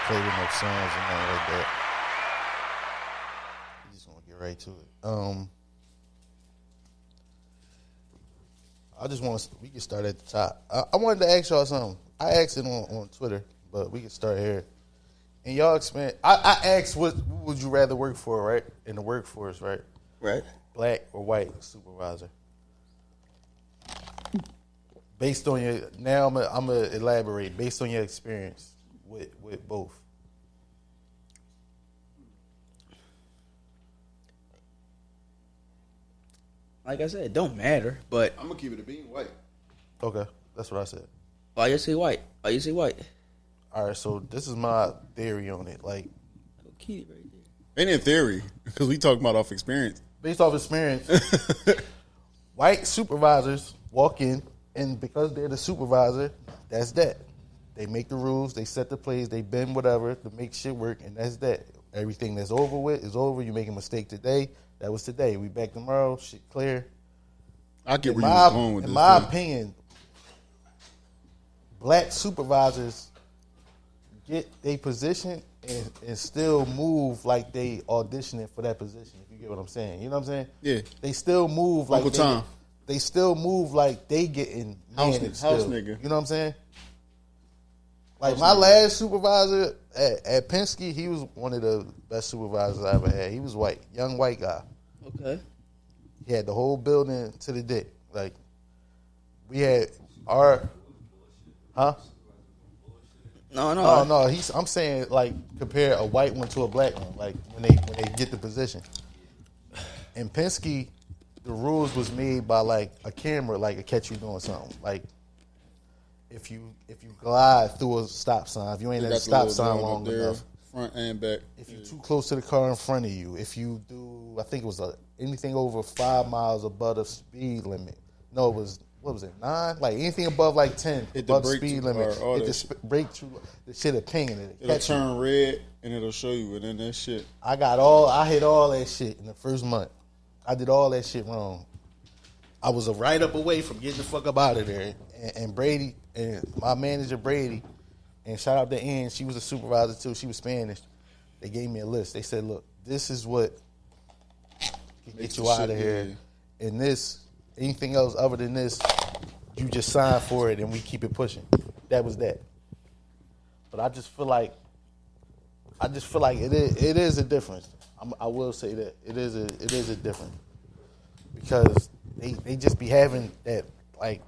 play with no songs and nothing like that. We just want to get right to it. I just want to. We can start at the top. I wanted to ask y'all something. I asked it on Twitter, but we can start here. And y'all expand. I asked, what would you rather work for, right? In the workforce, right? Right. Black or white supervisor? Based on your, now I'm gonna elaborate. Based on your experience with both. Like I said, it don't matter, but I'm gonna keep it a being white. Okay, that's what I said. why you say white? Why you say white? All right, so this is my theory on it. Like, Keep it right there. Ain't in theory, because we talking about off experience. based off experience, white supervisors walk in, and because they're the supervisor, that's that. They make the rules, they set the plays, they bend whatever to make shit work, and that's that. Everything that's over with is over. You make a mistake today, that was today. We back tomorrow, shit clear. I get In where you're going with in this. my though. opinion, black supervisors get their position and still move like they auditioning for that position, if you get what I'm saying. You know what I'm saying? Yeah. They still move like Uncle Tom. They still move like they getting House managed still. nigga. You know what I'm saying? Like my last supervisor at Penske, he was one of the best supervisors I ever had. He was white, young white guy. Okay. He had the whole building to the dick. Like, we had our, huh? No. No. I'm saying like compare a white one to a black one. Like when they get the position. In Penske, the rules was made by like a camera, like it catch you doing something. Like if you glide through a stop sign, if you ain't They at a got the stop little sign dog long up there, enough. front and back. If you're too close to the car in front of you, if you do, I think it was anything over 5 miles above the speed limit. No, it was, what was it, 9? Like anything above like 10, Hit the above the brake speed too limit. hard, all Hit that the shit. brake too, the shit a ping in it. It'll turn red and it'll show you, and then that shit. I hit all that shit in the first month. I did all that shit wrong. I was a right up away from getting the fuck up out of there. And Brady, and my manager Brady, and shout out to Ann, she was a supervisor too. She was Spanish. They gave me a list. They said, look, this is what can get you out of here. And this, anything else other than this, you just sign for it and we keep it pushing. That was that. But I just feel like it is a difference. I will say that it is a difference because they just be having that, like,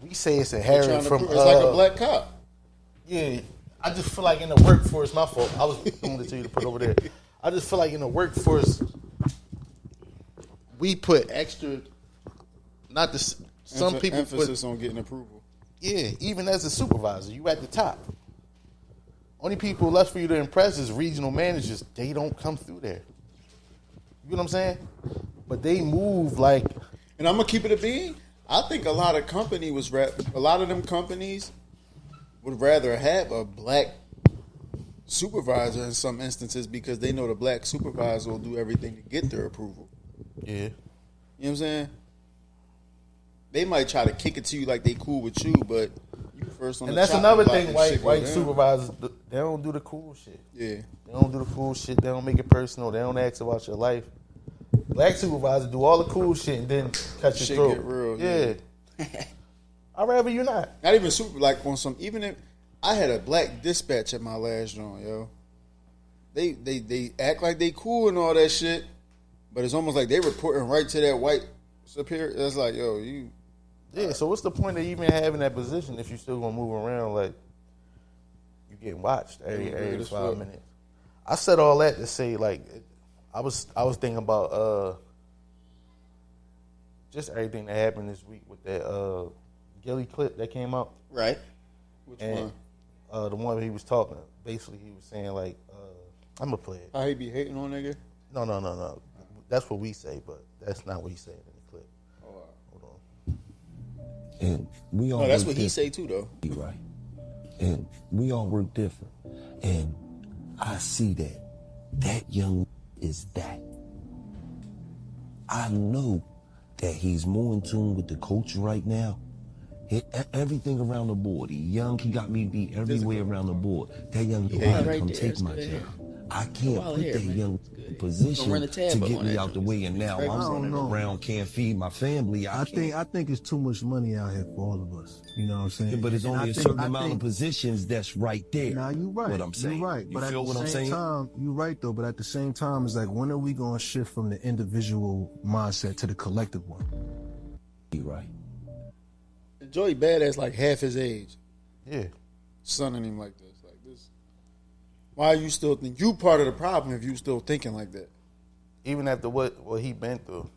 we say it's inherited from. It's like a black cop. Yeah, I just feel like in the workforce, my fault. I was doing it to you to put over there. I just feel like in the workforce, we put extra. Not the some people emphasis put on getting approval. yeah. Even as a supervisor, you at the top. Only people left for you to impress is regional managers. They don't come through there. You know what I'm saying? But they move like. And I'm gonna keep it a being. I think a lot of them companies would rather have a black supervisor in some instances because they know the black supervisor will do everything to get their approval. Yeah. You know what I'm saying? They might try to kick it to you like they cool with you, but you first on And the that's chopping another block thing. and White shit go down. supervisors, they don't do the cool shit. Yeah. They don't do the cool shit. They don't make it personal. They don't ask about your life. Black supervisors do all the cool shit and then cut your Shit throat. get real, Yeah. I'd rather you not. Not even super, like on some, even if I had a black dispatch at my last joint, yo. They act like they cool and all that shit, but it's almost like they reporting right to that white superior. That's like, yo, you. Yeah, so what's the point of even having that position if you still gonna move around like you getting watched every as 5 fuck. minutes? I said all that to say like I was thinking about just everything that happened this week with that Gilly clip that came out. Right. Which And one? the one he was talking, basically he was saying like, I'm gonna play it. How he be hating on nigga? No. That's what we say, but that's not what he said in the clip. Hold on. And we all No, that's work what he different, say too, though. right? And we all work different. And I see that. That young is that. I know that he's more in tune with the culture right now Everything around the board. He young, he got me beat everywhere around the board. That young dude Yeah, can right come there. take That's my good hair. job. I can't Wild put hair, that man. young That's good. position Gonna run the tab to up get on me that out the joint. way, and now It's I'm very running know. around, can't feed my family. I think it's too much money out here for all of us. You know what I'm saying? Yeah, but it's And only I a think- certain I amount of think- positions that's right there. Nah, you right. What I'm saying. You right. You But feel at what the I'm same saying? time, you right though. But at the same time, it's like, when are we gonna shift from the individual mindset to the collective one? You right. Joey Badass like half his age. Yeah. Sonning him like this. Like this. Why are you still think you part of the problem if you still thinking like that? Even after what he been through.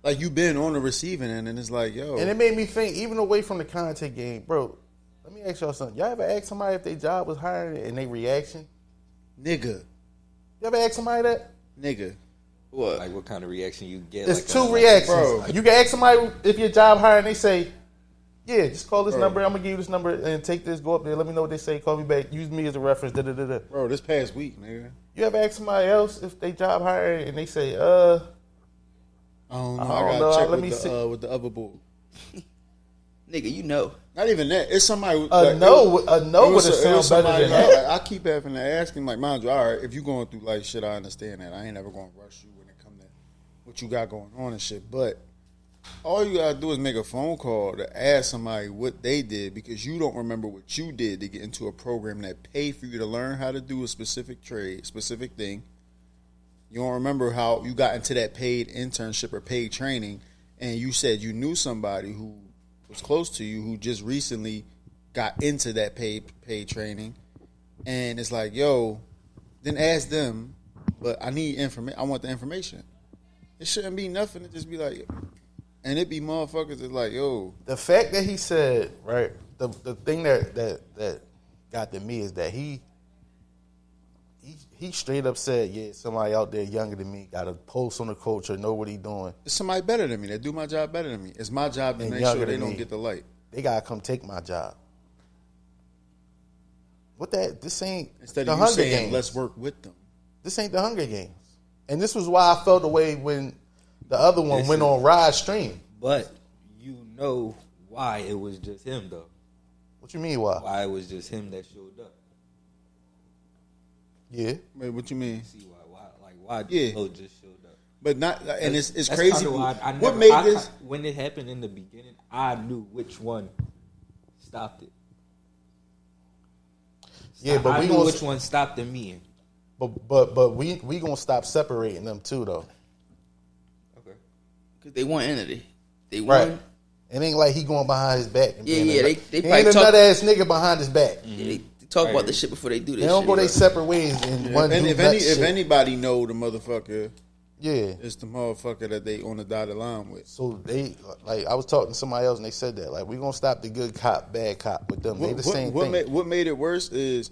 Like you been on the receiving end and it's like, yo. And it made me think, even away from the content game, bro, let me ask y'all something. Y'all ever ask somebody if their job was hiring and they reaction? Nigga. You ever ask somebody that? Nigga. What? Like what kind of reaction you get? There's like two like, reactions. bro. You can ask somebody if your job hiring, they say, yeah, just call this Bro. number. I'm going to give you this number and take this, go up there. Let me know what they say. Call me back. Use me as a reference. Da-da-da-da. Bro, this past week, nigga. You ever ask somebody else if they job hiring and they say, I don't know. I I, don't gotta know. check Let me see. with the other bull. Nigga, you know. Not even that. It's somebody. a like, no it would have was sounded better somebody, than like, that. I keep having to ask him, like, mind you, all right, if you going through like shit, I understand that. I ain't ever gonna rush you when it come to what you got going on and shit. But all you gotta do is make a phone call to ask somebody what they did because you don't remember what you did to get into a program that paid for you to learn how to do a specific trade, specific thing. You don't remember how you got into that paid internship or paid training, and you said you knew somebody who was close to you who just recently got into that paid training, and it's like, yo, then ask them, but I need information. I want the information. It shouldn't be nothing to just be like, and it be motherfuckers that's like, yo, The fact that he said, right, the thing that got to me is that he straight up said, yeah, somebody out there younger than me got a pulse on the culture, know what he doing. it's somebody better than me that do my job better than me. It's my job to And make younger sure they than don't me. get the light. They gotta come take my job. What that? This ain't Instead the of you Hunger saying, Games. let's work with them. This ain't the Hunger Games. And this was why I felt the way when the other one This went is- on Rod's stream. But you know why it was just him though. What you mean why? Why it was just him that showed up. Yeah. Wait, what you mean? See why Yeah. Dolo just showed up. But not, and it's That's crazy. kinda why I What never- made I- this? when it happened in the beginning, I knew which one stopped it. Yeah, but I we knew gonna which one stopped the meeting. but we gonna stop separating them too though. Okay. Because they want entity. They Right. want. It ain't like he going behind his back. And Yeah, being yeah, a- they he probably ain't a talk- nut ass nigga behind his back. Yeah, they talk about Right. the shit before they do this They don't shit, go their right? separate ways and one do If nut shit. anybody know the motherfucker, Yeah. it's the motherfucker that they on the dotted line with. So they like I was talking to somebody else and they said that like we gonna stop the good cop bad cop with them. They the same thing. What made it worse is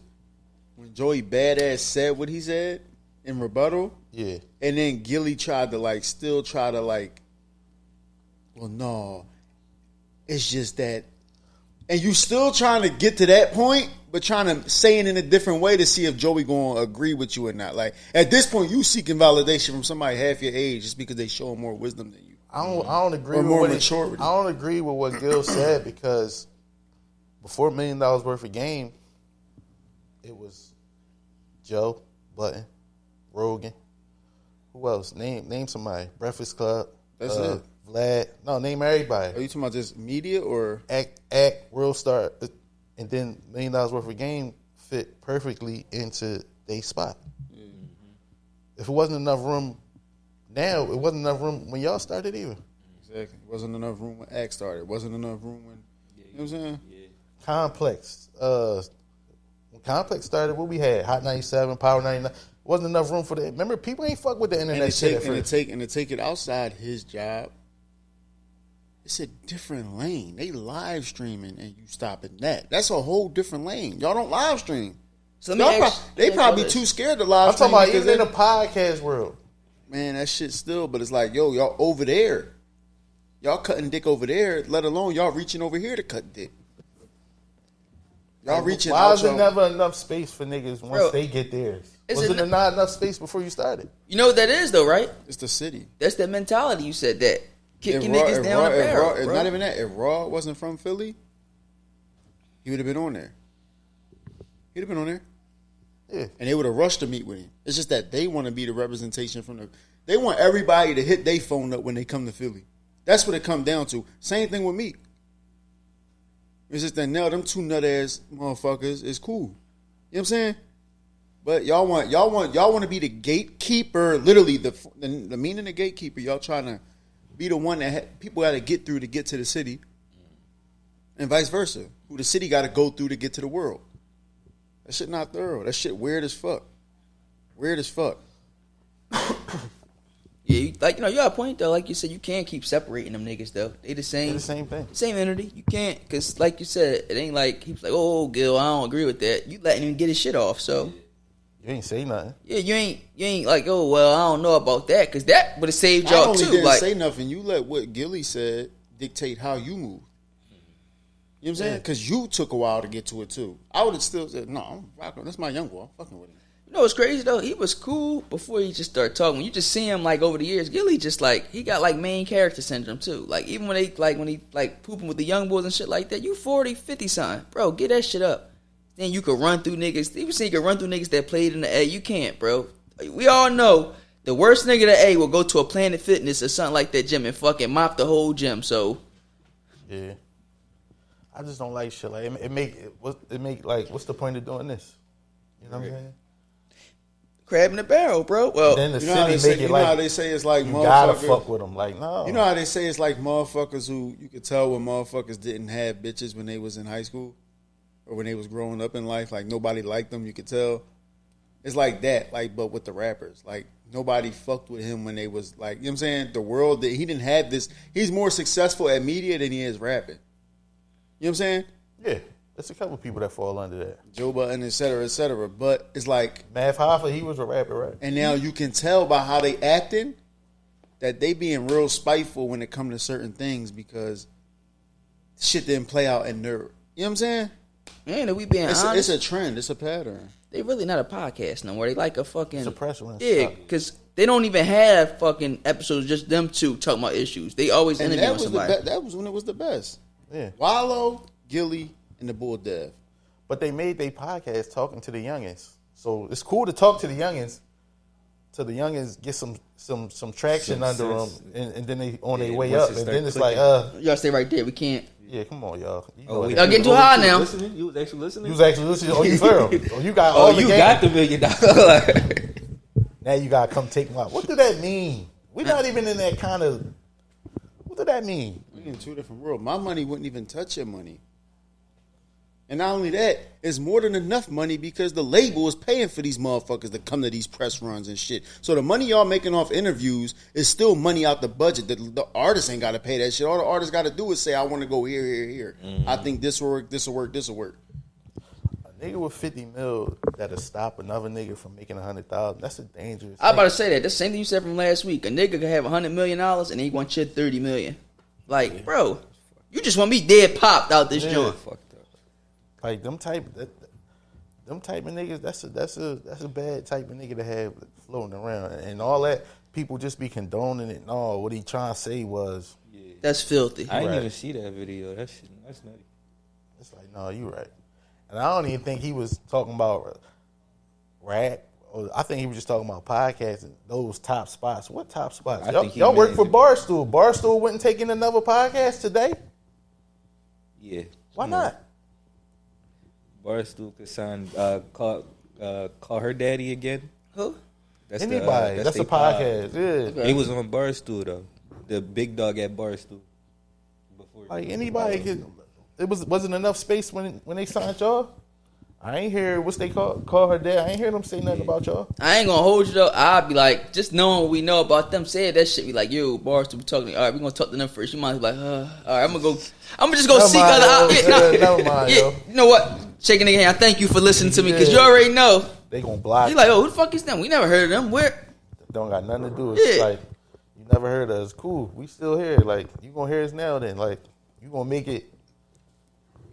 when Joey Badass said what he said in rebuttal, Yeah. and then Gilly tried to like still try to like, well, no, it's just that, and you still trying to get to that point, but trying to say it in a different way to see if Joey gonna agree with you or not. Like at this point, you seeking validation from somebody half your age just because they show more wisdom than you. I don't agree Or with more what maturity. I don't agree with what Gil said because before $1 million worth of game, it was Joe Button, Rogan. Who else? Name somebody. Breakfast Club. That's it. Vlad. No, name everybody. Are you talking about just media or? Act, World Star, and then $1 million worth of game fit perfectly into their spot. If it wasn't enough room now, it wasn't enough room when y'all started either. Exactly. Wasn't enough room when Act started. Wasn't enough room when, you know what I'm saying? Complex. When Complex started, what we had? Hot 97, Power 99. Wasn't enough room for that. Remember, people ain't fuck with the internet And shit at first. to take it outside his job, it's a different lane. They live streaming and you stopping that. That's a whole different lane. Y'all don't live stream. So let me Y'all ask- they let me probably ask too this. scared to live I'm stream. talking about because even in they- the podcast world. man, that shit still, but it's like, yo, y'all over there. Y'all cutting dick over there, let alone y'all reaching over here to cut dick. Y'all reaching Why out. is there y'all- never enough space for niggas once Bro, they get theirs? is Was it there not enough space before you started? You know what that is, though, right? It's the city. That's that mentality. You said that kicking niggas down the barrel, bro. Not even that. If Raw wasn't from Philly, he would have been on there. He'd have been on there. Yeah. And they would have rushed to meet with him. It's just that they want to be the representation from the. They want everybody to hit their phone up when they come to Philly. That's what it comes down to. Same thing with me. It's just that now them two nut ass motherfuckers is cool. You know what I'm saying? But y'all want to be the gatekeeper. Literally, the meaning of gatekeeper. Y'all trying to be the one that people got to get through to get to the city, and vice versa. Who the city got to go through to get to the world. That shit not thorough. That shit weird as fuck. Weird as fuck. Yeah, you got a point though. Like you said, you can't keep separating them niggas though. They the same. They're the same thing. Same entity. You can't, because like you said, it ain't like he's like, oh, Gil, I don't agree with that. You letting him get his shit off, so. You ain't say nothing. Yeah, you ain't like, oh, well, I don't know about that, because that would have saved y'all I only too. didn't Like, say nothing. You let what Gilly said dictate how you move. You know what I'm saying? Because you took a while to get to it too. I would have still said, no, I'm rocking. That's my young boy. I'm fucking with him. you know what's crazy though? He was cool before he just started talking. When you just see him like over the years, Gilly just like, he got like main character syndrome too. Like even when he pooping with the young boys and shit like that, you 40, 50 something. Bro, get that shit up. Then you could run through niggas. Even say you could run through niggas that played in the A. You can't, bro. We all know the worst nigga to A will go to a Planet Fitness or something like that gym and fucking mop the whole gym. So, Yeah. I just don't like shit. Like it make like, what's the point of doing this? You know what I'm saying? crab in the barrel, bro. Well, Then the You know how city they say, make it you know like how they say it's like you gotta motherfuckers. fuck with them. Like no, You know how they say it's like motherfuckers who you could tell when motherfuckers didn't have bitches when they was in high school or when they was growing up in life. Like nobody liked them. You could tell. It's like that. Like but with the rappers, like nobody fucked with him when they was like, you know what I'm saying? The world that he didn't have this. He's more successful at media than he is rapping. You know what I'm saying? yeah. There's a couple people that fall under that. Joe Budden, et cetera, et cetera. But it's like, Math Hoffa, he was a rapper, right? and now you can tell by how they acting that they being real spiteful when it comes to certain things because shit didn't play out in their. You know what I'm saying? man, if we being It's honest, a trend. It's a pattern. they really not a podcast no more. They like a fucking It's a press run. yeah, because they don't even have fucking episodes just them two talking about issues. They always And interviewing that was somebody. that was when it was the best. Yeah. Wallow, Gilly, and the Bull Dev. But they made their podcast talking to the youngins. So it's cool to talk to the youngins. To the youngins get some traction Some under sense. them, and then they on their Yeah, way once up, it and start then it's clicking. like, Y'all stay right there. We can't. yeah, come on, y'all. You Oh, know wait, it. Y'all getting too you high was now. Listening? You was actually listening? You was actually listening. Oh, you thorough. Oh, you got Oh, all the you game. got the $1 million. Now you gotta come take my. What do that mean? We're not even in that kind of. What do that mean? We in two different worlds. My money wouldn't even touch your money. And not only that, it's more than enough money because the label is paying for these motherfuckers to come to these press runs and shit. So the money y'all making off interviews is still money out the budget. The artists ain't got to pay that shit. All the artists got to do is say, I want to go here, here, here. I think this will work, this will work, this will work. A nigga with 50 mil that'll stop another nigga from making 100,000. That's a dangerous. I was about thing. to say that. That's the same thing you said from last week. A nigga could have $100 million and he want you $30 million. Like, bro, you just want me dead popped out this Yeah. joint. Fucked up. Like them type of niggas. That's a bad type of nigga to have floating around, and all that. People just be condoning it. No, what he trying to say was, That's filthy. I didn't Right. even see that video. That's nutty. it's like, no, you right. And I don't even think he was talking about rap. Or I think he was just talking about podcasting. Those top spots. What top spots? I Y'all, think he y'all work made for it. Barstool. Barstool wouldn't take in another podcast today. Yeah. Why Come not? on. Barstool could sign, call her daddy again. Who? That's Anybody. That's they a podcast. Yeah. He was on Barstool though. The big dog at Barstool. Before Like anybody could. It wasn't enough space when they signed y'all. I ain't hear what's they call her dad. I ain't hear them say nothing about y'all. I ain't gonna hold you though. I'll be like, just knowing what we know about them, saying that shit, be like, yo, Barstool, we talking. All right, we gonna talk to them first. You might be like, all right, I'm gonna just go Never seek mind, other. yo. Never mind, yo. You know what? Shaking the hand. Thank you for listening to me because you Yeah. already know. They gonna block. You like, oh, who the fuck is them? We never heard of them. Where? Don't got nothing to do. It's Yeah. like you never heard of us. Cool. We still here. Like you gonna hear us now. Then like you gonna make it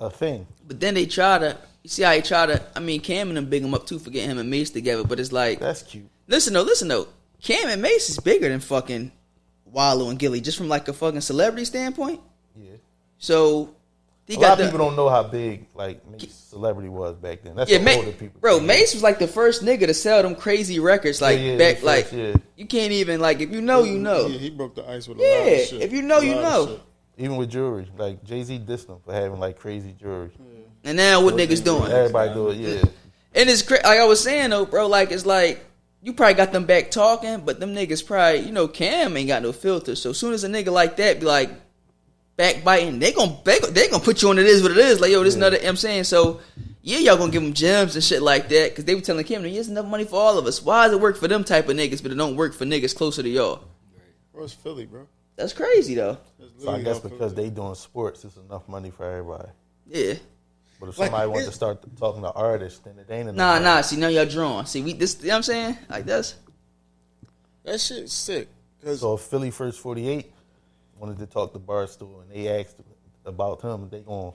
a thing. But then they try to. You see how he try to. I mean, Cam and them big him up too for getting him and Mace together. But it's like, That's cute. listen though. Cam and Mace is bigger than fucking Wallow and Gilly, just from like a fucking celebrity standpoint. Yeah. So he A got lot the of people don't know how big like Mace celebrity was back then. That's yeah, the older people. bro. Mace was like the first nigga to sell them crazy records. Like Yeah, back, the like first, yeah. you can't even like if you know, you know. Yeah, he broke the ice with a lot of Yeah, shit. if you know, you A lot of know. shit. Even with jewelry, like Jay-Z dissed them for having like crazy jewelry. And now what niggas doing? Everybody do it, yeah. And it's like I was saying though, bro. Like it's like you probably got them back talking, but them niggas probably, you know, Cam ain't got no filter. So as soon as a nigga like that be like backbiting, they gonna put you on it is what it is. Like yo, this another. You know what I'm saying so. Yeah, y'all gonna give them gems and shit like that because they were telling Cam, "There's enough money for all of us. Why does it work for them type of niggas, but it don't work for niggas closer to y'all?" Bro, it's Philly, bro. That's crazy though. It's So I literally guess all because Philly. they doing sports, it's enough money for everybody. Yeah. But if Like, somebody wants to it- start talking to artists, then it ain't enough. Nah. See, now y'all drawn. See, we this. You know what I'm saying? Like that's. That shit's sick. Cause So if Philly First 48 wanted to talk to Barstool and they asked about him, they going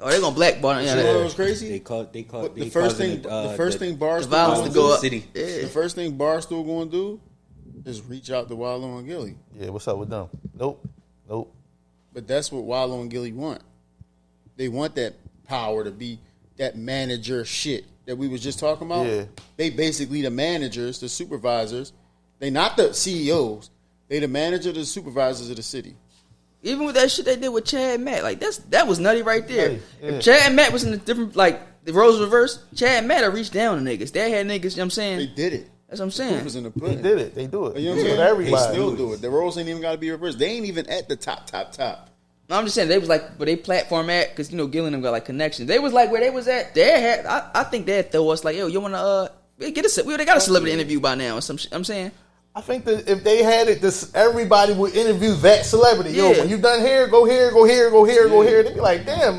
Oh, they gonna blackball him. you Yeah, know what they- was crazy? They called. What They the first causing thing, the first thing the Barstool violence gonna to go do, up. City. Yeah. the first thing Barstool gonna do is reach out to Wallow and Gilly. yeah, what's up with them? Nope. But that's what Wallow and Gilly want. They want that power to be that manager shit that we was just talking about. Yeah. They basically the managers, the supervisors. They not the CEOs. They the manager, the supervisors of the city. Even with that shit they did with Chad and Matt, like that was nutty right there. Nutty, yeah. If Chad and Matt was in a different, like the roles reversed, Chad and Matt have reached down to niggas. They had niggas. You know what I'm saying? They did it. That's what I'm Proof saying. is in the They pudding. did it. They do it. You know what I'm They do it saying? everybody. They still do it. The roles ain't even got to be reversed. They ain't even at the top. No, I'm just saying they was like where they platform at because you know Gillen them got like connections. They was like where they was at. They had. I think they had throw us like yo, you wanna get a they got a celebrity interview by now or some shit. I'm saying. I think that if they had it, this everybody would interview that celebrity. Yo, Yeah. when you done here, go here, go here, go here, go here. They be like, damn,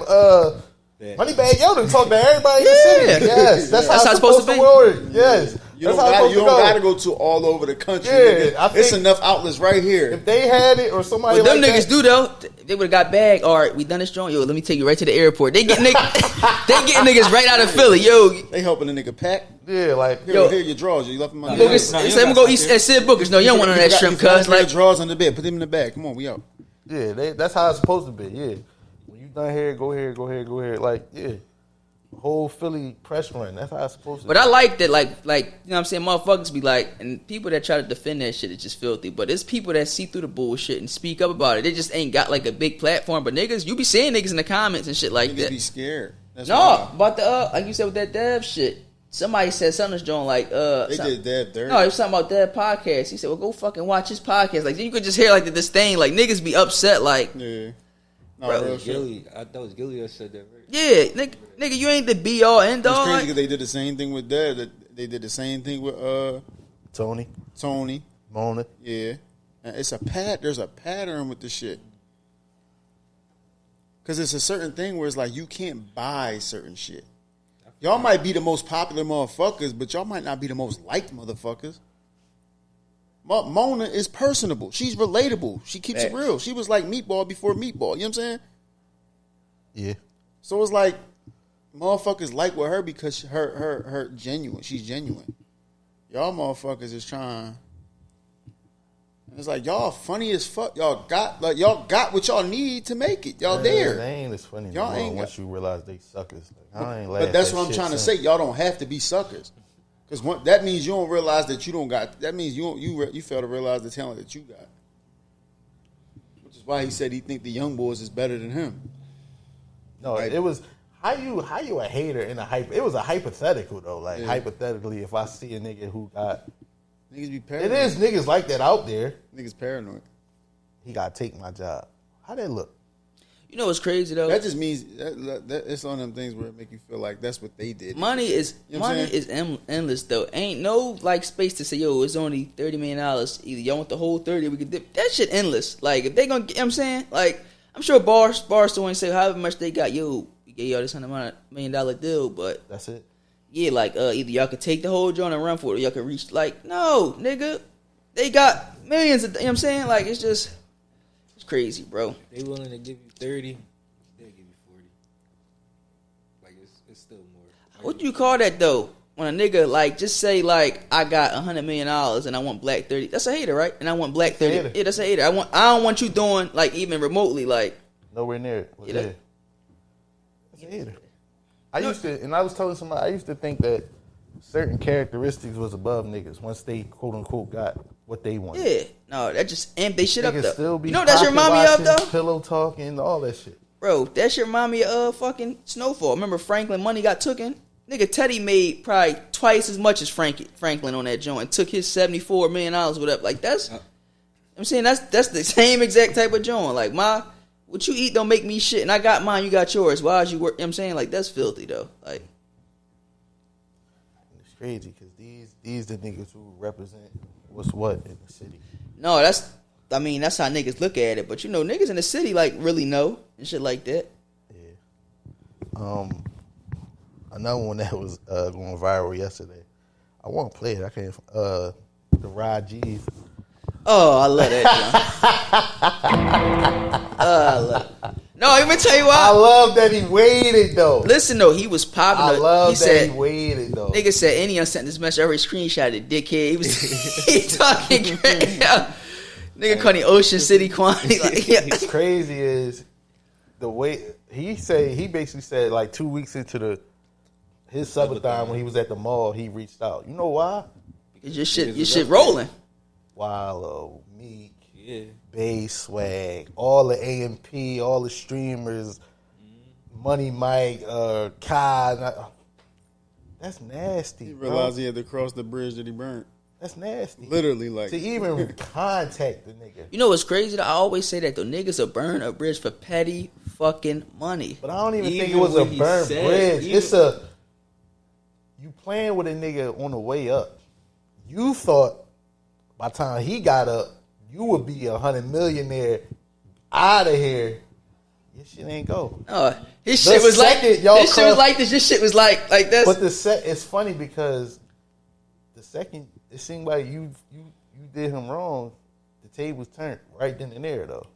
Moneybag Yo done talk to everybody in the city. Yeah. Yes, that's how it's supposed to be. work. Yes, You that's don't how it's got supposed you to don't go. got to go to all over the country. Yeah, nigga. I think- It's enough outlets right here. If they had it or somebody What them like niggas that, do though, they would have got bagged. All right, we done this joint. Yo, let me take you right to the airport. They get niggas right out of Philly. Yo, They helping a nigga pack. yeah, like Here, Yo. here your drawers. You left them on the Boogers, no, you say I'm got gonna go stuff eat there. at Sid Bookers. No, you don't want none of that shrimp, cuz. Like, drawers under the bed. Put them in the bag. Come on, we out. yeah, that's how it's supposed to be. Yeah, when you done here, go here, go here, go here. Like, yeah, whole Philly press run. That's how it's supposed to. but be. I like that, like, you know what I'm saying? Motherfuckers be like, and people that try to defend that shit is just filthy. But it's people that see through the bullshit and speak up about it. They just ain't got like a big platform. But niggas, you be seeing niggas in the comments and shit like Niggas that. be scared. That's No, why. about the like you said with that Dev shit. Somebody said something that's John like They something- did that dirty. No, it was something about Dev podcast. He said, "Well, go fucking watch his podcast." Like you could just hear like the disdain. Like niggas be upset. Like Yeah. No, Bro, real shit. Gilly, I thought it was Gilly that said that. Right? yeah, nigga, you ain't the be all end It's all. crazy Like, because they did the same thing with Dad. They did the same thing with Tony, Tony. Mona. Yeah. And it's there's a pattern with the shit. Because it's a certain thing where it's like you can't buy certain shit. Y'all might be the most popular motherfuckers, but y'all might not be the most liked motherfuckers. Mona is personable. She's relatable. She keeps it Facts. real. She was like Meatball before Meatball. You know what I'm saying? Yeah, So it's like motherfuckers like with her because her genuine. She's genuine. Y'all motherfuckers is trying. It's like y'all funny as fuck. Y'all got what y'all need to make it. Y'all there. They ain't as funny Y'all no more ain't once got- you realize they suckers. Like, I ain't But that's what I'm trying to say. Y'all don't have to be suckers. Because that means you don't realize that you don't got. That means you fail to realize the talent that you got. Which is why he said he think the young boys is better than him. No, Right. it was how you a hater in a hype. It was a hypothetical though. Like Yeah. hypothetically, if I see a nigga who got Niggas be it paranoid. is niggas like that out there, Niggas paranoid. he gotta take my job. How that look? you know what's crazy though? That just means that it's one of them things where it make you feel like that's what they did. Money is You know what I'm money is endless though. Ain't no like space to say, yo, it's only $30 million. Either y'all want the whole 30, we could dip. That shit endless. Like if they gonna, you know what I'm saying, like I'm sure Barstool ain't say however much they got. Yo, we gave y'all this $100 million deal, but That's it. yeah, like either y'all could take the whole joint and run for it, or y'all could reach. Like no, nigga, they got millions. Of, you know what I'm saying, like it's crazy, bro. They willing to give you 30, they'll give you 40. Like it's still more. Like, What do you call that though? when a nigga like just say like I got $100 million and I want black 30. That's a hater, right? And I want black 30. hater. Yeah, that's a hater. I don't want you doing like even remotely like. Nowhere near it. Yeah. Yeah. That's a hater. I used to, and I was telling somebody, I used to think that certain characteristics was above niggas once they quote unquote got what they wanted. Yeah, no, that just amped they shit up Niggas though. still be You know what that shit remind me of pocket-watching, though? pillow talking, all that shit. Bro, that shit remind me of fucking Snowfall. Remember Franklin money got taken? Nigga, Teddy made probably twice as much as Franklin on that joint. Took his $74 million, whatever. Like that's, I'm saying that's the same exact type of joint. Like what you eat don't make me shit, and I got mine, you got yours. Why is you work? You know what I'm saying, like that's filthy though. Like It's crazy because these the niggas who represent what's what in the city. no, that's how niggas look at it. But you know, niggas in the city like really know and shit like that. Yeah. Another one that was going viral yesterday. I want to play it. I can't. The Rod G's. Oh, I love that joint. I love it. No, let me tell you I why. love that he waited though. Listen though, he was popular. I love he that said, he waited though. nigga said any sent this message. I already screenshot it, dickhead. He was he talking crazy. Nigga calling Ocean City quantity. Like, yeah. What's crazy is the way he basically said like 2 weeks into his subathon when he was at the mall, he reached out. You know why? Your shit rolling. Wallow, Meek, Yeah. Bass Swag, all the AMP, all the streamers, Money Mike, Kai. That's nasty. He bro. realized he had to cross the bridge that he burnt. That's nasty. Literally, like To even contact the nigga. You know what's crazy though? I always say that though. Niggas will burn a bridge for petty fucking money. But I don't even think it Even was a when he burnt said- bridge. even- It's you playing with a nigga on the way up. You thought by the time he got up, you would be $100 millionaire out of here. Your shit ain't go. His The shit was like second y'all this. Shit was cross- like this. This shit was like this. But it's funny because the second it seemed like you did him wrong, the tables turned right then and there though.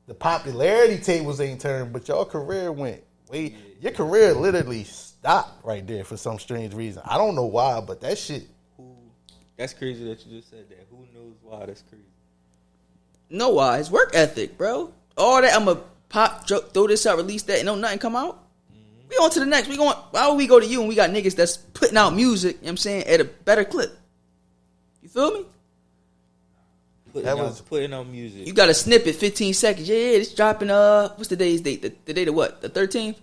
The popularity tables ain't turned, but your career went. Your career literally stopped right there for some strange reason. I don't know why, but that shit. That's crazy that you just said that. Who knows why? That's crazy. No why? His work ethic, bro. All that I'ma pop, throw this out, release that, and don't nothing come out. We on to the next. Why would we go to you and we got niggas that's putting out music, you know what I'm saying, at a better clip? You feel me? Putting on music. You got a snippet, 15 seconds. Yeah, it's dropping, what's today's date? The date of what? The 13th?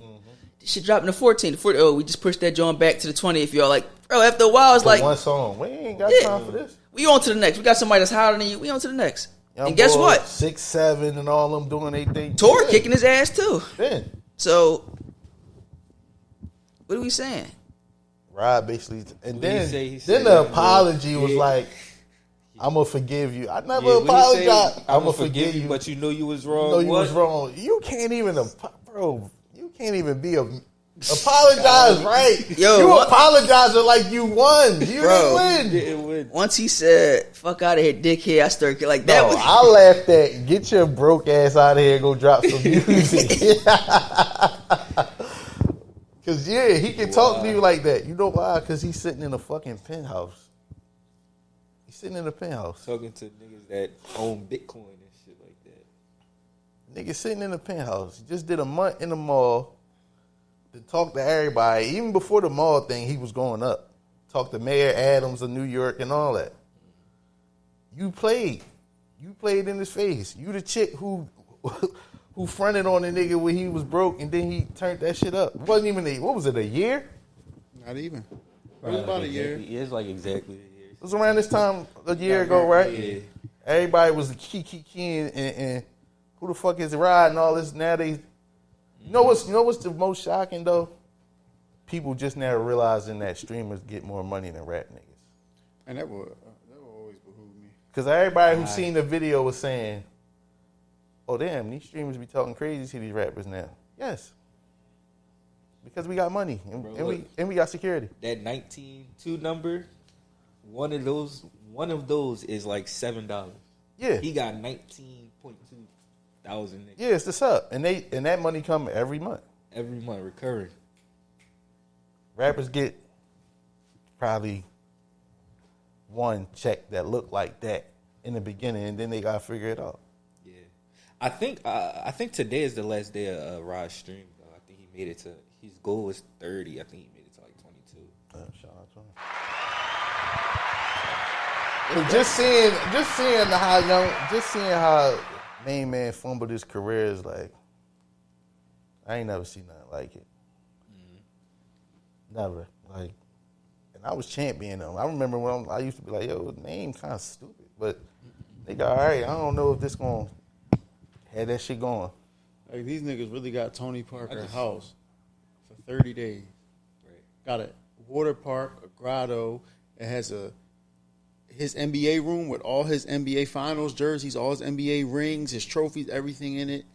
This shit dropping the 14th. Oh, we just pushed that joint back to the 20th. Y'all like, bro, after a while, it's For like, one song. We ain't got Yeah. time for this. we on to the next. We got somebody that's hotter than you. We on to the next. Young and guess boy, what? 6'7" and all them doing they thing. Tor Yeah. kicking his ass too. Then So, what are we saying? Rod basically, and What then he say? He then said the that, apology was yeah. like, "I'm gonna forgive you." I never Yeah, what he say? apologize. I'm I'ma gonna forgive you, but you know you was wrong. You know you What? was wrong. You can't even, bro. You can't even be apologize, right? Yo, you what? apologizing like you won. You Bro. didn't win. Didn't win. Once he said, fuck out of here, dickhead, I started like that. No, Was, I laughed at. Get your broke ass out of here. And go drop some music. Cause yeah, he can talk to you like that. You know why? Cause he's sitting in a fucking penthouse. He's sitting in a penthouse. Talking to niggas that own Bitcoin and shit like that. Nigga sitting in a penthouse. He just did a month in the mall to talk to everybody. Even before the mall thing, he was going up. Talked to Mayor Adams of New York and all that. You played. You played in his face. You the chick who fronted on the nigga when he was broke and then he turned that shit up. It wasn't even what was it, a year? not even. It was about a year. Yeah, it's like exactly a year. It was around this time a year ago, right? Yeah. Everybody was key and who the fuck is Rod and all this. Now they, you know what's the most shocking though? People just now realizing that streamers get more money than rap niggas. And that will always behoove me. Because everybody who seen the video was saying, "Oh damn, these streamers be talking crazy to these rappers now." Yes, because we got money and, Bro, and look. we got security. That 19.2 number, one of those is like $7. Yeah, He got 19.2 thousand niggas yeah, it's the sub, and that money come every month. every month recurring. Rappers get probably one check that looked like that in the beginning, and then they gotta figure it out. Yeah, I think today is the last day of Rod's stream. Though I think he made it to his goal was 30. I think he made it to like 22. Shout out to him. But just seeing how main man fumbled his career is like, I ain't never seen nothing like it. Never. Like, and I was championing them. I remember when I used to be like, yo, the name kind of stupid, but they got, all right, I don't know if this going to have that shit going. Like, these niggas really got Tony Parker house for 30 days. Right. Got a water park, a grotto. It has his NBA room with all his NBA Finals jerseys, all his NBA rings, his trophies, everything in it.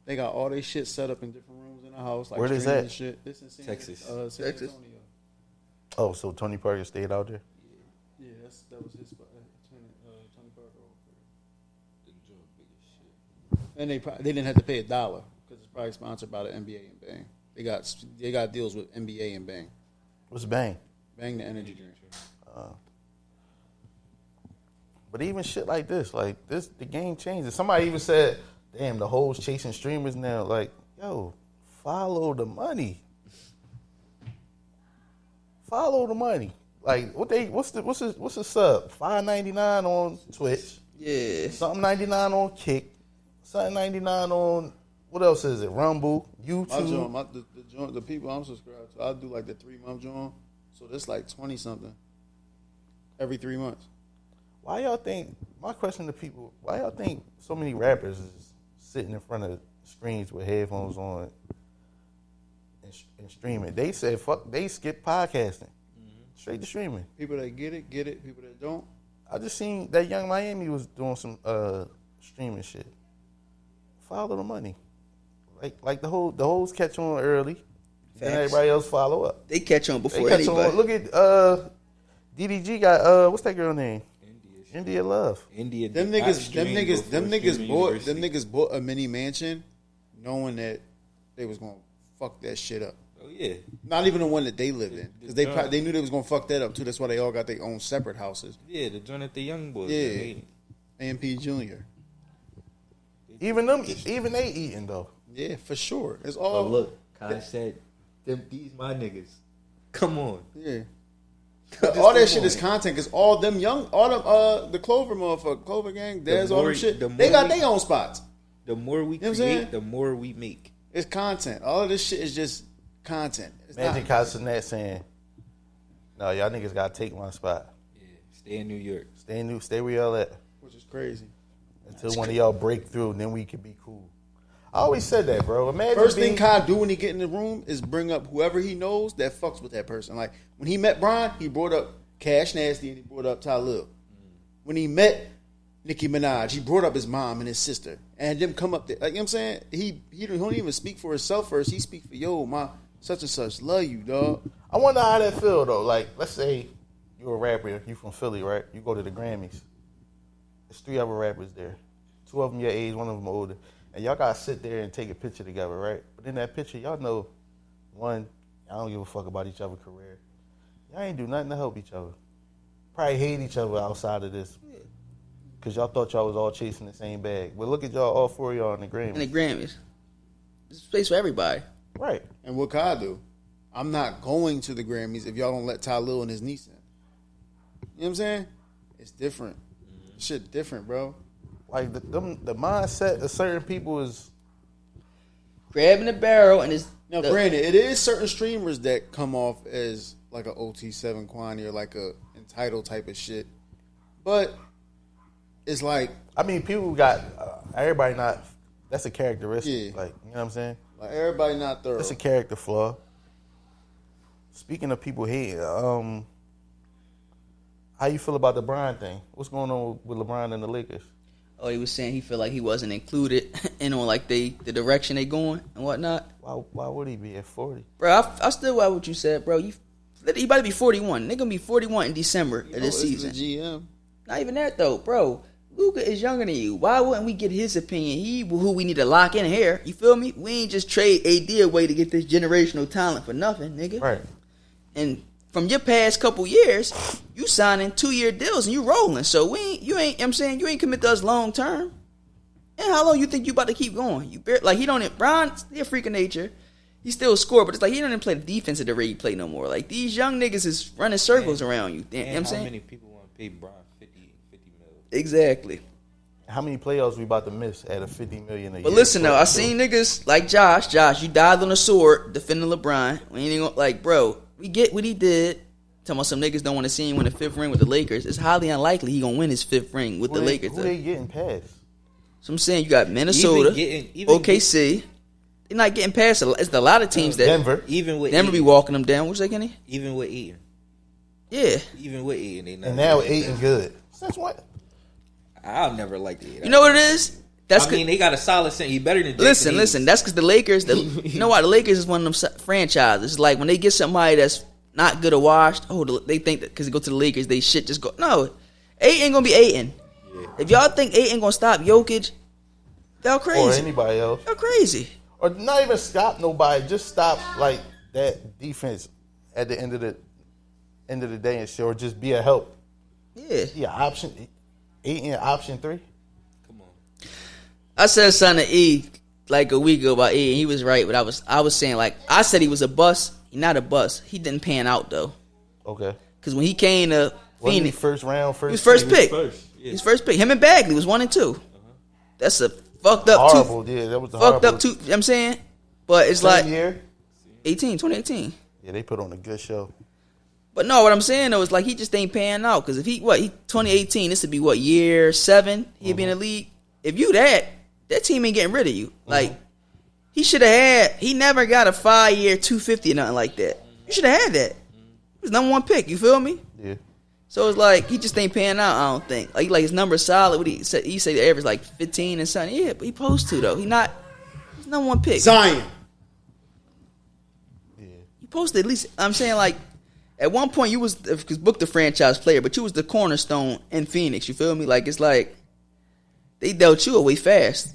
They got all their shit set up in different rooms in the house. Like Where is streaming that? and shit. This is Texas. San Texas? Antonio. Oh, so Tony Parker stayed out there? Yeah, that was his spot. Tony Parker. And they didn't have to pay $1 because it's probably sponsored by the NBA and Bang. They got deals with NBA and Bang. What's Bang? Bang the energy drink. But even shit like this, the game changes. Somebody even said, damn, the hoes chasing streamers now. Like, yo, follow the money. Follow the money. Like, what's the sub? $5.99 on Twitch. Yeah. Something 99 on Kick. Something 99 on, what else is it? Rumble, YouTube. The people I'm subscribed to, I do like the 3-month joint. So that's like 20 something every 3 months. Why y'all think, my question to people, why y'all think so many rappers is sitting in front of screens with headphones on and streaming? They said, fuck, they skip podcasting. Straight to streaming. People that get it. People that don't. I just seen that Young Miami was doing some streaming shit. Follow the money. Like the hoes catch on early, and everybody else follow up. They catch on They before catch anybody. on. Look at DDG got what's that girl name? India Love. India. Them niggas bought a mini mansion, knowing that they was gonna fuck that shit up. Oh yeah. Not even the one that they lived in, because they knew they was gonna fuck that up too. That's why they all got their own separate houses. Yeah, the joint at the Young Boys. Yeah. AMP Jr. Even they eating though. Yeah, for sure. It's Oh all look, Kai said, these my niggas. Come on. yeah. All that shit is content because all them the Clover motherfucker, Clover gang, there's all them shit. They got their own spots. The more we know what I'm saying? create, the more we make. It's content. All of this shit is just content. It's Imagine not, Castanet saying, "No, y'all niggas gotta take my spot. Yeah. Stay in New York. Stay where y'all at which is crazy. until one of y'all break through, and then we can be cool." I always said that, bro. Imagine First thing Kai do when he get in the room is bring up whoever he knows that fucks with that person. Like when he met Brian, he brought up Cash Nasty and he brought up Talib. When he met Nicki Minaj, he brought up his mom and his sister and them come up there. Like, you know what I'm saying? He don't even speak for himself first. He speak for, yo, my such and such love you, dog. I wonder how that feel though. Like, let's say you're a rapper, you from Philly, right? You go to the Grammys. There's 3 other rappers there. 2 of them your age, 1 of them older. And y'all gotta sit there and take a picture together, right? But in that picture, y'all know, one, y'all don't give a fuck about each other's career. Y'all ain't do nothing to help each other. Probably hate each other outside of this. Because y'all thought y'all was all chasing the same bag. But look at y'all, all 4 of y'all in the Grammys. And the Grammys. There's a place for everybody. Right. And what Kai do? I'm not going to the Grammys if y'all don't let Ty Lil and his niece in. You know what I'm saying? It's different. Shit different, bro. Like, the mindset of certain people is... Grabbing the barrel and it's... Now, granted, it is certain streamers that come off as like a OT7 Kwani or like a entitled type of shit. But it's like... I mean, people got... everybody not... That's a characteristic. Yeah. Like, you know what I'm saying? Like everybody not thorough. That's a character flaw. Speaking of people hating, how you feel about the LeBron thing? What's going on with LeBron and the Lakers? Oh, he was saying he felt like he wasn't included in on like the direction they going and whatnot. Why would he be at 40? Bro, I still like what you said, bro. He about to be 41. They gonna be 41 in December of this season. The GM. Not even that though, bro. Luka is younger than you. Why wouldn't we get his opinion? He who we need to lock in here. You feel me? We ain't just trade AD away to get this generational talent for nothing, nigga. Right. And from your past couple years, you signing 2-year deals and you rolling. So you ain't commit to us long term. And how long you think you about to keep going? He don't. Bron's he a freak of nature. He still score, but it's like he don't even play the defense at the rate he play no more. Like these young niggas is running circles around you. You know what I'm saying? How many people want to pay Bron 50 mil? Exactly. How many playoffs we about to miss at a $50 million a year? But listen though, I seen niggas like Josh. Josh, you died on the sword defending LeBron. We ain't even like, bro. We get what he did. Talking about some niggas don't want to see him win the 5th ring with the Lakers. It's highly unlikely he gonna win his 5th ring with the Lakers. Who they getting past? So I'm saying you got Minnesota, OKC. They're not getting past it. It's a lot of teams that Denver. Denver be walking them down. What's that, Kenny? Even with Ayton. Yeah. Even with Ayton, they not. And now Ayton good. Since what? I'll never like Ayton. You know what it is? I mean, they got a solid center. He better than Jason Listen. That's because the Lakers. You know why the Lakers is one of them franchises. It's like when they get somebody that's not good or washed. They think that because they go to the Lakers, they shit just go. No, Ayton gonna be Ayton. Yeah. If y'all think Ayton gonna stop Jokic, y'all crazy. Or anybody else. Y'all crazy. Or not even stop nobody. Just stop like that defense at the end of the day and shit, or just be a help. Yeah. Yeah. Option 8 and option 3. Come on. I said something to E like a week ago about E, and he was right. But I was saying like I said he was a bust. He's not a bust. He didn't pan out though. Okay. Because when he came to Wasn't Phoenix, he first round, he was first pick. His first pick. Him and Bagley was 1 and 2. That's a fucked up horrible. Yeah, that was the fucked horrible. up too. You know what I'm saying, but it's Same like year. 2018. Yeah, they put on a good show. But no, what I'm saying though is like he just ain't panning out because if he 2018, this would be year 7 he'd be in the league. If you that team ain't getting rid of you. Like he should have had. He never got a 5-year 250 or nothing like that. You should have had that. He was number 1 pick. You feel me? Yeah. So it's like he just ain't panning out. I don't think like his number's solid. What he said the average like 15 and something. Yeah, but he supposed to though. He's number 1 pick. Zion. Yeah. You supposed to at least. I'm saying like. At one point, you was booked the franchise player, but you was the cornerstone in Phoenix. You feel me? Like it's like they dealt you away fast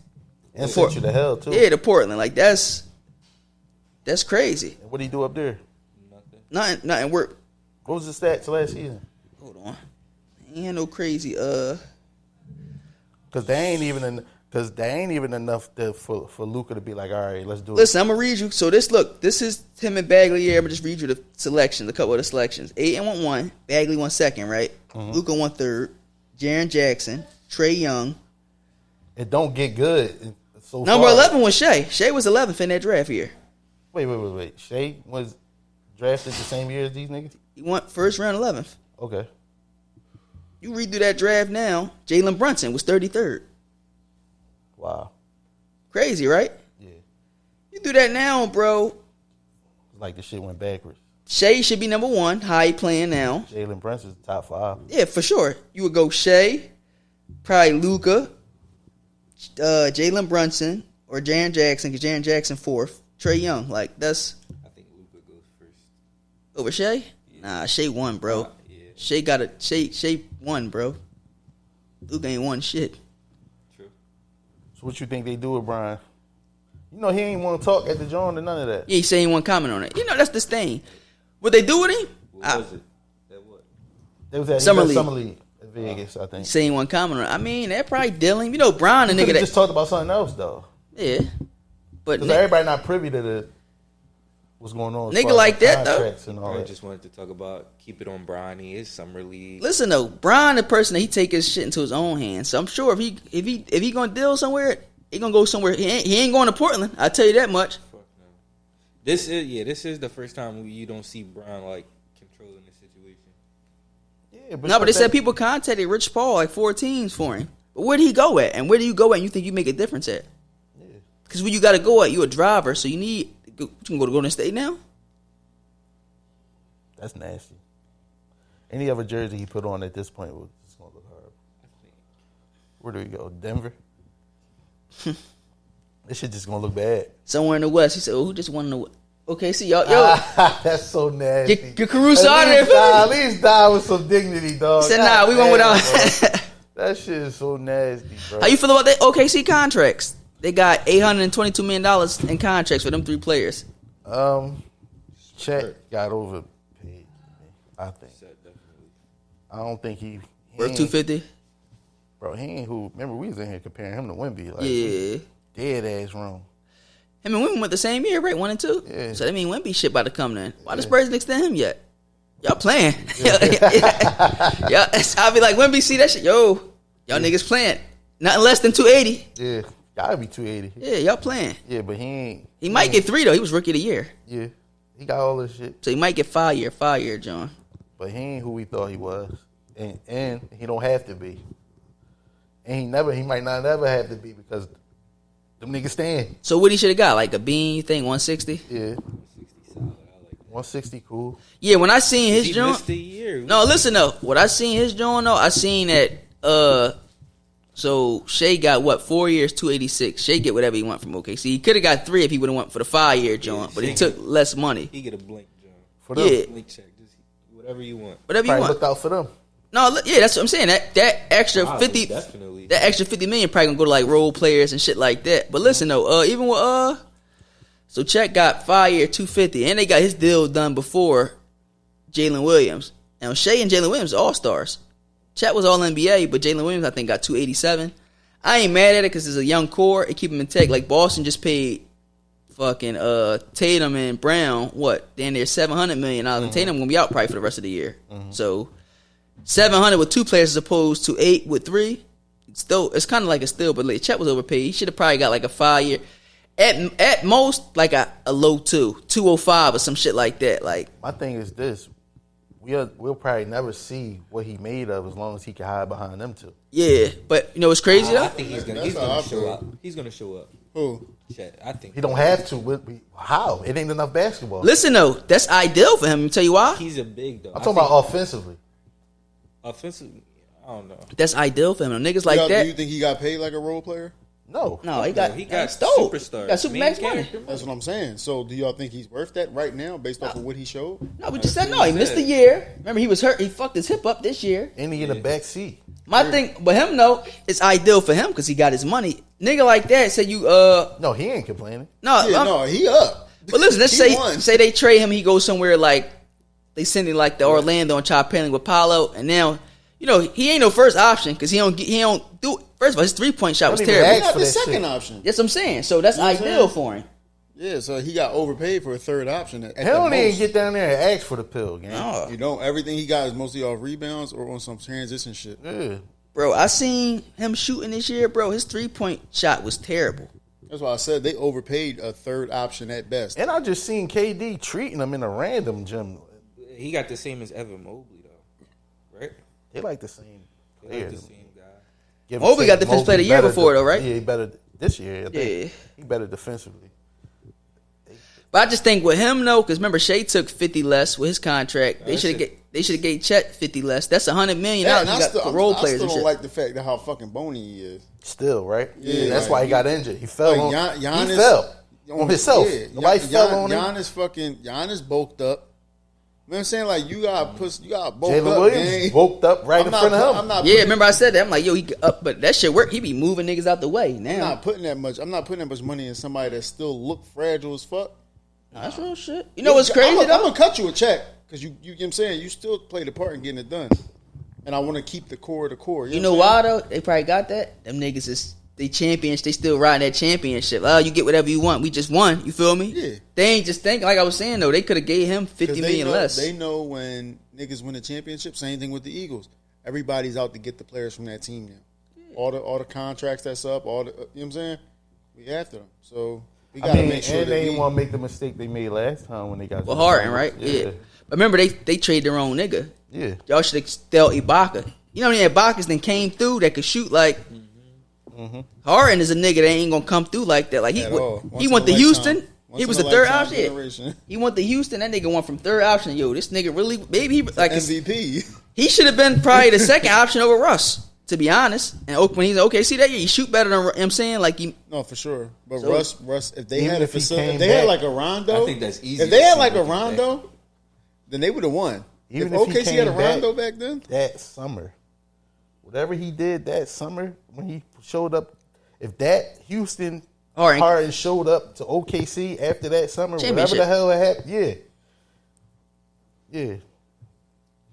And sent you to hell too. Yeah, to Portland. Like that's crazy. And what did he do up there? Nothing work. What was the stats last season? Hold on, he ain't no crazy. Because they ain't even enough for Luka to be like, all right, let's do it. Listen, I'm gonna read you. So this is him and Bagley here. I'm gonna just read you the selections, a couple of the selections. Ayton won 1, Bagley won 2nd, right? Luka won 3rd, Jaren Jackson, Trae Young. It don't get good. So Number far. 11 was Shea. Shea was 11th in that draft year. Wait. Shea was drafted the same year as these niggas? He went first round 11th. Okay. You redo that draft now. Jalen Brunson was 33rd. Wow. Crazy, right? Yeah. You do that now, bro. Like the shit went backwards. Shea should be number 1. How he playing now? Jalen Brunson's top 5. Yeah, for sure. You would go Shea, probably Luka, Jalen Brunson, or Jaren Jackson, because Jaren Jackson 4th. Trae Young, like that's. I think Luka goes first. Over Shea? Yeah. Nah, Shea won, bro. Yeah. Shea won, bro. Luka ain't won shit. True. So what you think they do with Brian? You know he ain't want to talk at the joint or none of that. Yeah, he said he won't comment on it. You know, that's the thing. What they do with him? What was it? That what? They was at Summer League at Vegas, I think. He said he won't comment on it. I mean, they're probably dealing. You know, Brian, the He nigga could that just talked about something else though. yeah, but Because everybody not privy to what's going on. as Nigga far as like the that, though. contracts and all I that. just wanted to talk about keep it on Bronny. It's summer league. listen though, Brian, the person that he take his shit into his own hands. So I'm sure if he gonna deal somewhere, he gonna go somewhere. He ain't going to Portland. I tell you that much. Fuck no. This is the first time you don't see Bron like controlling the situation. Yeah, No, but they said people contacted Rich Paul like 4 teams for him. But where did he go at? And where do you go at and you think you make a difference at? Because where you got to go at, you a driver, so you can go to Golden State now? That's nasty. Any other jersey he put on at this point was just gonna look horrible. Where do we go? Denver? This shit just gonna look bad. Somewhere in the West. He said, who just won the Okay, see, yo. That's so nasty. Get Caruso out of there. At least die with some dignity, dog. He said, nah, we went without. That shit is so nasty, bro. How you feel about that OKC contracts? They got $822 million in contracts for them 3 players. Chet got overpaid. I think. Set, definitely. I don't think he Worth ain't- 250. Bro, he ain't who. Remember, we was in here comparing him to Wemby. Like, Yeah. dead ass wrong. Him and Wemby went the same year, right? 1 and 2. Yeah. So that mean Wemby shit about to come then. Why the Spurs didn't extend him yet? Y'all playing? Yeah. I'll be like, Wemby, see that shit? Yo, y'all niggas playing. Nothing less than 280. Yeah, gotta be 280. Yeah, y'all playing. Yeah, but he ain't. He might get 3 though. He was rookie of the year, Yeah, he got all this shit, so he might get 5 year, John. but he ain't who we thought he was, and he don't have to be, and he might not ever have to be because them niggas stand. So what he should have got, like a bean? You think 160? Yeah, 60 solid. I like that. 160 cool. Yeah, when I seen his He joint. missed a year. No, listen though. What I seen his joint though, I seen that. So Shea got what 4 years, 286. Shea get whatever he want from OKC. He could have got 3 if he would have went for the 5 year joint, but he Shea took less money. He get a blink, John. For them, Yeah, Blink check. Just whatever you want. whatever you probably want. looked out for them. No, yeah, that's what I'm saying. That extra Probably, 50, definitely. that extra 50 million probably gonna go to like role players and shit like that. But listen though, even with so Chet got 5 year 250, and they got his deal done before Jalen Williams. Now Shea and Jalen Williams are all stars. Chet was all NBA, but Jalen Williams I think got 287. I ain't mad at it because it's a young core. It keep him intact. Like Boston just paid fucking Tatum and Brown what? Then they're $700 million, and Tatum gonna be out probably for the rest of the year. So 700 with 2 players as opposed to 8 with 3. Still, it's kind of like a steal, but like Chet was overpaid. He should have probably got like a 5 year, at most like a low 205 or some shit like that. Like My thing is this: we'll probably never see what he made of as long as he can hide behind them two. yeah, but you know what's crazy I though? think he's That's how I gonna feel. show up. He's gonna show up. Who? Chet, I think He don't have to. How? It ain't enough basketball. Listen though, that's ideal for him. Let me tell you why. he's a big though. I'm talking about offensively. offensive. I don't know. That's ideal for him. Niggas like Do that. you think he got paid like a role player? No, No, he got stole. superstars. He got super Main max money. character. That's what I'm saying. So do y'all think he's worth that right now based off of what he showed? No, we just said no. He missed a year. Remember, he was hurt. He fucked his hip up this year. and he in the back seat. My thing, but him though, it's ideal for him because he got his money. Nigga like that said you No, he ain't complaining. no. Yeah, no, he up. But listen, let's He won. say they trade him. He goes somewhere like they send him like the Orlando and try pairing with Paolo, and now you know he ain't no first option because he don't do. First of all, his 3-point shot was Don't even terrible. He got for the that second shit. option. That's what I'm saying. So that's You know what I'm ideal saying? for him. Yeah, so he got overpaid for a third option. At He the don't even most. get down there and ask for the pill, gang. No. You know, everything he got is mostly off rebounds or on some transition shit. Yeah. Bro, I seen him shooting this year, bro. His 3-point shot was terrible. That's why I said they overpaid a third option at best. And I just seen KD treating him in a random gym. He got the same as Evan Mobley though, right? They like the same They like players. the same guy. Give Mobley or got take, defensive player of the Mobley year better before, though, right? Yeah, he better this year. I think. Yeah. He better defensively. But I just think with him though, because remember Shea took 50 less with his contract. They should have gave Chet 50 less. That's $100 million Yeah, out and you I got still, for role I players still and don't shit. like the fact that how fucking bony he is. Still, right? Yeah, that's like, why he got injured. He fell Like, on. Giannis, he fell on himself. Nobody fell on him. Giannis bulked up. You know what I'm saying? Like you got bulked Jalen up. Williams gang. woke up right in front of him. I'm not Yeah, putting, remember I said that. I'm like, yo, he up, but that shit work. He be moving niggas out the way I'm now. not putting that much. I'm not putting that much money in somebody that still look fragile as fuck. Nah, that's real shit. You know what's crazy I'm though? gonna cut you a check because you know what I'm saying, you still played a part in getting it done. And I want to keep the core. You know why though? They probably got that. Them niggas is they champions. They still riding that championship. Oh, you get whatever you want. We just won. You feel me? Yeah. They ain't just thinking like I was saying though. They could have gave him 50 million less. They know when niggas win a championship. Same thing with the Eagles. Everybody's out to get the players from that team now. All the contracts that's up. You know what I'm saying? We after them. So we gotta make sure and that they we didn't want to make the mistake they made last time when they got Well, Harden, right? Yeah. But remember, they traded their own nigga. Yeah. Y'all should have dealt Ibaka. You know how many Ibakas then came through that could shoot like. Harden is a nigga that ain't gonna come through like that. Like he At all. he Once went in to a Houston. lifetime. He Once was in the a third lifetime option. generation. He went to Houston. That nigga went from third option. Yo, this nigga really maybe he like MVP. he should have been probably the second option over Russ. To be honest, and when he's okay, see that yeah, he shoot better than you know what I'm saying like he. No, for sure. But So- Russ, if they Even had a if he facility, came if they had back- like a Rondo, I think that's easy If they to had see like a looking back. Rondo, then they would have won. Even if if he OKC had a came back- Rondo back then, that summer, whatever he did that summer when he showed up, if that Houston Harden showed up to OKC after that summer, whatever Championship. the hell had happened, yeah.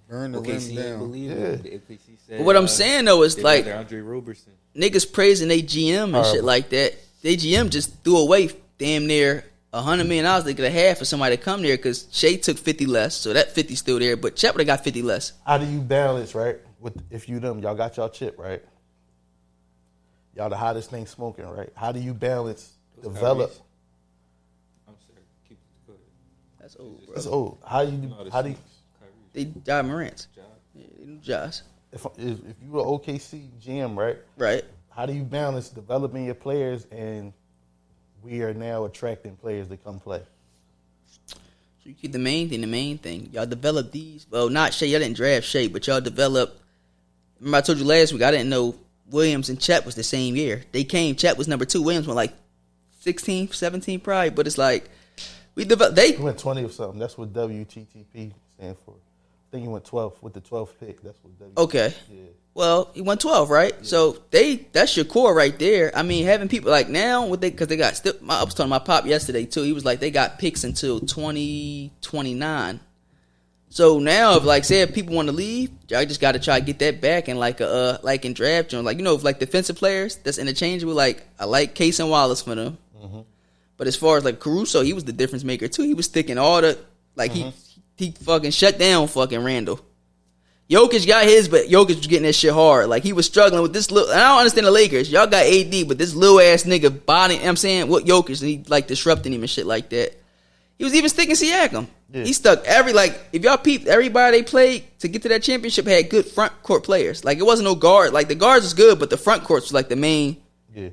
Burn the OKC rim didn't down. believe Yeah. it. OKC said, But what I'm saying though is they like got Andre Roberson. niggas praising they GM and shit Horrible. like that. They GM just threw away damn near $100 million they could have had for somebody to come there because Shea took 50 less, so that 50 still there. But Chet would have got 50 less. How do you balance, right? With if you them, y'all got y'all chip, right? Y'all the hottest thing smoking, right? How do you balance, develop? Kyrie's. I'm sorry. Keep it good. That's old, bro. That's old. How do you do? No, this How do you, is Kyrie's They Ja Morant. job. Yeah, they knew Josh. if you were OKC GM, right? Right. How do you balance developing your players and we are now attracting players to come play? So you keep the main thing. Y'all develop these. Well, not Shea. Y'all didn't draft Shea, but y'all developed. Remember I told you last week I didn't know Williams and Chet was the same year. They came. Chet was number 2. Williams went like 16, 17 probably. But it's like we developed. He went 20 or something. That's what WTTP stands for. I think he went 12th with the 12th pick. That's what WTTP. Okay. Yeah. Well, he won 12, right? Yeah. So that's your core right there. I mean, having people like now because they got still. I was talking to my pop yesterday too. He was like they got picks until 2029. So now, if people want to leave, y'all just got to try to get that back and like in draft, like like defensive players that's interchangeable. Like I like Case and Wallace for them, but as far as like Caruso, he was the difference maker too. He was sticking all the he fucking shut down fucking Randall. Jokic got his, but Jokic was getting that shit hard. Like, he was struggling with this little... I don't understand the Lakers. Y'all got AD, but this little-ass nigga body... I'm saying, what Jokic, and he, like, disrupting him and shit like that. He was even sticking Siakam. Yeah. He stuck if y'all peeped, everybody they played to get to that championship had good front court players. Like, it wasn't no guard. Like, the guards was good, but the front courts was, like, the main... Yeah.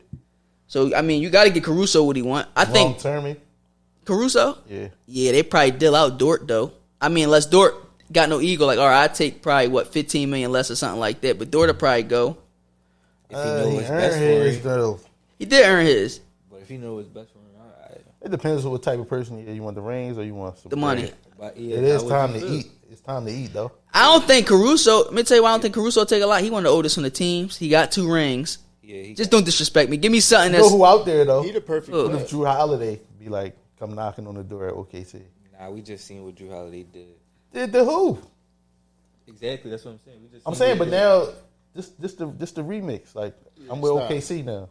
So, I mean, you got to get Caruso what he want. I think... Long-termy? Caruso? Yeah. Yeah, they probably deal out Dort, though. I mean, unless Dort... got no ego, like, all right, I'd take probably, $15 million less or something like that, but Dort will probably go. If he know He what's earned best for his, him. though. He did earn his. But if he know what's best for him, all right. It depends on what type of person you are. You want the rings or you want some The money. bread. But yeah, It is I would time do to too. eat. It's time to eat, though. I don't think Caruso, let me tell you why I don't think Caruso will take a lot. He one of the oldest on the teams. He got 2 rings. Yeah, he Just got- don't disrespect me. Give me something You know that's... who out there, though? He the perfect Who? What player. if Drew Holiday be like, come knocking on the door at OKC? Nah, we just seen what Drew Holiday did. Did the who? Exactly, that's what I'm saying. We just I'm seen saying, what but he did. now, this the remix. Like, I'm with stop. OKC now.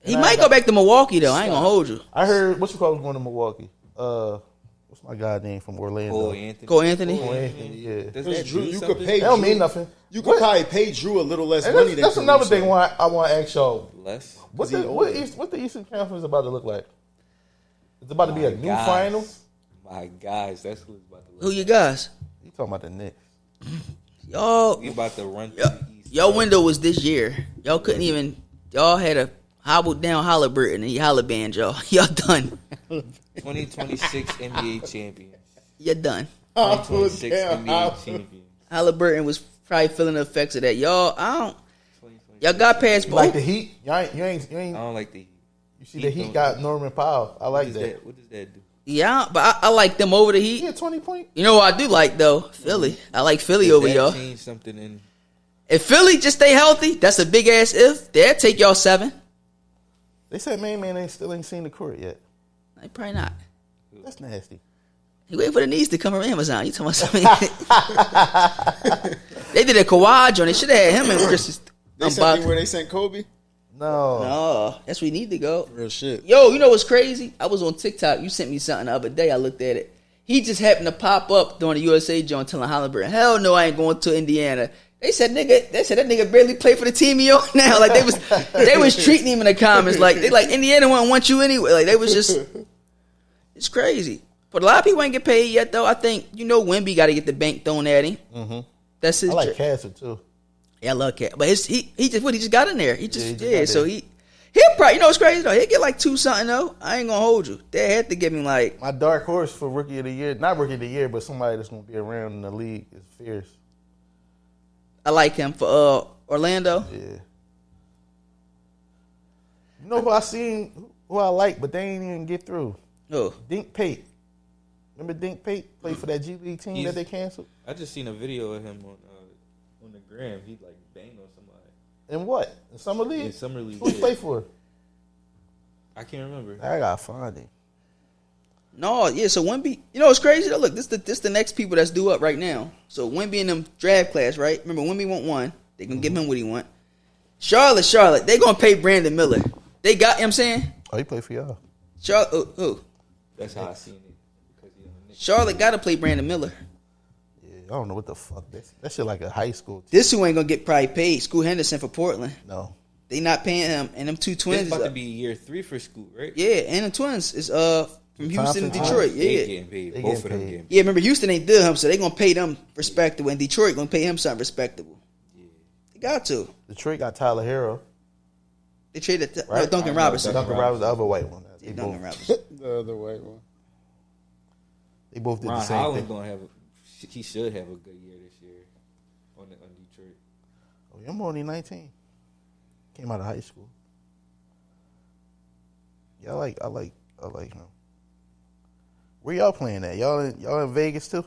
He might go back to Milwaukee, though. I ain't gonna hold you. I heard, what you call him going to Milwaukee? What's my guy name from Orlando? Cole Anthony. Cole Anthony? Cole Anthony, yeah. Does Because that Drew, do you something? could pay That don't Drew. mean nothing. You could What? probably pay Drew a little less And money that's than another Caruso. thing I want to ask y'all. Less. What 'Cause he older. the Eastern Conference about to look like? It's about to be a new Guys. final? My guys, that's who it's about to look Who you like. guys? You talking about the Knicks. Y'all... We about to run through Y'all, the East. y'all window was this year. Y'all couldn't even... Y'all had a hobbled down Halliburton and he hollaband y'all. Y'all done. 2026 NBA champion. You're done. 2026 damn. NBA champion. Halliburton was probably feeling the effects of that. Y'all, I don't... 2026. Y'all got past You like both. the Heat? You ain't I don't like the Heat. you see the Heat got Norman Powell. I like What that. What does that do? Yeah, but I like them over the Heat. Yeah, 20 point. You know what I do like, though? Philly. I like Philly Does over that y'all. change something in? If Philly just stay healthy, that's a big ass if. They'll take y'all 7. They said man still ain't seen the court yet. They probably not. That's nasty. He waiting for the knees to come from Amazon. You talking about something? They did a Kawhi joint. They should have had him and Chris. They sent me where they sent Kobe. No. No, that's where we need to go. Real shit. Yo, you know what's crazy? I was on TikTok. You sent me something the other day. I looked at it. He just happened to pop up during the USA joint telling Halliburton, hell no, I ain't going to Indiana. They said that nigga barely played for the team he on now. Like they was treating him in the comments like Indiana won't want you anyway. Like they was just, it's crazy. But a lot of people ain't get paid yet though. I think Wemby got to get the bank thrown at him. Mm-hmm. That's his. I like Castle too. Yeah, I love Cat, but he just got in there. He just he just got so there. he'll probably what's crazy though. He'll get like 2 something though. I ain't gonna hold you. They had to give me like My dark horse for rookie of the year, not rookie of the year, but somebody that's gonna be around in the league is Fierce. I like him for Orlando. Yeah. You know who I seen, who I like, but they ain't even get through? Oh, Dink Pate. Remember Dink Pate played for that G League team He's- that they canceled? I just seen a video of him on the gram. He like banged on somebody And what? In Summer League? in summer league. Who he Yeah. play for? I can't remember. I gotta find him. No, yeah. So Wemby, you know what's crazy though? Look, this the next people that's due up right now. So Wemby in them draft class, right? Remember, Wemby want one. They gonna give him what he want. Charlotte. They gonna pay Brandon Miller. They got. You know what I'm saying. Oh, he play for y'all. Charlotte. Who? That's how I seen it. Because Charlotte got to play Brandon Miller. Yeah, I don't know what the fuck that shit like a high school. This who ain't gonna get probably paid. Scoot Henderson for Portland. No. They not paying him, and them two It's twins. about is to up. be year 3 for Scoot, right? Yeah, and them twins is from Houston and Thompson, Detroit. They Yeah. getting paid. They Both getting of them paid. getting paid. Yeah, remember Houston ain't did him, so they gonna pay them respectable, and Detroit gonna pay him something respectable. They got to. Detroit got Tyler Hero. They traded Right. Duncan Robinson. Duncan Robinson, the other white one. Yeah, They Duncan both, Robinson. The other white one. they both did Ron the same Holland thing. gonna have. He should have a good year this year on Detroit. Oh, I'm only 19. Came out of high school. Yeah, I like him. Where y'all playing at? Y'all in Vegas too?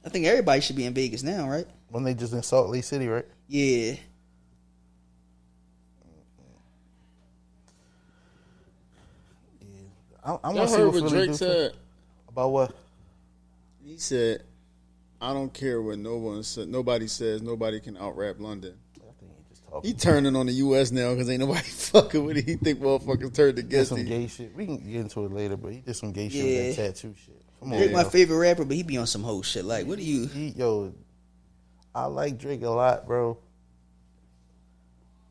I think everybody should be in Vegas now, right? When they just in Salt Lake City, right? Yeah. I Y'all want to see heard what what Philly Drake do too. said? About what? He said, "I don't care what nobody says. Nobody can out rap London." I think he just talking. He turning on the U.S. now because ain't nobody fucking with it. He think motherfuckers turned He did against some him. gay shit. We can get into it later, but he did some gay shit Yeah. with that tattoo shit. Come on, Drake my yo. favorite rapper, but he be on some whole shit. Like, what do you? I like Drake a lot, bro.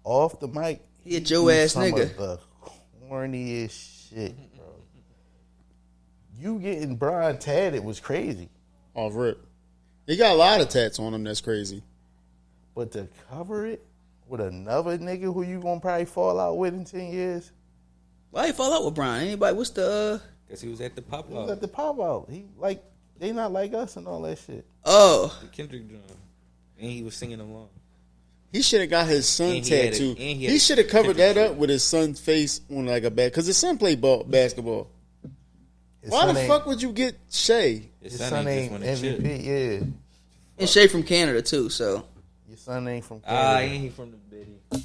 Off the mic, He a Joe do ass some nigga. of the corniest shit, bro. You getting Brian tatted was crazy, Off rip. He got a lot of tats on him. That's crazy. but to cover it with another nigga who you gonna probably fall out with in 10 years, Why he fall out with Brian? Anybody? What's the? Because he was at the pop he was out. at the pop out. He like they not like us and all that shit. Oh, The Kendrick drum. And he was singing along. He should have got his son And he had a- tattoo. and he He, had a should have covered that Kendrick up with his son's face on like a bag. Because his son played basketball. His Why son the ain't- fuck would you get Shay? His His son, son ain't ain't just want to chill. MVP. Yeah, and Shay from Canada too. So your son ain't from Ah, Canada. ain't he from the Biddy?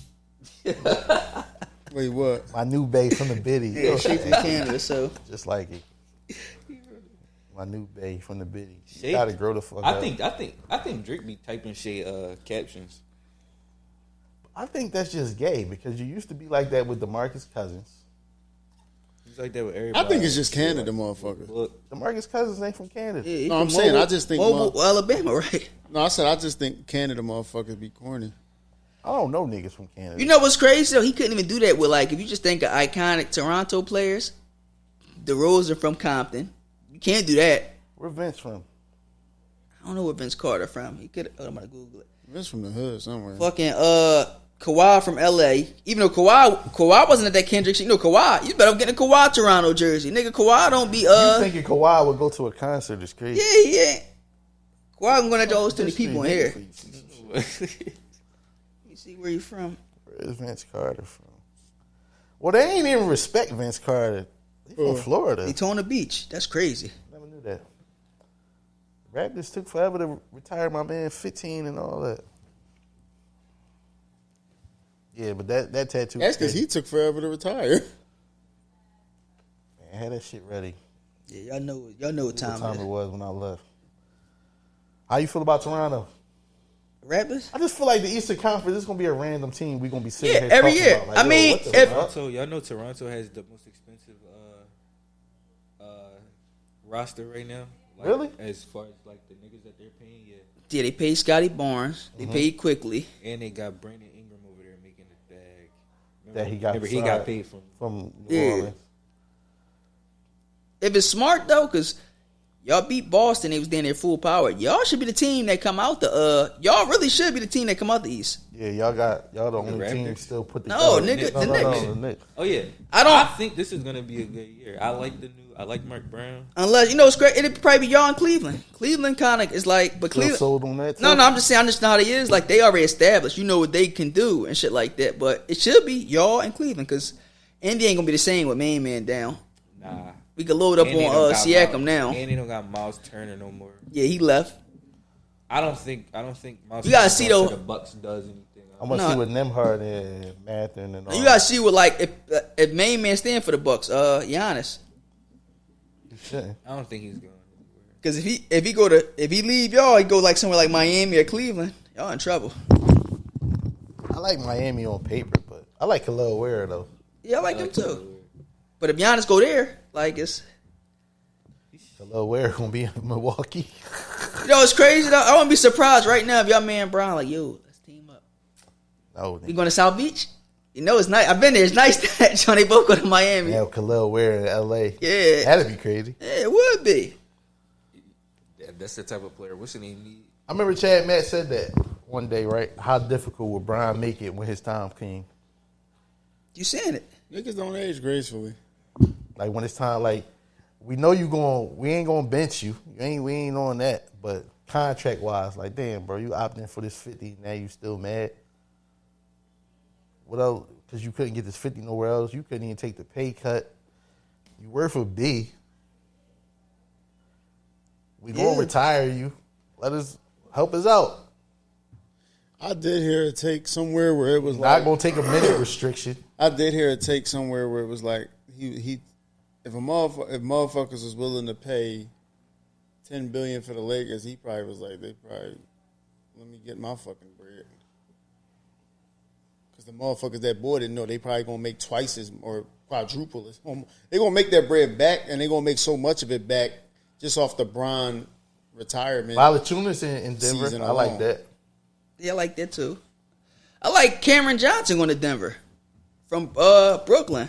Wait, what? My new bae from the Biddy. yeah, Shay from Canada. So Just like it. My new bae from the Biddy. Shay- Gotta grow the fuck I up. think Drake be typing Shay captions. I think that's just gay because you used to be like that with DeMarcus Cousins. He's like that with everybody. I think it's just Canada, motherfucker. Look, DeMarcus Cousins ain't from Canada. yeah, he No, I'm from saying, Mobile- I just think Mobile, Alabama, right? No, I said I just think Canada motherfuckers be corny. I don't know niggas from Canada. You know what's crazy though? He couldn't even do that with like if you just think of iconic Toronto players. The Rose are from Compton. You can't do that. Where Vince from? I don't know where Vince Carter from. He could. I'm gonna Google it. It's from the hood somewhere. Fucking Kawhi from LA. Even though Kawhi wasn't at that Kendrick shit. You know Kawhi. You better get a Kawhi Toronto jersey, nigga. Kawhi don't be You thinking Kawhi would go to a concert is crazy. yeah. Kawhi I'm gonna host 20 people in here. You see where you from? Where is Vince Carter from? Well, they ain't even respect Vince Carter. He from Florida. Daytona Beach. That's crazy. Never knew that. Raptors took forever to retire my man 15 and all that. Yeah, but that tattoo. That's because he took forever to retire. Man, had that shit ready. Yeah, y'all know what What time, time it it is. was when I left. How you feel about Toronto? Raptors? I just feel like the Eastern Conference is gonna be a random team we're gonna be sitting Yeah, here every talking year. about. Like, I yo, mean, what the if- fuck? Toronto, y'all know Toronto has the most expensive roster right now. Like, Really? As far as like the niggas that they're paying, yeah. Yeah, they paid Scotty Barnes. They paid quickly. And they got Brandon Ingram over there making the bag. That he got Remember, he signed got paid from. from New Yeah. Orleans. If it's smart though, because y'all beat Boston, they was down there full power. Y'all should be the team that come out the. Y'all really should be the team that come out the East. Yeah, y'all the only Raptors? team still put the No, no, nigga, the no, Knicks. the Knicks. Oh yeah, I don't- I think this is gonna be a good year. I like Mark Brown. Unless you know it's great. It'd probably be y'all in Cleveland. Cleveland kind of is like, but Still Cleveland. sold on that. No, too? no, I'm just saying. I just know how they is. Like they already established. You know what they can do and shit like that. But it should be y'all in Cleveland because Indy ain't gonna be the same with main man down. Nah, We could load up And they on don't got Siakam Miles- now. And they don't got Miles Turner no more. Yeah, he left. I don't think Miles. You gotta Turner see, going though- to the Bucks does anything. I'm gonna No. see what Nemhard and Mathen and all. You gotta see what like if main man stand for the Bucks. Giannis. He shouldn't. I don't think he's going. Because if he leave y'all, he go like somewhere like Miami or Cleveland. Y'all in trouble. I like Miami on paper, but I like Khalil Ware though. Yeah, I like him too. But if Giannis go there, like it's. Khalil Ware gonna be in Milwaukee. You know, it's crazy though. I wouldn't be surprised right now if y'all man Brown like, yo, let's team up. No, We going to South Beach? You know it's nice. I've been there. It's nice that Johnny both go to Miami. have Khalil Ware in L.A. Yeah. That'd be crazy. Yeah, it would be. Yeah, that's the type of player. What's the name? Need? I remember Chad Matt said that one day, right? How difficult would Brian make it when his time came? You saying it? Niggas don't age gracefully. Like when it's time, like we know we ain't gonna bench you. We ain't on that. But contract wise, like damn, bro, you opting for this 50, now you still mad. What else? Because you couldn't get this 50 nowhere else. You couldn't even take the pay cut. You work for B. We gonna retire you. Let us help us out. I did hear it take somewhere where it was Not like gonna take a minute restriction. I did hear it take somewhere where it was like he if motherfuckers was willing to pay $10 billion for the Lakers, he probably was like, let me get my fucking bread. Because the motherfuckers that bought it know they probably gonna make twice as or quadruple as. They gonna make their bread back, and they gonna make so much of it back just off the Bron retirement. Valanciunas in Denver, Season I like alone. that. Yeah, I like that too. I like Cameron Johnson going to Denver from Brooklyn.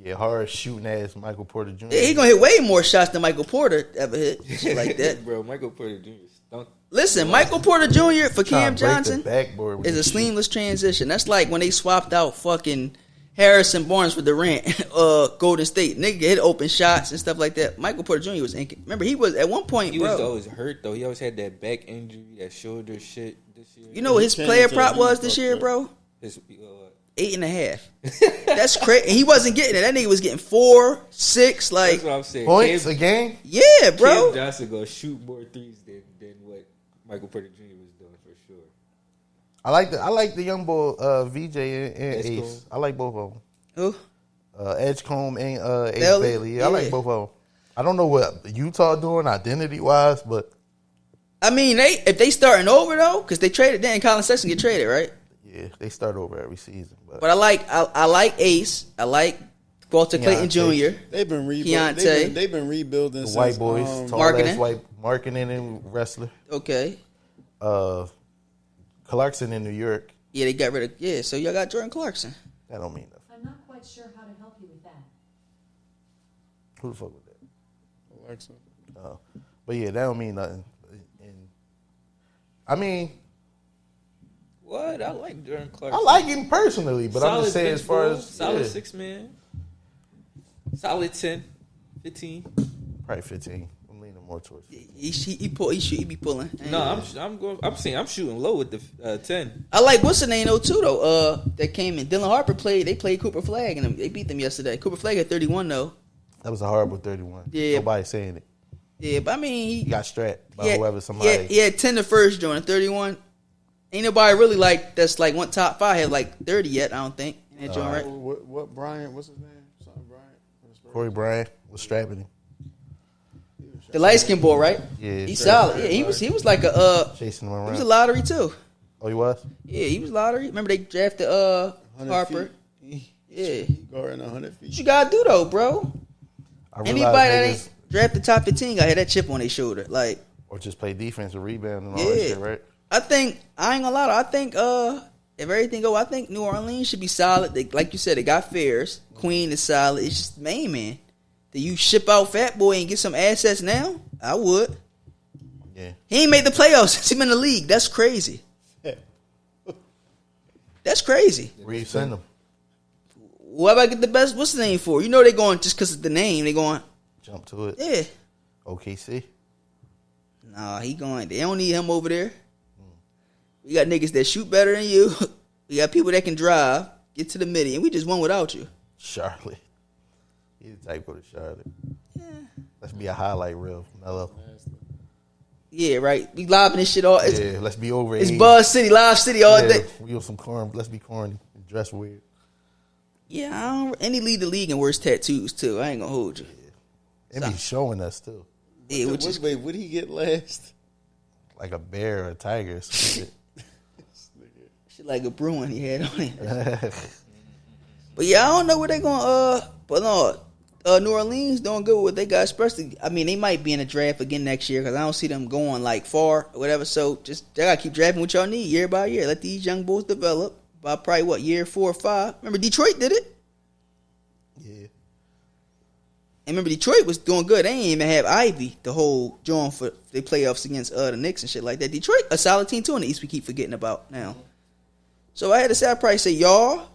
Yeah, hard shooting ass Michael Porter Jr. Yeah, he gonna hit way more shots than Michael Porter ever hit. Shit like that. Bro, Michael Porter Jr. stunk. Listen, Michael Porter Jr. for Cam Trying to break the Johnson backboard with is a the shoot. seamless transition. That's like when they swapped out fucking Harrison Barnes for Durant, Golden State. Nigga hit open shots and stuff like that. Michael Porter Jr. was remember he was at one point, He bro. was always hurt though. He always had that back injury, that shoulder shit this year. You know what his He player changed prop it. was this year, bro? His, 8.5. That's crazy. He wasn't getting it. That nigga was getting 4, 6, like that's what I'm saying. Points Cam, a game? yeah, bro. Cam Johnson gonna shoot more threes than what Michael Porter Jr. was doing for sure. I like the young boy VJ and Edgecombe. Ace. I like both of them. Who? Edgecombe and Ace Bailey? Bailey. Yeah, I like Yeah. both of them. I don't know what Utah doing identity wise, but I mean, if they starting over though, because they traded, then Colin Sexton get traded, right? yeah, they start over every season. But I like Ace. I like Walter Clayton Keontae. Jr. They've been rebuilding. Keontae. They've been rebuilding the since, white boys, tall Marketing. ass white marketing and wrestler. Okay. Clarkson in New York. Yeah, they got rid of so y'all got Jordan Clarkson. That don't mean nothing. I'm not quite sure how to help you with that. Who the fuck with that? Alexa. But yeah, that don't mean nothing. And I mean, What? I like Jordan Clark. I like him personally, but I'm just saying as far as solid yeah, 6 man, solid 10, 15. probably 15. I'm leaning more towards. He be pulling. No, I'm saying I'm shooting low with the 10. I like what's the name though too though. That came in. Dylan Harper played. They played Cooper Flag and they beat them yesterday. Cooper Flag at 31 though. That was a horrible 31. Yeah. Nobody saying it. Yeah, but I mean He got strapped by he had- whoever somebody. He had 10 the first joint, 31. Ain't nobody really like that's like one top 5 had like 30 yet. I don't think. In that joint, right? What Bryant? What's his name? Something Bryant. Corey Bryant was strapping him. The light skinned boy, right? Yeah, He's solid. Yeah, he was like a chasing him he was a around. lottery too. Oh, he was? Yeah, he was lottery. Remember they drafted 100 Harper. feet. Yeah. He guarding 100 feet. What you gotta do though, bro? I realized Anybody that niggas- ain't drafted top 15 got had that chip on their shoulder. Like, or just play defense or rebound and all that yeah. shit, right? I ain't gonna lie. I think if everything go, I think New Orleans should be solid. They, like you said, they got Fairs. Queen is solid. It's just main man. Do you ship out Fat Boy and get some assets now? I would. Yeah. He ain't made the playoffs since he been in the league. That's crazy. That's crazy. Where you send him? Whoever I get the best, what's the name for? You know they going just because of the name. They going, Jump to it. yeah. OKC. Nah, he going. They don't need him over there. We got niggas that shoot better than you. We got people that can drive, get to the midi, and we just won without you. Charlotte. He the type go to Charlotte. Let's be a highlight reel, Mello. Yeah, right. We live in this shit all. It's, Yeah, let's be over it's 80. Buzz City, Live City all Yeah, day. we on some corn. Let's be corny. Dress weird. Yeah, and he lead the league in worst tattoos too. I ain't gonna hold you. They be showing us too, Yeah, which is Wait, what did he get last? like a bear or a tiger or some shit. shit like a Bruin he had on it. But yeah, I don't know where they going. But no, New Orleans doing good with what they got. Especially, I mean, they might be in the draft again next year because I don't see them going like far or whatever. So just they gotta keep drafting what y'all need year by year. Let these young bulls develop. By probably year 4 or 5. Remember Detroit did it. Yeah. And remember Detroit was doing good. They ain't even have Ivy the whole joint for their playoffs against the Knicks and shit like that. Detroit a solid team too in the East. We keep forgetting about now. So I had to say I'd probably say y'all,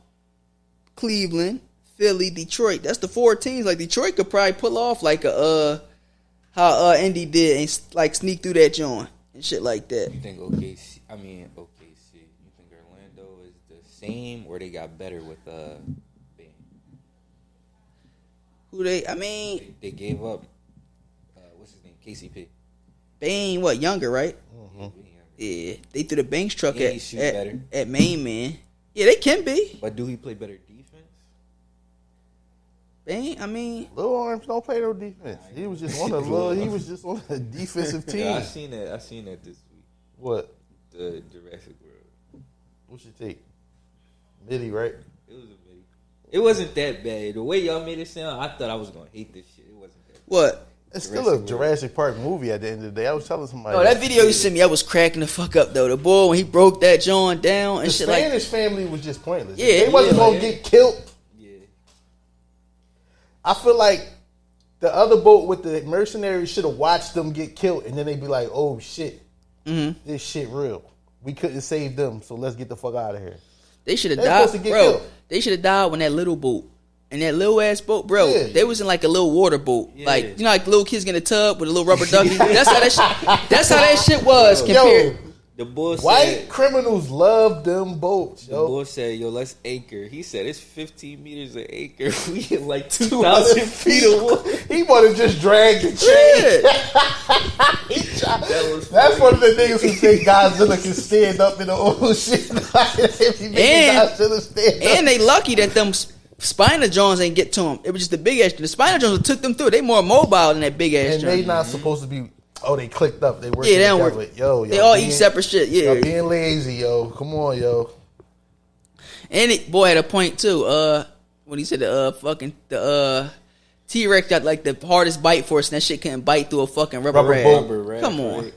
Cleveland, Philly, Detroit. That's the 4 teams. Like Detroit could probably pull off like a how Indy did and like sneak through that joint and shit like that. You think OKC? I mean OKC. You think Orlando is the same, or they got better with Bane? Who they? I mean, They gave up. What's his name? KCP. Bane what younger right? Yeah, Yeah, they threw the Banks truck And he shoot better. at Main Man. Yeah, they can be. But do he play better defense? Bane, I mean, Lil Arms don't play no defense. He was just on a little. He was just on a defensive team. Yeah, I seen that this week. What? The Jurassic World. What's your take? Midi, right? It was a video. It wasn't that bad. The way y'all made it sound, I thought I was gonna hate this shit. It wasn't that bad. what? It's still a Jurassic Park movie at the end of the day. I was telling somebody. Oh, that video you sent me, I was cracking the fuck up though. The boy when he broke that joint down and The shit like. Spanish family was just pointless. Yeah, They wasn't yeah, gonna yeah. get killed. Yeah. I feel like the other boat with the mercenaries should have watched them get killed, and then they'd be like, "Oh shit, this shit real. We couldn't save them, so let's get the fuck out of here." They should have They died, supposed to get bro. killed. They should have died when that little boat. And that little ass boat, bro, Yeah. they was in like a little water boat. Yeah. Like, you know, like little kids get in a tub with a little rubber ducky. That's how that shit was compared. Yo, The bull white said. criminals love them boats, The yo. bull said, "Yo, let's anchor." He said, "It's 15 meters an acre. We hit like 2,000 feet of water." He want to just drag the chain. Yeah. That's one of the niggas who think Godzilla can stand up in the ocean. If he making Godzilla stand up. And they lucky that them Spina Jones ain't get to them. It was just the big ass. The Spina Jones took them through. They more mobile than that big ass And they joint. not supposed to be. Oh, they clicked up. They work. Yeah, they don't together. work. Yo, They all eat separate shit. Y'all Yeah. being lazy, yo. Come on, yo. And it boy had a point too. When he said the T-Rex got like the hardest bite for us, and that shit couldn't bite through a fucking rubber rag. boat. Come on.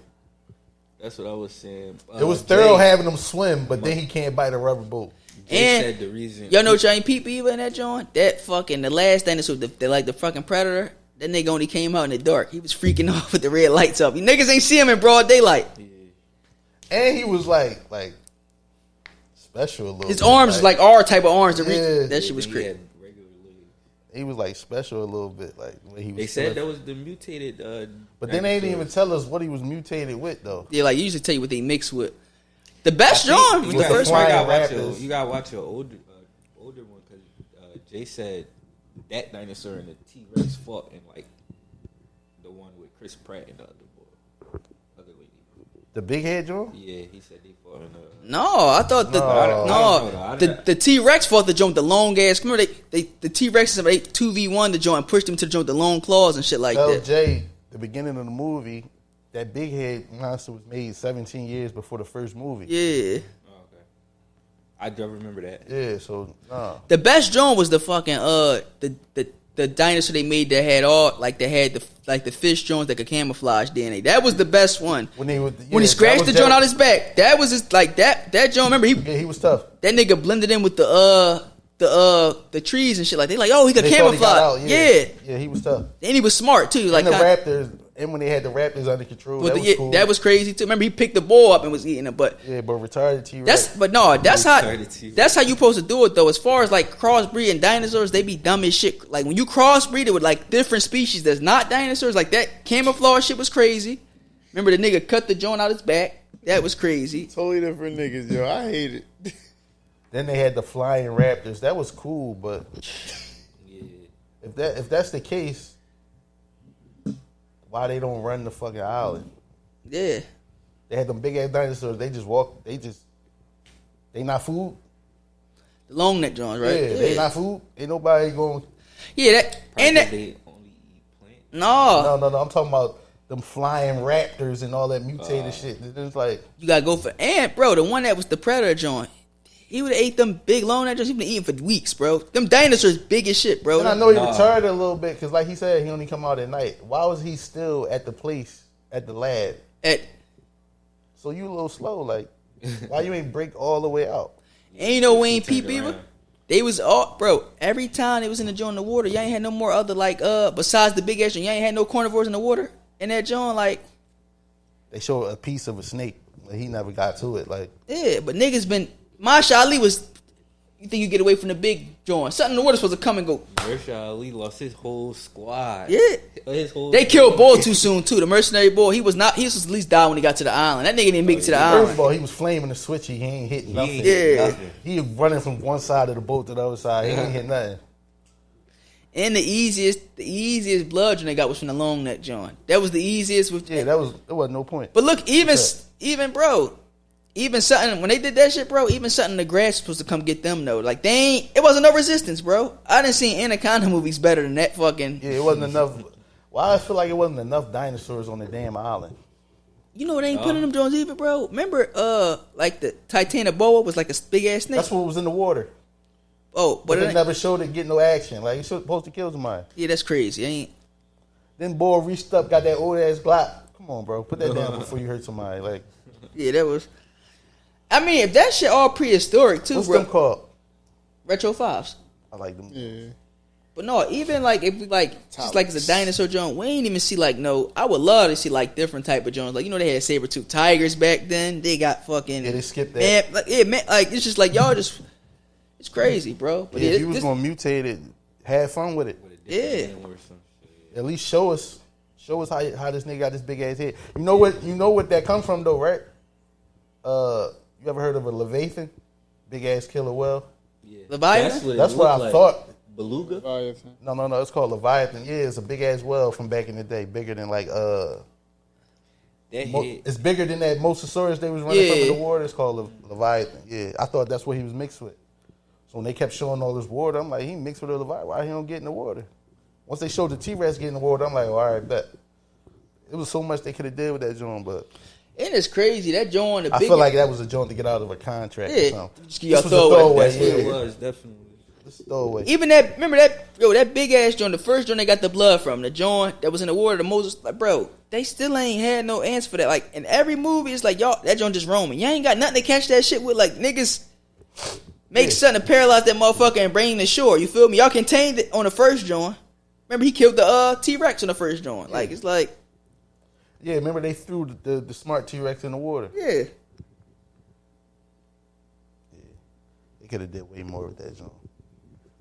That's what I was saying. It was thorough having them swim, but then he can't bite a rubber boat. Jay And said the reason. y'all know what y'all ain't peep either in that joint? That fucking the last dinosaur, the fucking predator. That nigga only came out in the dark. He was freaking off with the red lights up. You niggas ain't see him in broad daylight. And he was like special a little. His bit. arms was like our type of arms. To reach. Yeah. That shit was He crazy. had regular legs. He was like special a little bit, like when he was. They said still- that was the mutated. but then they didn't even dinosaurs. tell us what he was mutated with, though. Yeah, like you usually tell you what they mix with. The best I think John was you the gotta- first you one. gotta Flying watch Raptors. You gotta watch your older one because Jay said that dinosaur and the T-Rex fought in like the one with Chris Pratt and the other lady. The big head Joe. Yeah, he said they fought in No, I thought the No. I don't know. the T Rex fought the joint with the long ass. Remember the T Rex they 2v1 the joint, pushed him to the joint with the long claws and shit like Tell that. Jay, the beginning of the movie, that big head monster was made 17 years before the first movie. Yeah, Oh, okay. I do remember that. Yeah, so nah. the best joint was the fucking the dinosaur they made that had all like they had the fish joints that could camouflage DNA. That was the best one. When he When he scratched the joint out his back, that was just like that joint. Remember Yeah, he was tough. that nigga blended in with the trees and shit like they like, oh, he could They thought he got camouflage. out, Yeah. Yeah, he was tough. And he was smart too. Like And the kinda- Raptors, and when they had the Raptors under control, with that the- was yeah, cool. that was crazy too. Remember he picked the ball up and was eating it, but yeah, but retarded T-Rex. that's how Retarded T-Rex. that's how you supposed to do it though. As far as like crossbreeding dinosaurs, they be dumb as shit. Like when you crossbreed it with like different species that's not dinosaurs, like that camouflage shit was crazy. Remember the nigga cut the joint out his back? That was crazy. Totally different niggas, yo. I hate it. Then they had the flying Raptors. That was cool, but Yeah. if that's the case, why they don't run the fucking island? Yeah. They had them big ass dinosaurs. They just walk. They not food. The long neck joints, right? Yeah, they not food. Ain't nobody going. Yeah, that and that They only eat No, No. I'm talking about them flying raptors and all that mutated shit. It's like you gotta go for bro. The one that was the Predator joint. He would have ate them big long just. He been eating for weeks, bro. Them dinosaurs big as shit, bro. and I know he retired a little bit because, like he said, he only come out at night. Why was he still at the place at the lab? So you a little slow, like why you ain't break all the way out? And you know we ain't peep turned either. around. They was all bro. Every time they was in the joint in the water, y'all ain't had no more other like besides the big ass joint. Y'all ain't had no carnivores in the water in that joint. Like They show a piece of a snake. Like, he never got to it. Like yeah, but niggas been. Masha Ali was. You think you get away from the big joint? Something in the water supposed to come and go. Mahershala Ali lost his whole squad. Yeah. His whole They killed Bull too soon too. The mercenary Bull, he was not. He was supposed to at least die when he got to the island. That nigga didn't make it to the first island. of all, he was flaming the switch. He ain't hitting nothing. Yeah. He running from one side of the boat to the other side. He ain't hit nothing. And the easiest blood they got was from the long neck joint. That was the easiest. With Yeah, there wasn't no point. But look, even bro, even something when they did that shit, bro. Even something in the grass was supposed to come get them though. Like they ain't. It wasn't no resistance, bro. I didn't see Anaconda movies better than that fucking. Yeah, it wasn't enough. Why I feel like it wasn't enough dinosaurs on the damn island. You know what they ain't putting them joints either, bro. Remember, like the Titanoboa was like a big ass snake. That's what was in the water. Oh, But but they never showed it get no action. Like, it's supposed to kill somebody. yeah, that's crazy. Ain't. Then boy reached up, got that old ass Glock. Come on, bro. Put that down before you hurt somebody. Like, Yeah, that was. I mean, if that shit all prehistoric too, what's bro. them called? Retro 5s. I like them. Yeah. But no, even like if we like just like it's a dinosaur joint, we ain't even see like no. I would love to see like different type of joints. Like you know they had saber-tooth tigers back then. They got fucking Yeah, they skipped that. Man, like it's just like y'all just it's crazy, bro. But Yeah, yeah, if you was gonna mutate it, have fun with it. yeah. At least show us how this nigga got this big ass head. You know what that come from though, right? You ever heard of a Leviathan? Big ass killer whale? Leviathan? That's what I thought. Beluga? Leviathan. No, it's called Leviathan. Yeah, it's a big ass whale from back in the day, bigger than like That head. it's bigger than that Mosasaurus they was running from Yeah. in the water. It's called Leviathan. Yeah, I thought that's what he was mixed with. So when they kept showing all this water, I'm like, he mixed with a Leviathan. Why he don't get in the water? Once they showed the T-Rex getting in the water, I'm like, oh, all right, bet. It was so much they could have did with that joint, but And it's crazy that joint. The I big, feel like that was a joint to get out of a contract or Yeah, something. just give y'all This was a throwaway. throwaway. That's what it Yeah, was, definitely. this is a throwaway. even that. Remember that big ass joint. The first joint they got the blood from. The joint that was in the water. The Moses. Like, bro, they still ain't had no answer for that. Like in every movie, it's like y'all that joint just roaming. Y'all ain't got nothing to catch that shit with. Like niggas. Make something to paralyze that motherfucker and bring him to shore. You feel me? Y'all contained it on the first joint. Remember he killed the T-Rex on the first joint. Like it's like Yeah, remember they threw the smart T-Rex in the water. yeah. They could have did way more with that joint.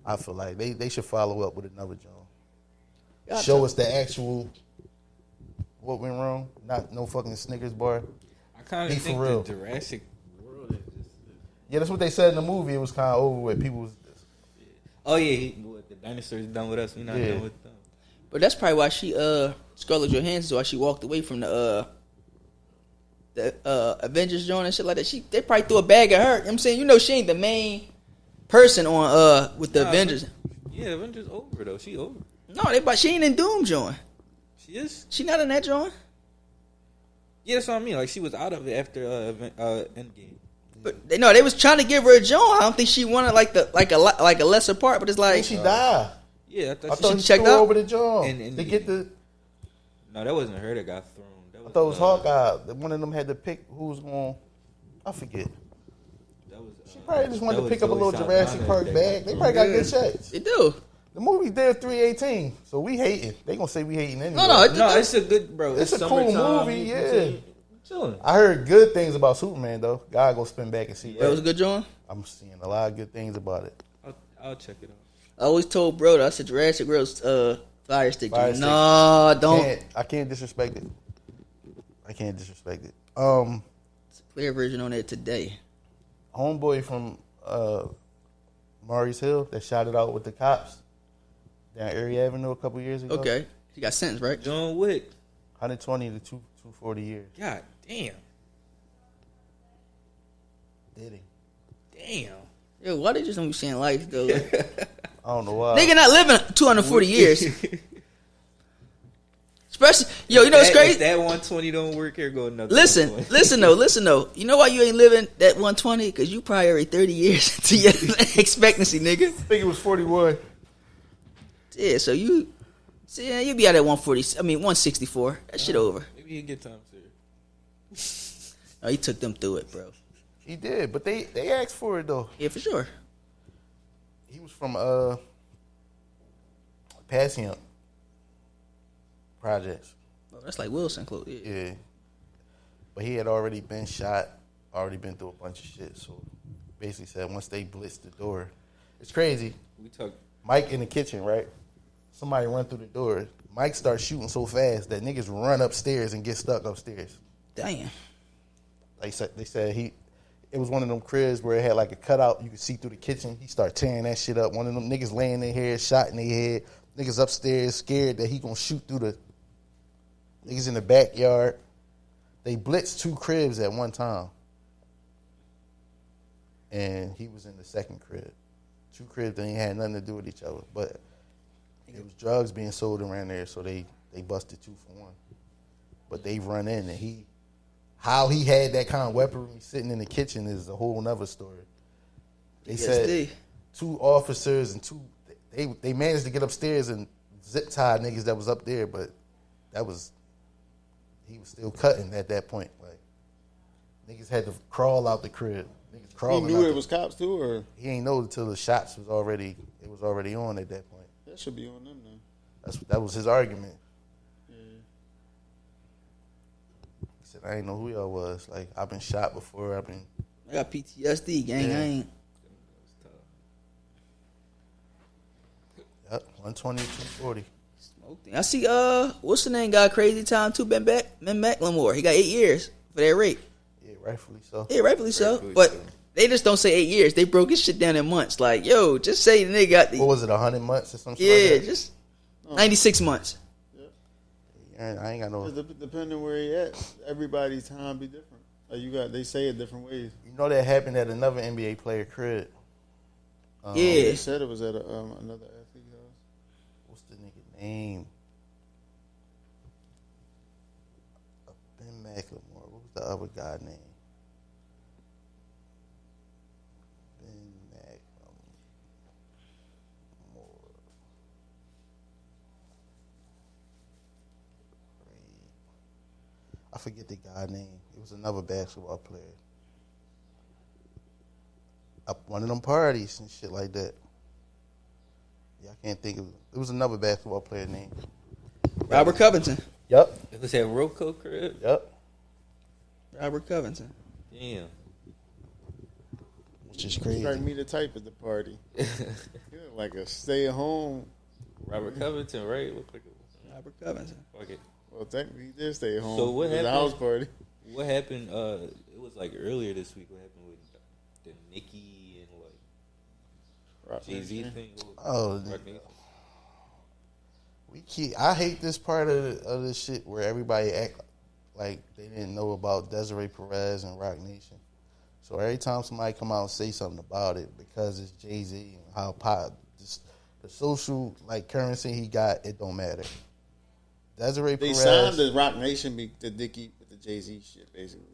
I feel like they should follow up with another joint. Show us the actual what went wrong. Not no fucking Snickers bar. I kind Be of for think real. the Jurassic World is just. Yeah, that's what they said in the movie. It was kind of over with. People was Oh yeah, what, the dinosaurs done with us. We not Yeah. done with them. But that's probably why she Scarlett Johansson why she walked away from the Avengers joint and shit like that. They probably threw a bag at her. You know what I'm saying, you know she ain't the main person on with the Nah, Avengers. Yeah, Avengers over though. She over. No, she ain't in Doom joint. She is. She not in that joint. Yeah, that's what I mean. Like she was out of it after Endgame. But they was trying to give her a joint. I don't think she wanted like a lesser part. But it's I like think she died. Yeah, I I thought, thought she she checked threw out? over the joint. And They get the. No, that wasn't her that got thrown. That was, I thought it was Hawkeye. One of them had to pick who was going. I forget. That was, Probably just wanted that to was pick up a Zoe little Jurassic Saldana Park that bag. got They thrown. probably got good checks. they do. The movie there 318, so we hating. They gonna say we hating anyway. No, No, it's a good bro. It's a cool summertime. movie, You yeah. can chilling. I heard good things about Superman though. God go spin back and see That was a that. good joint. I'm seeing a lot of good things about it. I'll check it out. I always told bro that I said Jurassic World's Fire Stick. Fire joint. Stick. No, don't. I can't disrespect it. I can't disrespect it. It's a clear version on it today. Homeboy from Maurice Hill that shot it out with the cops down Erie Avenue a couple years ago. Okay, he got sentenced, right? John Wick. 120 to 240 years. God damn. Did he? Damn. Yo, why they just don't be saying life though? Like, I don't know why. nigga not living 240 years. Especially, yo, you know what's If crazy? that 120 don't work, here go another. Listen, 120. listen though. You know why you ain't living that 120? Because you probably already 30 years to your expectancy, nigga. I think it was 41. Yeah, so you be out at 140. I mean 164. That shit over. Maybe you get time to. Oh, he took them through it, bro. He did, but they asked for it though. Yeah, for sure. He was from Passyunk Projects. Oh, that's like Wilson close. Yeah. Yeah. But he had already been shot, already been through a bunch of shit. So basically said once they blitzed the door, it's crazy. We talk. Mike in the kitchen, right? Somebody run through the door. Mike starts shooting so fast that niggas run upstairs and get stuck upstairs. Damn. They said it was one of them cribs where it had like a cutout you could see through the kitchen. He started tearing that shit up. One of them niggas laying their head, shot in their head. Niggas upstairs scared that he gonna shoot through the niggas in the backyard. They blitzed 2 cribs at one time. And he was in the second crib. 2 cribs that ain't had nothing to do with each other. But it was drugs being sold around there, so they busted 2 for 1. But they run in and how he had that kind of weaponry sitting in the kitchen is a whole nother story. They said 2 officers and 2 they managed to get upstairs and zip tie niggas that was up there, but he was still cutting at that point. Like niggas had to crawl out the crib. Niggas He crawling. knew out it the- was cops too, or He ain't know until the shots was already on at that point. that should be on them then. That was his argument. Yeah. He said, I ain't know who y'all was. Like, I've been shot before. I got PTSD, gang. Yeah. I ain't. Yep, 120, 240. I see. What's the name? Got crazy time too. Ben McLemore. He got 8 years for that rape. Yeah, rightfully so. Yeah, rightfully so. Rightfully But so. they just don't say 8 years. They broke his shit down in months. Like, yo, just say the nigga got the. What was it, 100 months or something Yeah, like that? just 96 months. I ain't got no... Depending where he at, everybody's time be different. Like they say it different ways. You know that happened at another NBA player crib. Yeah. They said it was at another athlete house. What's the nigga name? Ben McLemore. What was the other guy name? Ben McLemore. I forget the guy name. It was another basketball player. Up one of them parties and shit like that. Yeah, I can't think of it. It was another basketball player name. Robert Covington. Yup. It was at Rocco crib. Yup. Robert Covington. Damn. Which is crazy. Strike me the type at the party. You look like a stay at home. Robert Covington, right? Look like a, Robert Covington. fuck it. Well, technically, he did stay at home. So what It was a happened? house party. What happened? It was like earlier this week. What happened with the Nicki and like Jay-Z thing? Oh, Rock Nation? I hate this part of this shit where everybody act like they didn't know about Desiree Perez and Rock Nation. So every time somebody come out and say something about it, because it's Jay-Z and how the social like currency he got, it don't matter. Desiree They Perez. signed the Rock Nation the Dickie with the Jay-Z shit, basically.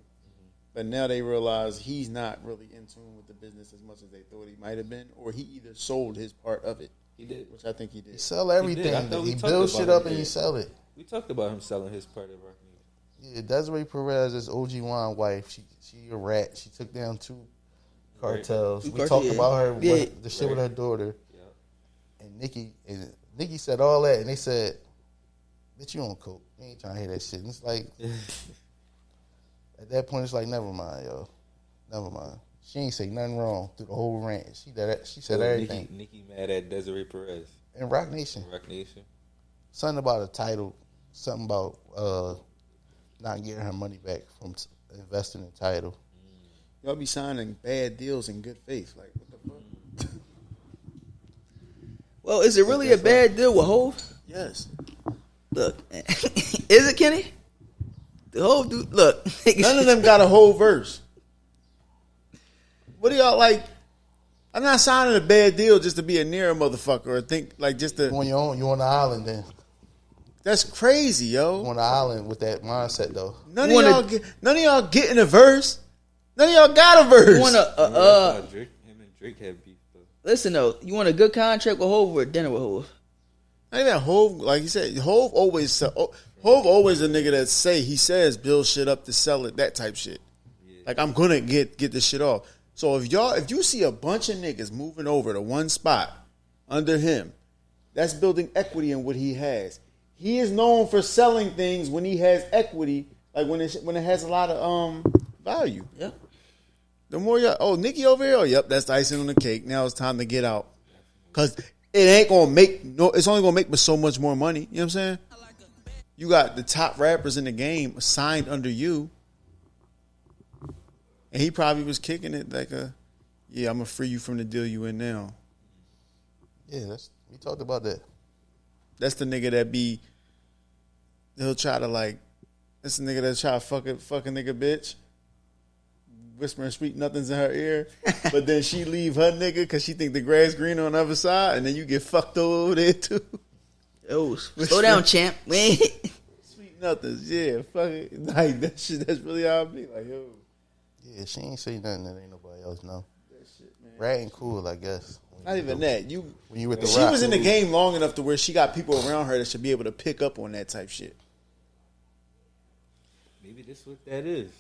But now they realize he's not really in tune with the business as much as they thought he might have been, or he either sold his part of it. He did. Which I think he did. You sell everything. I thought we He talked builds about shit it. up and you sell it. We talked about him selling his part of Rock Nation. Yeah, Desiree Perez is OG Juan wife. She a rat. She took down 2 cartels. Two We cartels, talked yeah. about her Yeah. the shit with her daughter. Yeah. And Nikki said all that, and they said, "Bitch, you on coke? You ain't trying to hear that shit." And it's like, at that point, it's like, never mind, yo, never mind. She ain't say nothing wrong through the whole rant. She said everything. Nicki mad at Desiree Perez. And Rock Nation, Rock Nation. something about a title, something about not getting her money back from investing in title. Y'all be signing bad deals in good faith. Like, what the fuck? Well, is it really a bad deal with Hov? Yes. Look, is it, Kenny? The Hov dude, look. None of them got a whole verse. What do y'all like? I'm not signing a bad deal just to be a near motherfucker or think like just to. You on your own, you on the island then. That's crazy, yo. On the island with that mindset though. None of y'all get in a verse. None of y'all got a verse. You want a Drake, him and Drake had beef though. listen though? You want a good contract with Hov or dinner with Hov? Not even Hov, like you said, Hov always a nigga that he says build shit up to sell it, that type shit. Yeah. Like I'm gonna get this shit off. So if you see a bunch of niggas moving over to one spot under him, that's building equity in what he has. He is known for selling things when he has equity, like when it has a lot of value. Yep. The more Nicki over here, yep, that's the icing on the cake. Now it's time to get out. Cause it ain't gonna it's only gonna make but so much more money. You know what I'm saying? You got the top rappers in the game signed under you. And he probably was kicking it like I'm gonna free you from the deal you in now. Yeah, we talked about that. That's the nigga that he'll try to that's the nigga that try to fuck a nigga bitch, whispering sweet nothings in her ear, but then she leave her nigga because she think the grass green on the other side, and then you get fucked over there too. Yo, slow down, champ. Sweet nothings, yeah, fuck it. Like that shit. That's really how I be. Like yo, yeah, she ain't say nothing that ain't nobody else know. That shit, man. Ratting cool, I guess. Not even that. When you with the she rock, was in the game long enough to where she got people around her that should be able to pick up on that type shit. Maybe this what that is.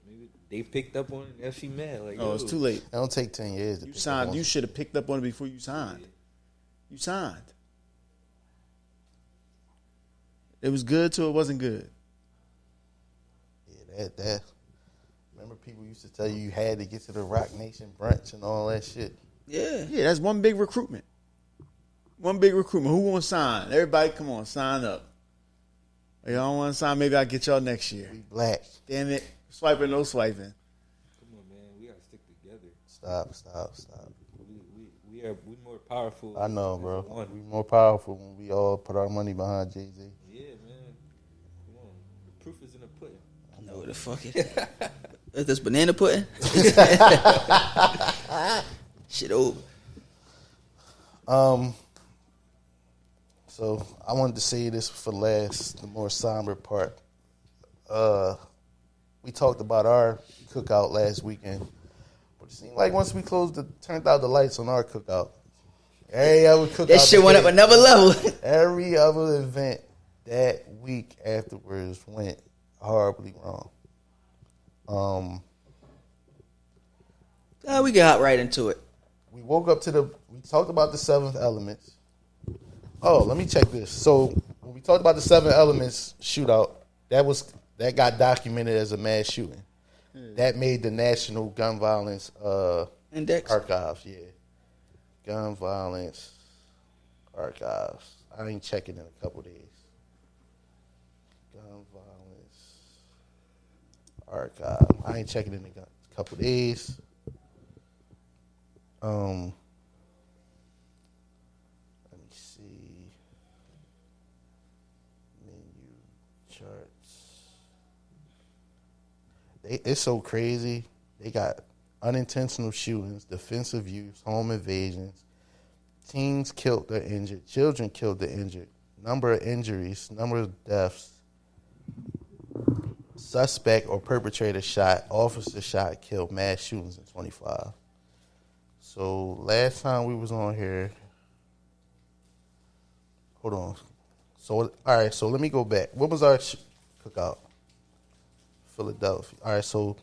Maybe they picked up on it. Now she mad. Like, Oh, it's too late. It don't take 10 years to You pick signed. up on You should have picked up on it before you signed. Yeah. You signed. It was good till it wasn't good. Yeah, that. Remember, people used to tell you had to get to the Rock Nation brunch and all that shit. Yeah. Yeah, that's one big recruitment. One big recruitment. Who want to sign? Everybody, come on, sign up. If y'all don't want to sign, maybe I'll get y'all next year. We black. Damn it. Swiping, no swiping. Come on, man. We gotta stick together. Stop. We more powerful. I know, as bro. one. We more powerful when we all put our money behind Jay-Z. Yeah, man. Come on. The proof is in the pudding. I know what the fuck it is. Is this banana pudding? Shit over. So I wanted to say this for last, the more somber part. We talked about our cookout last weekend, but it seemed like once we turned out the lights on our cookout, every other cookout That shit went up another level. Every other event that week afterwards went horribly wrong. We got right into it. We woke up we talked about the 7th Elements. Oh, let me check this. So when we talked about the 7 Elements shootout, that got documented as a mass shooting. That made the National Gun Violence Index. Archives, yeah. Gun Violence Archives. I ain't checking in a couple days. Gun Violence Archive. I ain't checking in a couple days. Let me see. Menu charts. It's so crazy. They got unintentional shootings, defensive use, home invasions, teens killed or injured, children killed or injured, number of injuries, number of deaths, suspect or perpetrator shot, officer shot, killed, mass shootings in 25. So last time we was on here, hold on. So all right, so let me go back. What was our cookout? Philadelphia. All right, so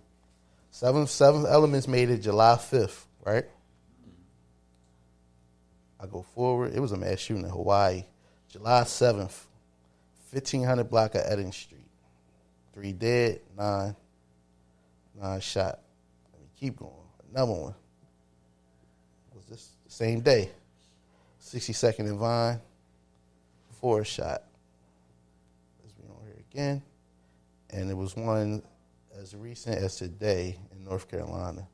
seventh Elements made it July 5th, right? I go forward. It was a mass shooting in Hawaii, July 7th, 1500 block of Edding Street. 3 dead, 9 shot. Let me keep going. Another one. Was this the same day? 62nd and Vine, 4 shot. Let's be on here again. And it was one as recent as today in North Carolina.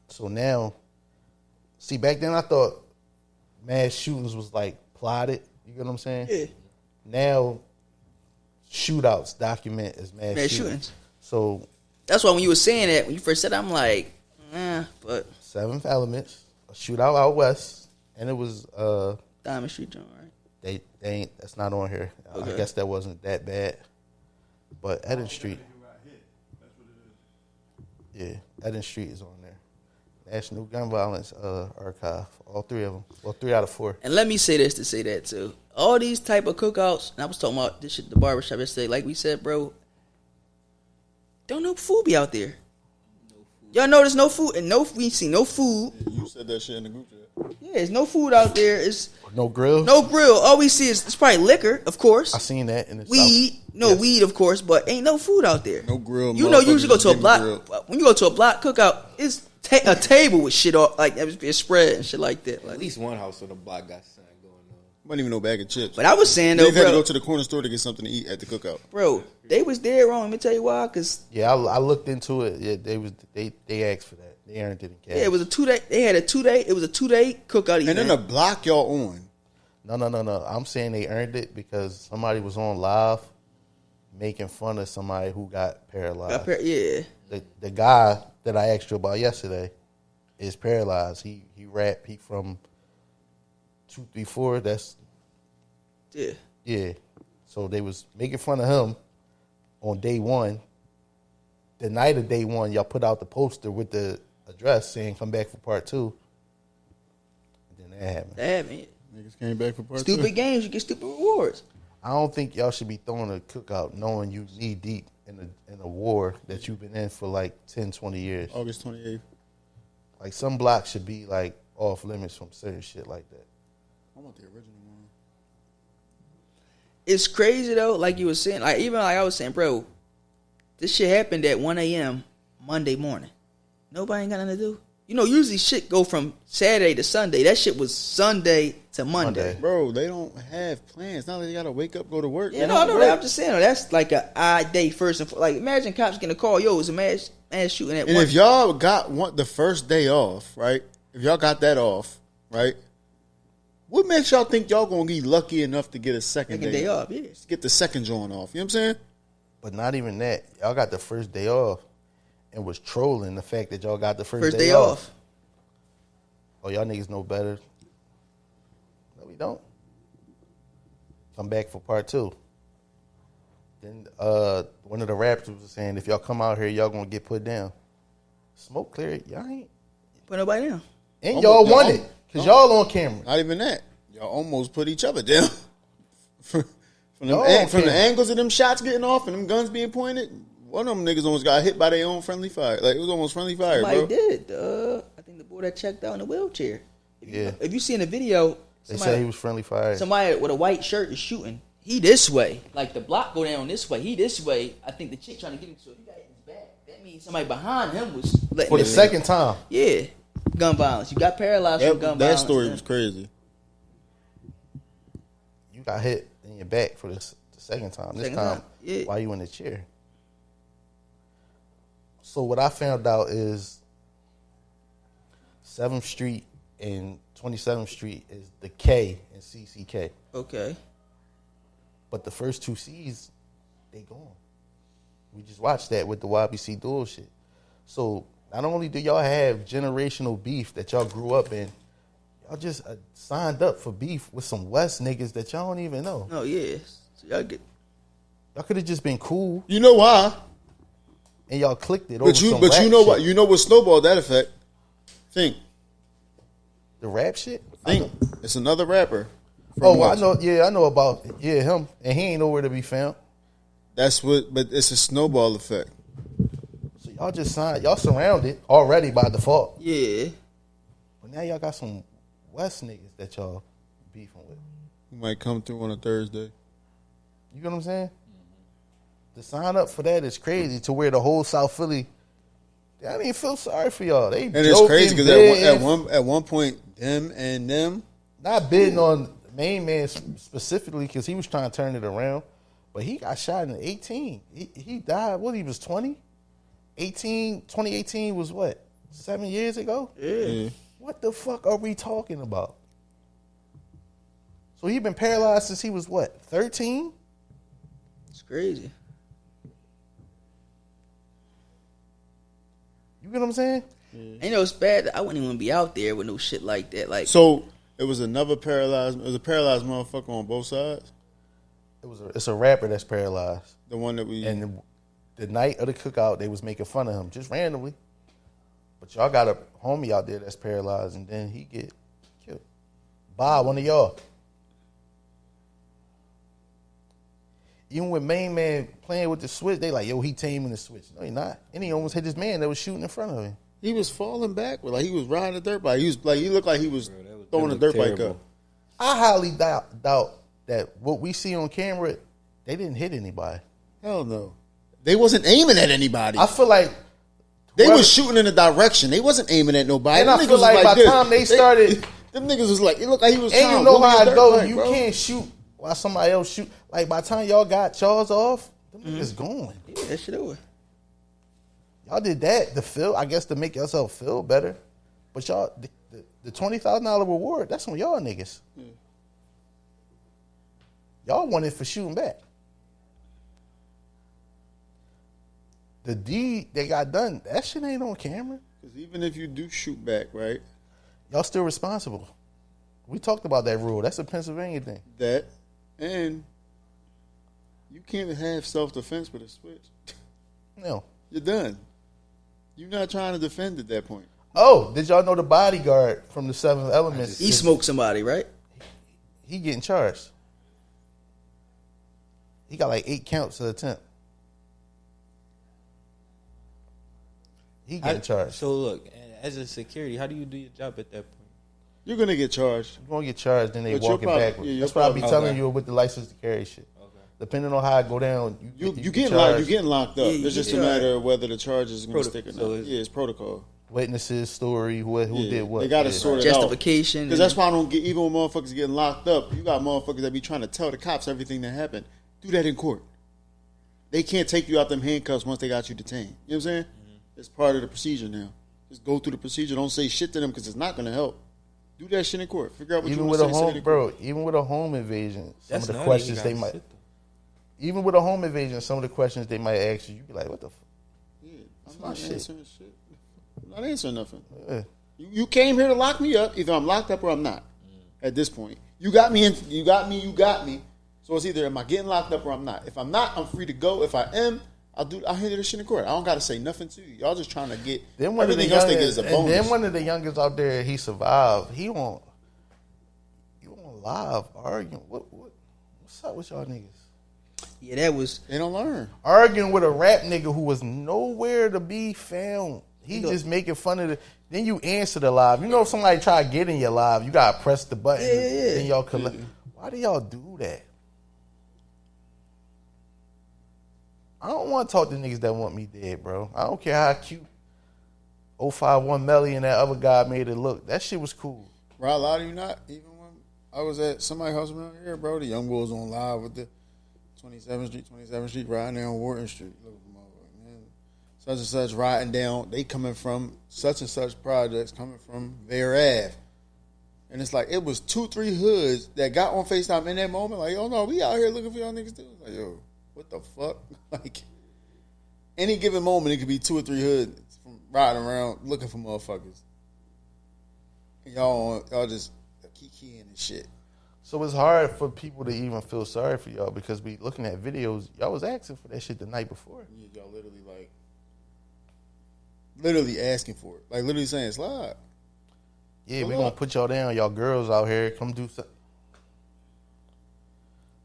So now, see, back then I thought mass shootings was like plotted. You get what I'm saying? Yeah. Now, shootouts document as mass shootings. So that's why when you were saying that, when you first said it, I'm like, but 7th Elements, a shootout out west, and it was Diamond Street Joint, right? They ain't. That's not on here. Okay. I guess that wasn't that bad. But Eden Street. Yeah, Eden Street is on there. National Gun Violence Archive. All 3 of them. Well, 3 out of 4. And let me say this to say that too. All these type of cookouts, and I was talking about this shit at the barbershop yesterday. Like we said, bro, don't no food be out there. Y'all know there's no food, and we see no food. You said that shit in the group chat. Yeah, there's no food out there. It's No grill. no grill. All we see is it's probably liquor, of course. I seen that in the Weed, South. no Yes. weed, of course, but ain't no food out there. No grill. You know, you usually go to a motherfuckers block. give me grill. When you go to a block cookout, it's a table with shit all like it's spread and shit like that. At Like, least one house on the block got something going on. Wasn't even no bag of chips. but I was saying They though, had to go bro, to the corner store to get something to eat at the cookout. bro, they was there wrong. Let me tell you why. Cause Yeah, I looked into it. Yeah, they asked for that. They earned it in cash. yeah, it was a 2 day. They had a 2 day. It was a 2 day cookout event. And then the block y'all on. No. I'm saying they earned it because somebody was on live making fun of somebody who got paralyzed. Yeah, The guy that I asked you about yesterday is paralyzed. He rap. He from 234. That's yeah. yeah. So they was making fun of him on day 1. The night of day 1, y'all put out the poster with the address saying come back for part 2. And then that happened. Damn it. Niggas came back for part Stupid 2. games, you get stupid rewards. I don't think y'all should be throwing a cookout knowing you knee deep in a war that you've been in for like 10, 20 years. August 28th. Like some blocks should be like off limits from certain shit like that. I want the original one. It's crazy though, like you were saying, like even like I was saying, bro, this shit happened at 1 a.m. Monday morning. Nobody ain't got nothing to do. You know, usually shit go from Saturday to Sunday. That shit was Sunday to Monday. Bro, they don't have plans. Now they gotta wake up, go to work. Yeah, They no, don't I know work. that. I'm just saying, that's like a odd day first and like imagine cops getting a call, yo, it was a mass shooting at And 1. if y'all got the first day off, right? If y'all got that off, right? What makes y'all think y'all gonna be lucky enough to get a second day off, yeah. Get the second joint off. You know what I'm saying? But not even that. Y'all got the first day off and was trolling the fact that y'all got the first day off. Oh, y'all niggas know better. No, we don't. Come back for part 2. Then one of the rappers was saying, if y'all come out here, y'all gonna get put down. Smoke clear. Y'all ain't. Put nobody down. And y'all won it. Because y'all on camera. Not even that. Y'all almost put each other down. from Y'all the okay. angles of them shots getting off and them guns being pointed, one of them niggas almost got hit by their own friendly fire. Like, it was almost friendly fire, Somebody bro. did. I think the boy that checked out in the wheelchair. Yeah. If you see in the video, They said he was friendly fire. somebody with a white shirt is shooting. He this way. Like the block go down this way. He this way. I think the chick trying to get him, so he got hit in his back. That means somebody behind him was letting For the him- second time. Yeah. Gun violence. You got paralyzed from gun That violence. story man. was crazy. You got hit in your back for the second time. This Second time, time, yeah. while you in the chair. So what I found out is 7th Street and 27th Street is the K in CCK. Okay. But the first 2 C's, they gone. We just watched that with the YBC dual shit. So not only do y'all have generational beef that y'all grew up in, y'all just signed up for beef with some West niggas that y'all don't even know. No, yeah. So y'all get Y'all could have just been cool You know why? and y'all clicked it over But you some but rap you know what? shit. You know what snowballed that effect? Think. The rap shit? Think. It's another rapper. from Oh, well, I West. know. Yeah, I know about him, and he ain't nowhere to be found. That's what, but it's a snowball effect. So y'all just signed. Y'all surrounded already by default. yeah. But now y'all got some West niggas that y'all beefing with. He might come through on a Thursday. You know what I'm saying? The sign up for that is crazy. To where the whole South Philly, I didn't even feel sorry for y'all. They And it's crazy because because at one point, them not bidding on the main man specifically because he was trying to turn it around, but he got shot in 18. He died. What, he was 20? 2018 was what? 7 years ago? Yeah. What the fuck are we talking about? So he been paralyzed since he was what? 13? It's crazy. You get what I'm saying? And you know, it's bad that I wouldn't even be out there with no shit like that. Like, So It was another paralyzed. It was a paralyzed motherfucker on both sides. It's a rapper that's paralyzed. The one that we And the night of the cookout, they was making fun of him just randomly. But y'all got a homie out there that's paralyzed, and then he get killed by one of y'all. Even with Main Man playing with the switch, they like, yo, he taming the switch. No, he not. And he almost hit this man that was shooting in front of him. he was falling backward, like he was riding a dirt bike. He was like he looked like he was that throwing a looked dirt bike terrible. up. I highly doubt that what we see on camera, they didn't hit anybody. Hell no, they wasn't aiming at anybody. I feel like They whoever- was shooting in a direction. They wasn't aiming at nobody. And Them I niggas feel was like by the this. time they started- them niggas was like, it looked like he was. And trying you to know wheel how a it dirt go. bike, You bro. can't shoot while somebody else shoot. Like by the time y'all got y'all's off, them niggas going. Yeah, that shit over. Y'all did that to feel, I guess, to make yourself feel better. But y'all, the $20,000 reward, that's on y'all niggas. Y'all want it for shooting back. The deed they got done, that shit ain't on camera. Because even if you do shoot back, right, Y'all still responsible. We talked about that rule. That's a Pennsylvania thing. that and you can't have self defense with a switch. No. You're done. You're not trying to defend at that point. Oh, did y'all know the bodyguard from the Seventh Element? He smoked somebody, right? He getting charged. He got like 8 counts of attempt. He getting charged. So look, as a security, how do you do your job at that point? You're gonna get charged. You're gonna get charged, then they But you're walking probably- backwards. yeah, you're That's what I be probably- telling Okay. you with the license to carry shit. Okay. Depending on how it go down, You get getting locked. You charged. getting locked up. Yeah, you It's just a get matter of whether the charges is gonna Protocol. stick or So not. it's- Yeah, it's protocol. Witnesses, story, who Yeah. did what. They gotta Yeah. sort it out. Justification. Because that's why I don't get, even when motherfuckers getting locked up, you got motherfuckers that be trying to tell the cops everything that happened. Do that in court. They can't take you out them handcuffs once they got you detained. You know what I'm saying? It's part of the procedure now. Just go through the procedure. Don't say shit to them because it's not going to help. Do that shit in court. Figure out what Even you with want a to say. home, bro. Even with a home invasion, some of the questions they might. Even with a home invasion, some of the questions they might ask you, you be like, "What the? Yeah, I'm my not shit. answering shit. I'm not answering nothing. Yeah. You came here to lock me up. Either I'm locked up or I'm not. At this point, you got me. You got me. So it's either am I getting locked up or I'm not. If I'm not, I'm free to go. If I am, I'll handle this shit in court. I don't got to say nothing to you. Y'all just trying to get Then one of the everything else they get youngest, is a and bonus. then one of the youngest out there, he survived. He on live arguing. What's up with y'all niggas? Yeah, that was. They don't learn. Arguing with a rap nigga who was nowhere to be found. He go- just making fun of the. Then you answer the live. You know, if somebody try to get in your live, you gotta press the button. Yeah. Then y'all collect. Why do y'all do that? I don't want to talk to niggas that want me dead, bro. I don't care how cute 051 Melly and that other guy made it look. That shit was cool. Bro, I lie to you not. Even when I was at somebody's house around here, bro, the young boys on live with the 27th Street, riding down Wharton Street. Look at them all, man. Such and such riding down. They coming from such and such projects, coming from their Ave. And it's like, it was 2-3 hoods that got on FaceTime in that moment. Like, oh no, we out here looking for y'all niggas too. Like, yo, what the fuck? Like, any given moment, it could be 2 or 3 hoods from riding around looking for motherfuckers. And y'all just kikiing and shit. So it's hard for people to even feel sorry for y'all because we looking at videos. Y'all was asking for that shit the night before. Yeah, y'all literally asking for it. Like, literally saying, slide. Yeah, Pull we gonna up. put y'all down. Y'all girls out here, come do something.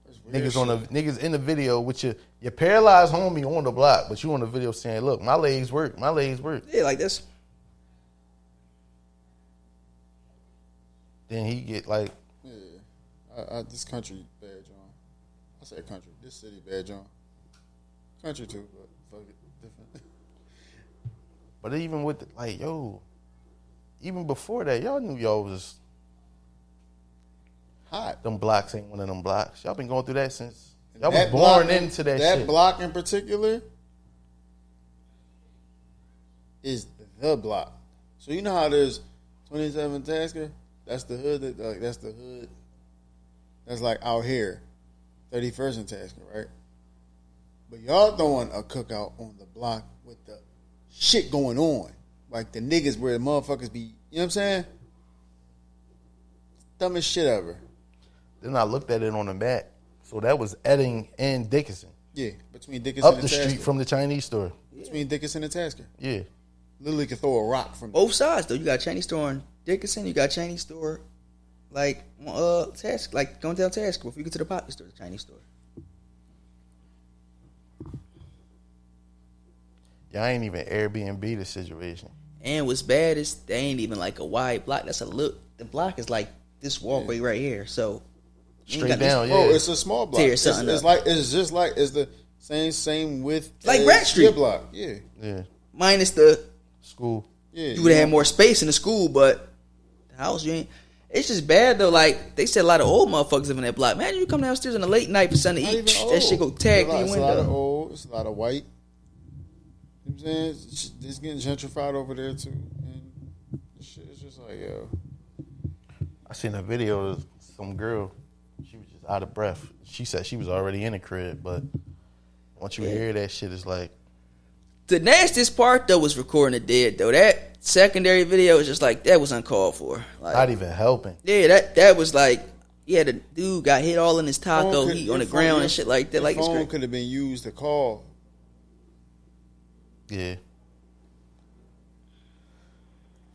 That's weird Niggas in the video with your paralyzed homie on the block, but you on the video saying, "Look, my legs work. My legs work." Yeah, like that's. Then he get like, Yeah. This country, bad, John. I say country. This city, bad, John. Country, too, but fuck it. Different. but even with even before that, y'all knew y'all was Hot. them blocks ain't one of them blocks. Y'all been going through that since y'all was That born block- into that That shit. block in particular is the block. So you know how there's 27 Tasker? That's the hood. That's the hood. That's like out here, 31st and Tasker, right? But y'all throwing a cookout on the block with the shit going on, like the niggas where the motherfuckers be. You know what I'm saying? Dumbest shit ever. Then I looked at it on the map. So that was Edding and Dickinson. Yeah, between Dickinson Up and the Tasker. street from the Chinese store. Between Dickinson and Tasker. Yeah. Literally could throw a rock from Both sides though. You got a Chinese store in Dickinson. You got a Chinese store like Task, like going down Task before you get to the Poppy store, the Chinese store. Yeah, I ain't even Airbnb the situation. And what's bad is they ain't even like a wide block. That's a look. The block is like this walkway right here. So you ain't Straight got down, this- yeah. Oh, it's a small block. Tear It's something up. like it's just like it's the same width Like as Rat Street. your block. Yeah, Yeah. minus the School. yeah. you would have had more space in the school, but the house you ain't. It's just bad though. Like they said, a lot of old motherfuckers live in that block. Man, you come downstairs in the late night for something to Not eat. even That shit go old. tag through your It's a lot of window. old. It's a lot of white. You know what I'm saying? It's getting gentrified over there too. And the shit is just like, yo. I seen a video of some girl. She was just out of breath. She said she was already in the crib, but once you hear that shit, it's like, The nastiest part though was recording the dead though. That secondary video was just like that was uncalled for. Like, not even helping. yeah, that was like yeah, the dude got hit all in his taco, Phone could- he your on the phone- ground your- and shit like that. your Like it's phone great. could have been used to call. Yeah.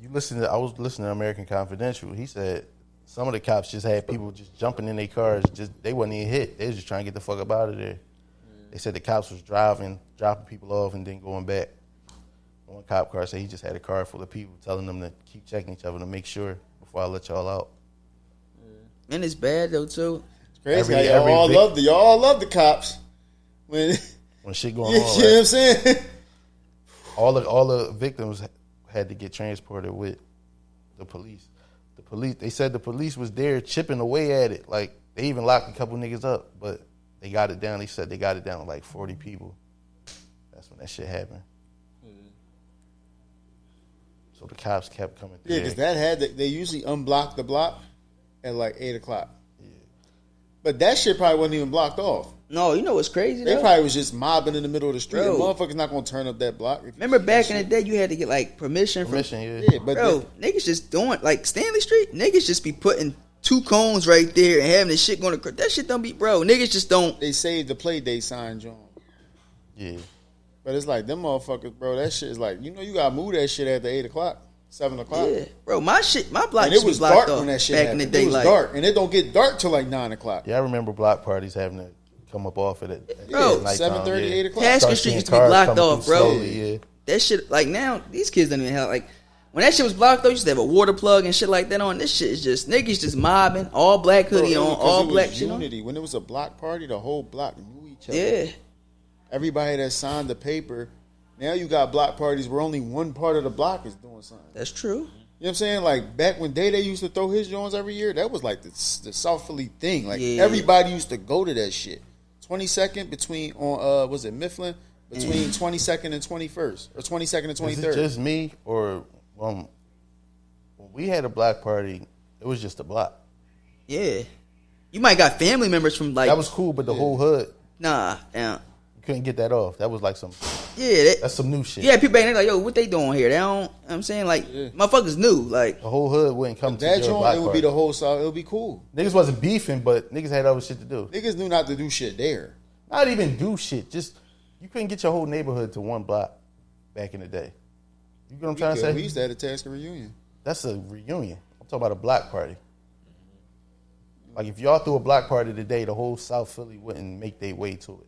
I was listening to American Confidential. He said some of the cops just had people just jumping in their cars. They wasn't even hit. They was just trying to get the fuck up out of there. They said the cops was driving, dropping people off, and then going back. One cop car said he just had a car full of people telling them to keep checking each other to make sure before I let y'all out. And it's bad though too. It's crazy Every- how every y'all all love the cops. When When shit going you on, know what I'm right? saying? all the victims had to get transported with the police. They said the police was there chipping away at it. Like they even locked a couple niggas up, but they got it down. They said they got it down to like 40 people. That's when that shit happened. So the cops kept coming through. Yeah, because they usually unblock the block at like 8:00. Yeah. But that shit probably wasn't even blocked off. No, you know what's crazy They though? probably was just mobbing in the middle of the street. Bro. And motherfuckers not gonna turn up that block. if you Remember see back that in the shit. day, you had to get like permission from. yeah. Yeah, but Bro, niggas just doing like Stanley Street. Niggas just be putting 2 cones right there and having this shit going to. That shit don't be, bro. Niggas just don't. they saved the play date sign, John. Yeah. But it's like them motherfuckers, bro. That shit is like you gotta move that shit after 8:00, 7:00. Yeah, bro. My block And it used to be was blocked dark off when that shit back happened. in the day. It was Like, dark, and it don't get dark till like 9:00. Yeah, I remember block parties having to come up off of it. Bro, 7:30, 8:00. Tasker Start Street seeing used to be cars blocked coming off, through bro. slowly, yeah. That shit, like now, these kids don't even have like. When that shit was blocked though, you used to have a water plug and shit like that on. This shit is just niggas just mobbing, all black hoodie Bro, on, because all it was black shit on. unity. When it was a block party, the whole block knew each other. Yeah, Everybody that signed the paper. Now you got block parties where only one part of the block is doing something. that's true. You know what I'm saying? Like back when Day used to throw his joints every year, that was like the South Philly thing. Like Yeah. everybody used to go to that shit. 22nd between was it Mifflin? Between 22nd and 21st or 22nd and Is 23rd. it just me or when we had a block party, it was just a block. Yeah, you might got family members from like That was cool, but the whole hood, nah, yeah, you couldn't get that off. That was like yeah. that's some new shit. Yeah, people back there like, yo, what they doing here? They don't. I'm saying like, motherfuckers new. Like, The whole hood wouldn't come to that your joint, block it would party. be the whole South. It would be cool. Niggas wasn't beefing, but niggas had other shit to do. Niggas knew not to do shit there. Not even do shit. Just you couldn't get your whole neighborhood to one block back in the day. You know what I'm trying to say? We used to have a Tasker reunion. That's a reunion. I'm talking about a block party. Like if y'all threw a block party today, the whole South Philly wouldn't make their way to it.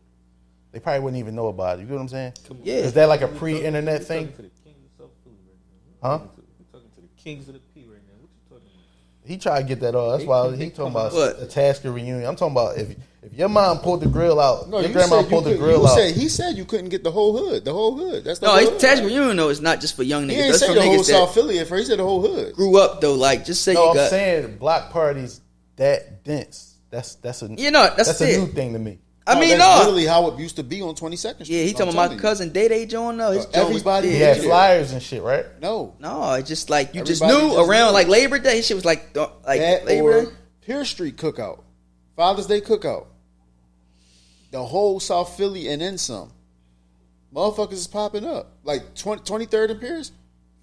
They probably wouldn't even know about it. You know what I'm saying? yeah, Is that like a pre-internet thing? To the kings of South Philly right now. Huh? We're talking to the kings of the P right now. What you talking about? He tried to get that off. That's why he talking about What? a Tasker reunion. I'm talking about if your mom pulled the grill out, No, your you grandma said pulled you the could- grill you out. said he said you couldn't get the whole hood. The whole hood. That's the no, whole it's hood. Tasker reunion though. It's not just for young He niggas. ain't That's say for the whole niggas South that Philly at first. He said the whole hood. grew up though. Like, just say No, you I'm got. saying block parties that dense. That's a You know, that's a it. new thing to me. I mean, that's no. literally how it used to be on 22nd Street. Yeah, he I'm talking about telling my you. cousin Day joint though. His joint was Everybody He dead. had Yeah. flyers and shit, right? No, No, it's just like you just Everybody knew just around knew. like Labor Day. His shit was like that Labor or Day. Pier Street cookout, Father's Day cookout, the whole South Philly and then some. Motherfuckers is popping up like 23rd and Pierce,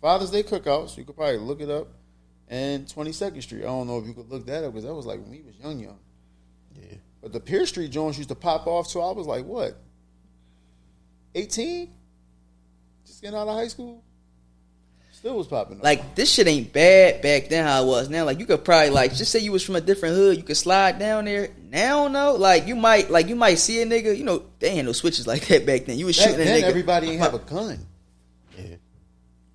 Father's Day cookouts. You could probably look it up. and 22nd Street. I don't know if you could look that up because that was like when we was young. Yeah. But the Pierce Street joints used to pop off till I was like, what? 18? Just getting out of high school? Still was popping off. Like, this shit ain't bad back then how it was now. Like, you could probably, like, just say you was from a different hood, you could slide down there. Now, no, like, you might see a nigga, you know, they ain't no switches like that back then. You was back shooting a then, nigga. everybody ain't have a gun. Yeah.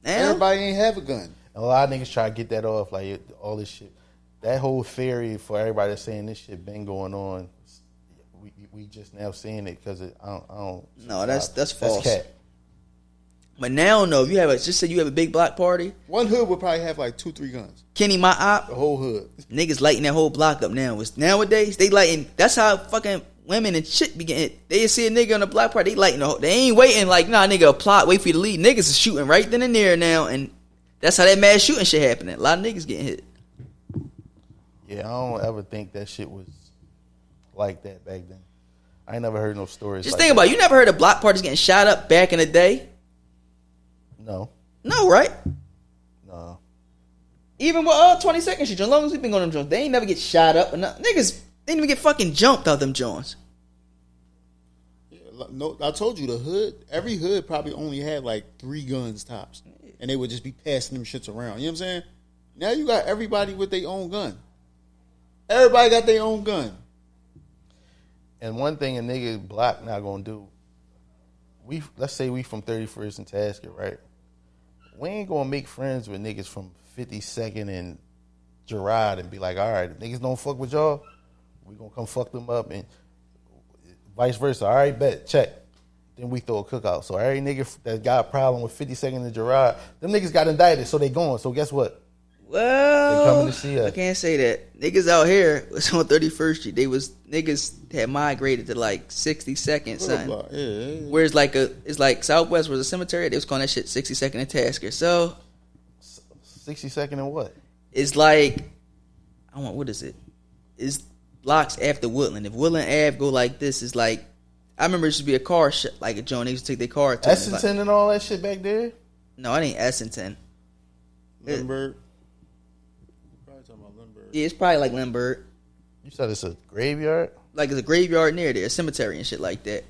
Now, Everybody ain't have a gun. A lot of niggas try to get that off, like all this shit. That whole theory for everybody that's saying this shit been going on. We just now seeing it because I don't. No, that's false. That's cat. But now, no, if you have just say you have a big block party, One hood would probably have like 2-3 guns. Kenny, my op, The whole hood. niggas lighting that whole block up now. Nowadays, they lighting, that's how fucking women and shit be getting. They see a nigga on the block party, they lighting the whole, they ain't waiting like, nah, nigga, a plot, wait for you to leave. Niggas is shooting right then and there now, and that's how that mass shooting shit happening. A lot of niggas getting hit. Yeah, I don't ever think that shit was like that back then. I ain't never heard no stories. Just like think that. about it. You never heard of block parties getting shot up back in the day? No, No, right? no. Even with 22nd Street, as long as we been going to them joints, they ain't never get shot up. And niggas, they didn't even get fucking jumped out them joints. No, I told you the hood. Every hood probably only had like 3 guns tops, and they would just be passing them shits around. You know what I'm saying? Now you got everybody with their own gun. Everybody got their own gun. And one thing a nigga block not gonna do. Let's say we from 31st and Tasker, right? We ain't gonna make friends with niggas from 52nd and Girard and be like, all right, if niggas don't fuck with y'all, we gonna come fuck them up, and vice versa. All right, bet, check. Then we throw a cookout. So every nigga that got a problem with 52nd and Girard, them niggas got indicted, so they going. So guess what? Well, They coming to see us. I can't say that. Niggas out here was on 31st Street. Niggas had migrated to like 62nd, son. Block. Yeah. Whereas it's like Southwest was a cemetery. They was calling that shit 62nd and Tasker. So 62nd and what? it's like, what is it? It's blocks after Woodland. If Woodland Ave go like this, it's like, I remember it used to be a car like a joint. They used to take their car to Essington and all that shit back there? No, it ain't Essington. Lindbergh. Probably talking about Lindbergh. Yeah, it's probably like Lindbergh. You said it's a graveyard? Like it's a graveyard near there, a cemetery and shit like that.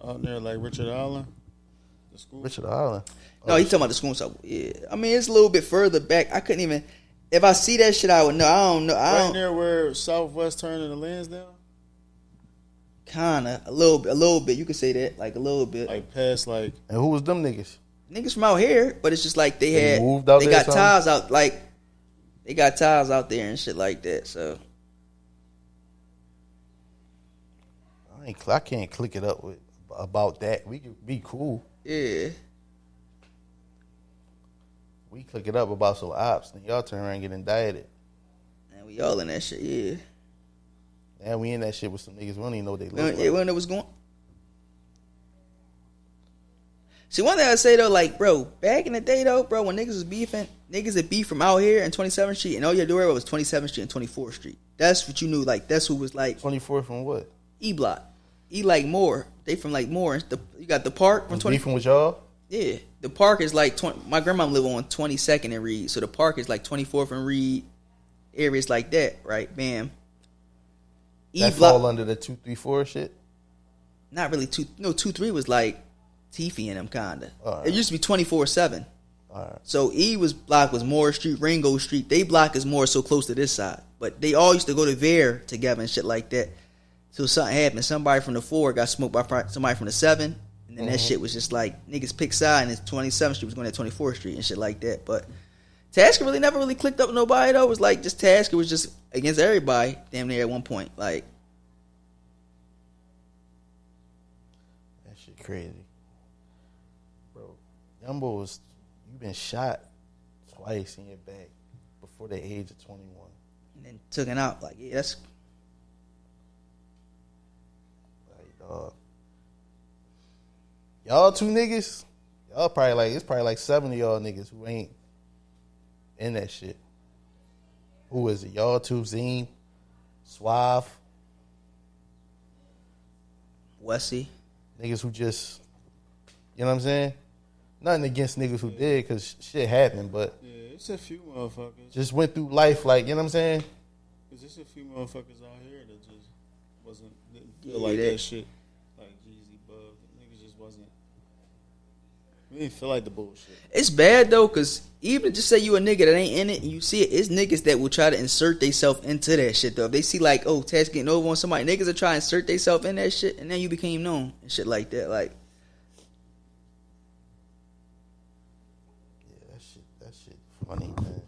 Out there like Richard Allen, the school. Richard Island. No, he's talking about the school. So yeah, I mean it's a little bit further back. I couldn't even. If I see that shit, I would know. I don't know. Right near where Southwest turned into Lansdowne. Kinda a little bit. You could say that, like a little bit. Like past like. And who was them niggas? Niggas from out here, but it's just like they moved out they there got or something? ties out, like they got ties out there and shit like that. So I can't click it up with about that. We could be cool. yeah, We click it up about some ops, then y'all turn around and get indicted. and we all in that shit. Yeah, And we in that shit with some niggas. We don't even know what they look like. yeah, when it was going. See, one thing I say though, like, bro, back in the day though, bro, when niggas was beefing, niggas would beef from out here in 27th Street, and all you had to worry about was 27th Street and 24th Street. That's what you knew. Like, that's who was like 24 from what? E Block. E like Moore. They from like Moore. You got the park from Was 20. beefing with y'all? Yeah, the park is like 20. My grandma live on 22nd and Reed, so the park is like 24th and Reed, areas like that, right? Bam. E That Block. fall under the 234 shit? Not really 2-3 was like Teefy and them kinda. All right. It used to be 24/7. All right. So block was Moore Street, Ringo Street. They block is more so close to this side, but they all used to go to Veer together and shit like that. Till something happened. Somebody from the 4 got smoked by somebody from the 7, and then that shit was just like niggas pick side, and 27th Street was going to 24th Street and shit like that. But Tasker really never really clicked up with nobody though. It was like just Tasker was just against everybody damn near at one point. Like That shit crazy. Bro, Yumbo you been shot twice in your back before the age of 21. and then took it out. Like yeah, that's Like, dog. Y'all two niggas, y'all probably like, it's probably like 7 of y'all niggas who ain't in that shit. Who is it? Y'all two, Zine, Suave. Wessie. niggas who just, you know what I'm saying? Nothing against niggas who did, because shit happened, but Yeah, it's a few motherfuckers. just went through life like, you know what I'm saying? Cause there's a few motherfuckers out here that just didn't feel Yeah, like that- that shit. Like Jeezy, Bug, niggas just wasn't. We didn't feel like the bullshit. It's bad though, cause even just say you a nigga that ain't in it, and you see it, it's niggas that will try to insert themselves into that shit though. If they see like, oh, Taz getting over on somebody, niggas will try to insert themselves in that shit, and then you became known and shit like that. Like, Yeah, that shit funny, man.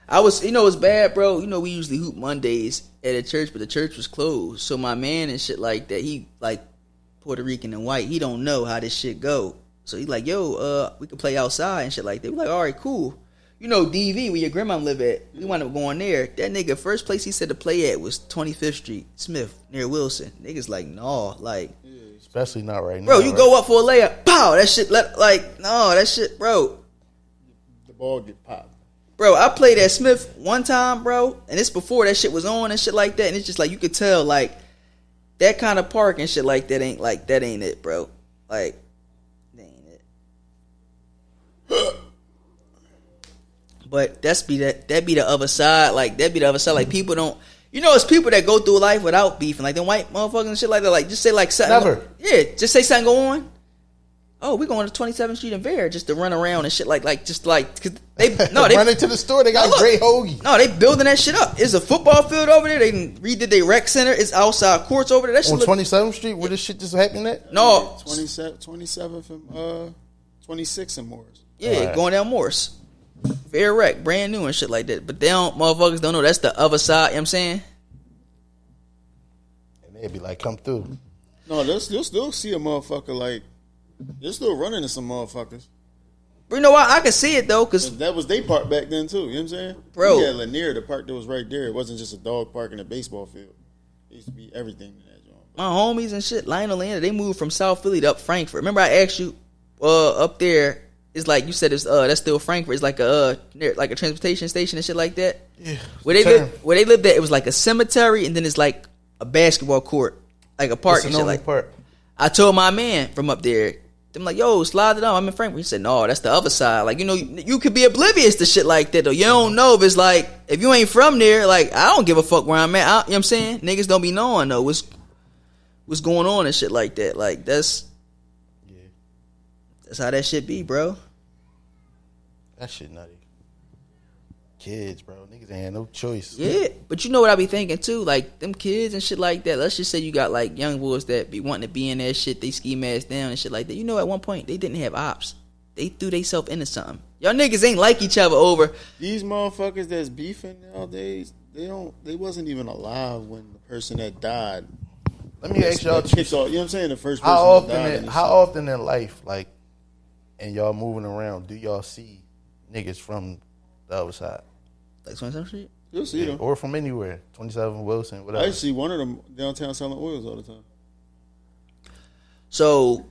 I was, it's bad, bro. We usually hoop Mondays at a church, but the church was closed. So my man and shit like that, he like Puerto Rican and white. He don't know how this shit go. So he like, yo, we can play outside and shit like that. We like, all right, cool. DV, where your grandma live at, we wound up going there. That nigga, first place he said to play at was 25th Street, Smith, near Wilson. Niggas like, nah, like, Especially not right now. bro, you right? go up for a layup, pow, that shit, no, that shit, bro. The ball get popped. Bro, I played at Smith one time, bro, and it's before that shit was on and shit like that, and it's just like, you could tell, like, that kind of park and shit like that ain't it, bro. Like, that ain't it. But that be the other side. Like, Like, people don't, it's people that go through life without beefing. Like, them white motherfuckers and shit like that. Like, just say, like, something. Never. Yeah, just say something go on. Oh, we going to 27th Street and Bear just to run around and shit cause they run into the store. They got Look. great hoagie. No, they building that shit up. It's a football field over there. They redid their rec center. It's outside courts over there. That shit On look, 27th Street, where this shit just happened at? no, 27th and 26th and Morris. yeah, Alright. going down Morse. Fair rec, brand new and shit like that. But motherfuckers don't know that's the other side. You know what I'm saying? And they'd be like, come through. No, you'll still see a motherfucker like they're still running to some motherfuckers. But you know what? I can see it though, cause That was they park back then too. You know what I'm saying, Bro. We had Lanier, the park that was right there. It wasn't just a dog park and a baseball field. It used to be everything in that joint. my homies and shit, Lionel and they moved from South Philly to up Frankfurt. Remember I asked you, up there, it's like you said, it's that's still Frankfurt. It's like a transportation station and shit like that. Yeah. Where they lived at, it was like a cemetery, and then it's like a basketball court, like a park It's and an shit only like. part. I told my man from up there, I'm like, yo, slide it on. I'm in Frankfurt. He said, no, that's the other side. Like, you could be oblivious to shit like that though. You don't know if it's like, if you ain't from there, like, I don't give a fuck where I'm at. You know what I'm saying? Niggas don't be knowing though what's going on and shit like that. Like, that's how that shit be, bro. That shit nutty. Kids, bro. Niggas ain't had no choice. Yeah, but you know what I be thinking too, like them kids and shit like that. Let's just say you got like young boys that be wanting to be in that shit. They ski mask down and shit like that. At one point they didn't have ops. They threw themselves into something. Y'all niggas ain't like each other over. These motherfuckers that's beefing nowadays, they wasn't even alive when the person that died. Let me ask y'all, kicked off. You know what I'm saying? The first person how that died. in this how shit. often in life, like, and y'all moving around, do y'all see niggas from the other side? Like 27th Street? You'll see them. Or from anywhere. 27 Wilson, whatever. I see one of them downtown selling oils all the time. So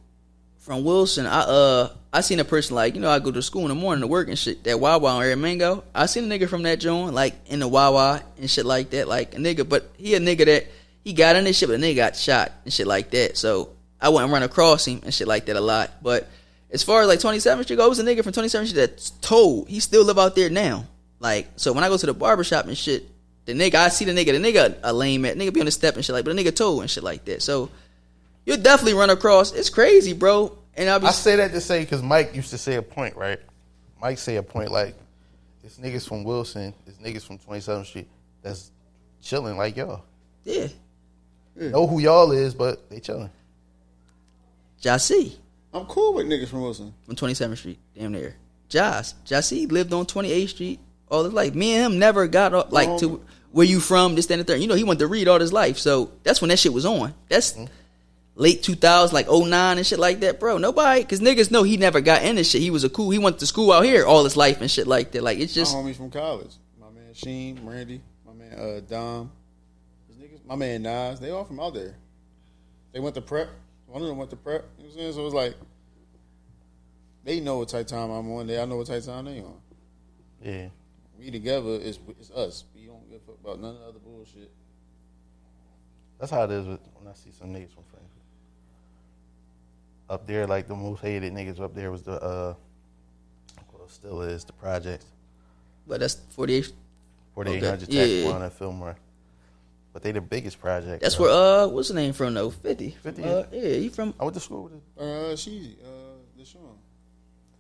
from Wilson, I seen a person like, I go to school in the morning to work and shit, that Wawa on Air Mango. I seen a nigga from that joint, like in the Wawa and shit like that. Like a nigga, but he a nigga that he got in this shit, but the nigga got shot and shit like that. So I wouldn't run across him and shit like that a lot. But as far as like 27th Street goes, it was a nigga from 27th Street that's told he still live out there now. Like, so when I go to the barbershop and shit, I see the nigga a lame at nigga be on the step and shit like, but the nigga told and shit like that. So you'll definitely run across. It's crazy, bro. And I say that to say because Mike used to say a point, right? Mike say a point like, this niggas from Wilson, this niggas from 27th Street that's chilling like y'all. Yeah. Know who y'all is, but they chilling. Jassy I'm cool with niggas from Wilson. from 27th Street, damn near. Jassy lived on 28th Street. All his life. Me and him never got up like to where you from, this, that, and the third. He went to read all his life. So that's when that shit was on. That's late 2000s, like 09 and shit like that, bro. Nobody, because niggas know he never got in this shit. He went to school out here all his life and shit like that. Like, it's just. My homies from college. My man Sheen, Randy, my man Dom. These niggas, my man Nas, they all from out there. They went to prep. One of them went to prep. You know what I'm saying? So it was like, they know what type time I'm on. I know what type time they on. Yeah. We together is us. We don't give a fuck about none of the other bullshit. That's how it is when I see some niggas from Frankfurt. up there, like the most hated niggas up there was the well, still is the projects. But that's 48. 4800 Okay. Yeah, Tax yeah. One and Fillmore. But they the biggest project. That's bro. where what's the name from though? 50. 50? Yeah, he from. I went to school with his, Deshaun.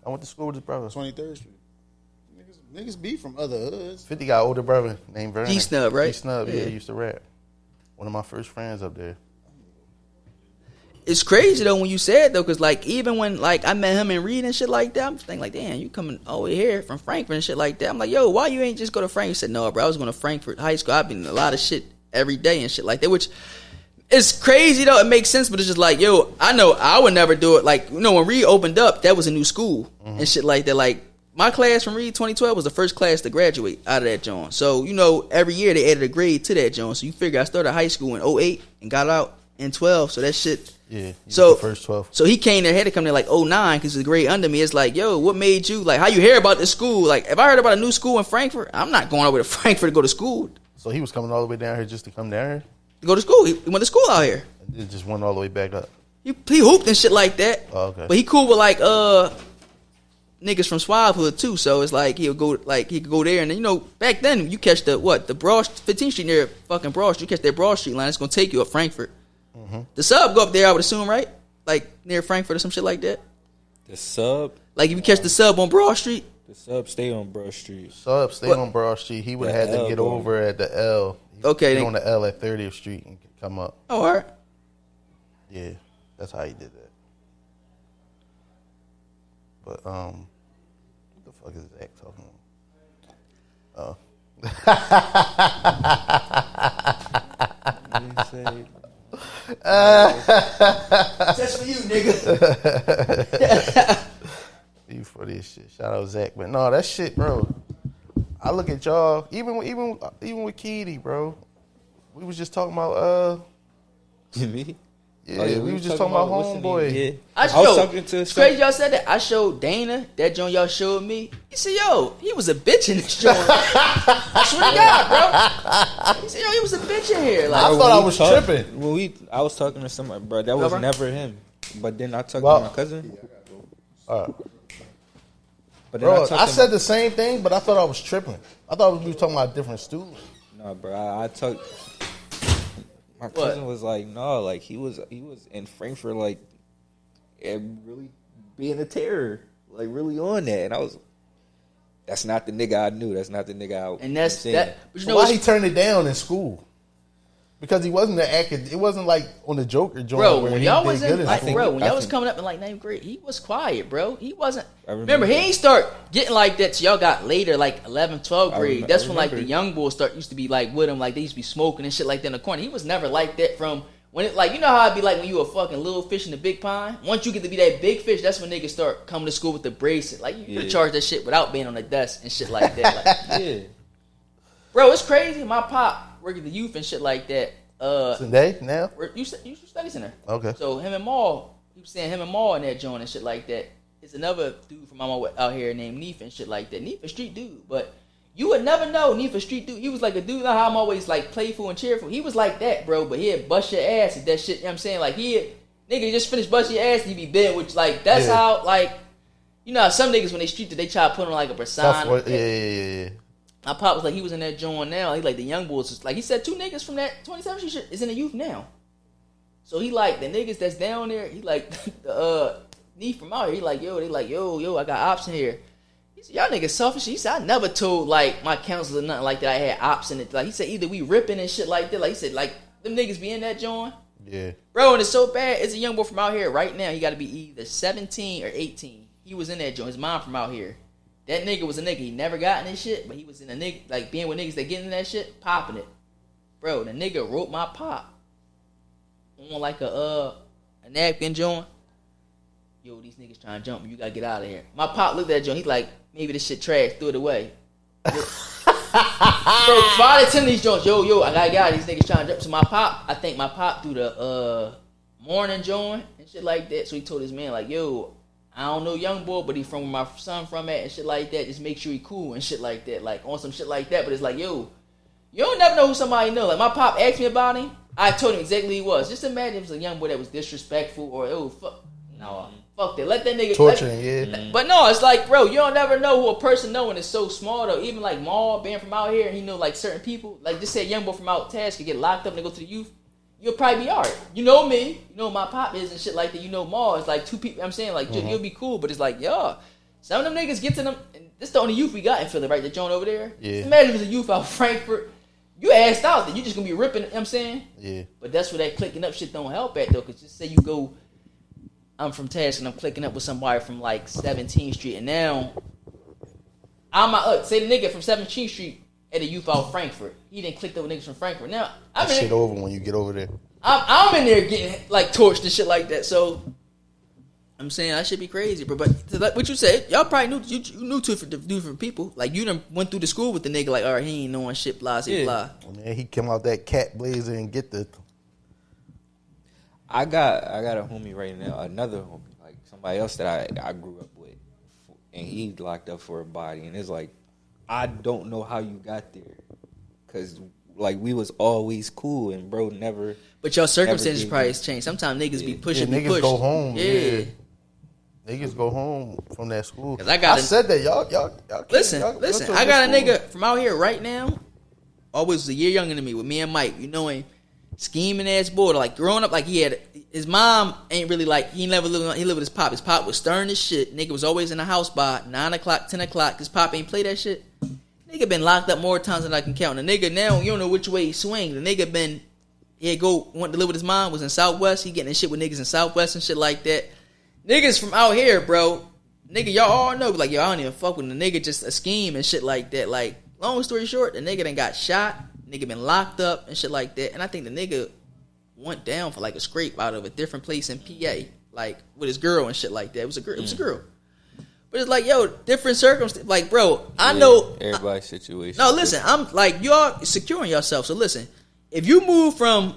I went to school with his brother. 23rd Street. Niggas be from other hoods. 50 got an older brother named Vernon. G-Snub, right? G-Snub, yeah, Yeah. he used to rap. One of my first friends up there. It's crazy though when you said though, cause like even when like I met him in Reed and shit like that, I'm thinking like, damn, you coming over here from Frankfurt and shit like that. I'm like, yo, why you ain't just go to Frankfurt? He said, no, bro, I was going to Frankfurt High School. I've been in a lot of shit every day and shit like that, which is crazy though. It makes sense, but it's just like, yo, I know I would never do it. Like, you know, when Reed opened up, that was a new school and shit like that. Like my class from Reed 2012 was the first class to graduate out of that joint. So, you know, every year they added a grade to that joint. So you figure I started high school in 08 and got out in 12. So that shit. Yeah, he was So the first 12. So he came there, had to come there like 09 because the grade under me. It's like, yo, what made you, like, how you hear about this school? Like, if I heard about a new school in Frankfurt, I'm not going over to Frankfurt to go to school. So he was coming all the way down here just to come down here? To go to school. He went to school out here. It just went all the way back up. He hooped and shit like that. Oh, okay. But he cool with, like, niggas from Swahood, too. So it's like, he could go there. And then, you know, back then, you catch the Broad, 15th Street near fucking Broad Street. You catch that Broad Street line. It's going to take you up Frankfurt. Mm-hmm. The sub go up there, I would assume, right? Like, near Frankfurt or some shit like that. The sub. Like, if you catch the sub on Broad Street. The sub stay on Broad Street. Sub, stay What? on Broad Street. He would The have had to L get going. over at the L. Okay, Get then- on the L at 30th Street and come up. Oh, all right. Yeah, that's how he did that. But what the fuck is Zach talking about? That's for you, nigga. You for this shit. Shout out Zach. But no, that shit, bro. I look at y'all, even with Keedy, bro. We was just talking about Me? yeah, we was just talking about what's the name? Homeboy. Yeah. I was showed. talking to It's crazy y'all said that. I showed Dana that joint y'all showed me. He said, "Yo, he was a bitch in this joint." I swear to God, bro. He said, "Yo, he was a bitch in here." Like, I thought I was tripping. I was talking to somebody, bro. That was Rubber? never him. But then I talked Well- to my cousin. But But then bro, talked I to said the same thing, but I thought I was tripping. I thought we were talking about different students. No, bro. I talked. My cousin was like, no, like he was in Frankfurt, like, and really being a terror, like really on that. And I was, that's not the nigga I knew. That's not the nigga I. and that's seen. that. But you know Why what's he turned it down in school? Because he wasn't the acad. It wasn't like on the Joker joint bro, where when he y'all did was good in, in like, school. bro, when I y'all was think- coming up in like 9th grade, he was quiet, bro. He wasn't. I Remember, he ain't start getting like that till y'all got later, like 11th, 12th grade. That's when like the remember. young boys used to be like with him, like they used to be smoking and shit like that in the corner. He was never like that from when it, like, you know how it'd be like when you a fucking little fish in the big pond. Once you get to be that big fish, that's when niggas start coming to school with the bracelet. Like you could Yeah. charge that shit without being on the desk and shit like that. Like, Yeah. bro, it's crazy. My pop worked at the youth and shit like that. Today now, You study center. okay. So him and Maul, he was saying him and Maul in that joint and shit like that. It's another dude from out here named Neef and shit like that. Neef a street dude, but you would never know Neef a street dude. He was like a dude, like how I'm always like playful and cheerful. He was like that, bro, but he'd bust your ass at that shit. You know what I'm saying? Like nigga just finished busting your ass and he be bent, which like, that's Yeah. how, like, you know how some niggas when they street they try to put on like a persona. Tough, yeah. My pop was like, he was in that joint now. He like the young boys. Was, like he said, 2 niggas from that 27th Street shit is in the youth now. So he like the niggas that's down there. He like the Neef from out here. He like, yo, they like, yo, I got ops in here. He said, y'all niggas selfish. He said, I never told like my counselor nothing like that. I had ops in it. Like he said, either we ripping and shit like that. Like he said, like them niggas be in that joint. Yeah. Bro, and it's so bad. It's a young boy from out here right now. He got to be either 17 or 18. He was in that joint. His mom from out here. That nigga was a nigga. He never got in this shit, but he was in a nigga, like being with niggas that get in that shit, popping it. Bro, the nigga wrote my pop on like a napkin joint. Yo, these niggas trying to jump me. You gotta get out of here. My pop looked at that joint. He like, maybe this shit trash. Threw it away. Bro, 5 to 10 of these joints. Yo, I gotta get out of these niggas trying to jump. So my pop, I think my pop threw the morning joint and shit like that. So he told his man like, yo, I don't know young boy, but he from where my son from at and shit like that. Just make sure he cool and shit like that. Like on some shit like that. But it's like, yo, you don't never know who somebody know. Like my pop asked me about him. I told him exactly who he was. Just imagine if it was a young boy that was disrespectful or fuck. No, fuck that. Let that nigga Torturing, yeah. But no, it's like, bro, you don't never know who a person know when it's so small though. Even like Maul being from out here, and he know like certain people. Like just say a young boy from out Task could get locked up and they go to the youth. You'll probably be alright. You know me, you know who my pop is and shit like that. You know Maul. It's like two people. I'm saying like you'll be cool, but it's like some of them niggas get to them. And this the only youth we got in Philly, right? The joint over there. Yeah. Imagine if it was a youth out Frankfurt. You asked out that you just gonna be ripping. You know what I'm saying. Yeah. But that's where that clicking up shit don't help at though. Cause just say you go. I'm from Task and I'm clicking up with somebody from like 17th Street, and now I'm say the nigga from 17th Street at a youth out Frankfurt. He didn't click up with niggas from Frankfurt. Now That shit over when you get over there. I'm in there getting like torched and shit like that. So I'm saying I should be crazy, bro. But like what you said, y'all probably knew you knew two different people. Like you done went through the school with the nigga. Like all right, he ain't knowing shit. Blah, blah. Man, he come out that cat blazer and get the. I got a homie right now, another homie, like somebody else that I grew up with, and he locked up for a body, and it's like, I don't know how you got there, cause like we was always cool, and bro never. But your circumstances probably has changed. Sometimes niggas be pushing, niggas pushed. go home. Yeah. Niggas go home from that school. Cause I said that y'all listen. I got a nigga from out here right now. Always a year younger than me with me and Mike. You know him. Scheming ass boy, like growing up, like he had his mom ain't really like he never lived. He lived with his pop. His pop was stern as shit. Nigga was always in the house by 9 o'clock, 10 o'clock. His pop ain't play that shit. Nigga been locked up more times than I can count. The nigga now you don't know which way he swing. The nigga been went to live with his mom. Was in Southwest. He getting in shit with niggas in Southwest and shit like that. Niggas from out here, bro. Nigga, y'all all know like yo, I don't even fuck with the nigga. Just a scheme and shit like that. Like long story short, the nigga done got shot. Nigga been locked up and shit like that. And I think the nigga went down for like a scrape out of a different place in PA, like with his girl and shit like that. It was a girl. It was a girl. But it's like, yo, different circumstances. Like, bro, I know everybody's situation. No, listen, I'm like you are securing yourself. So listen, if you move from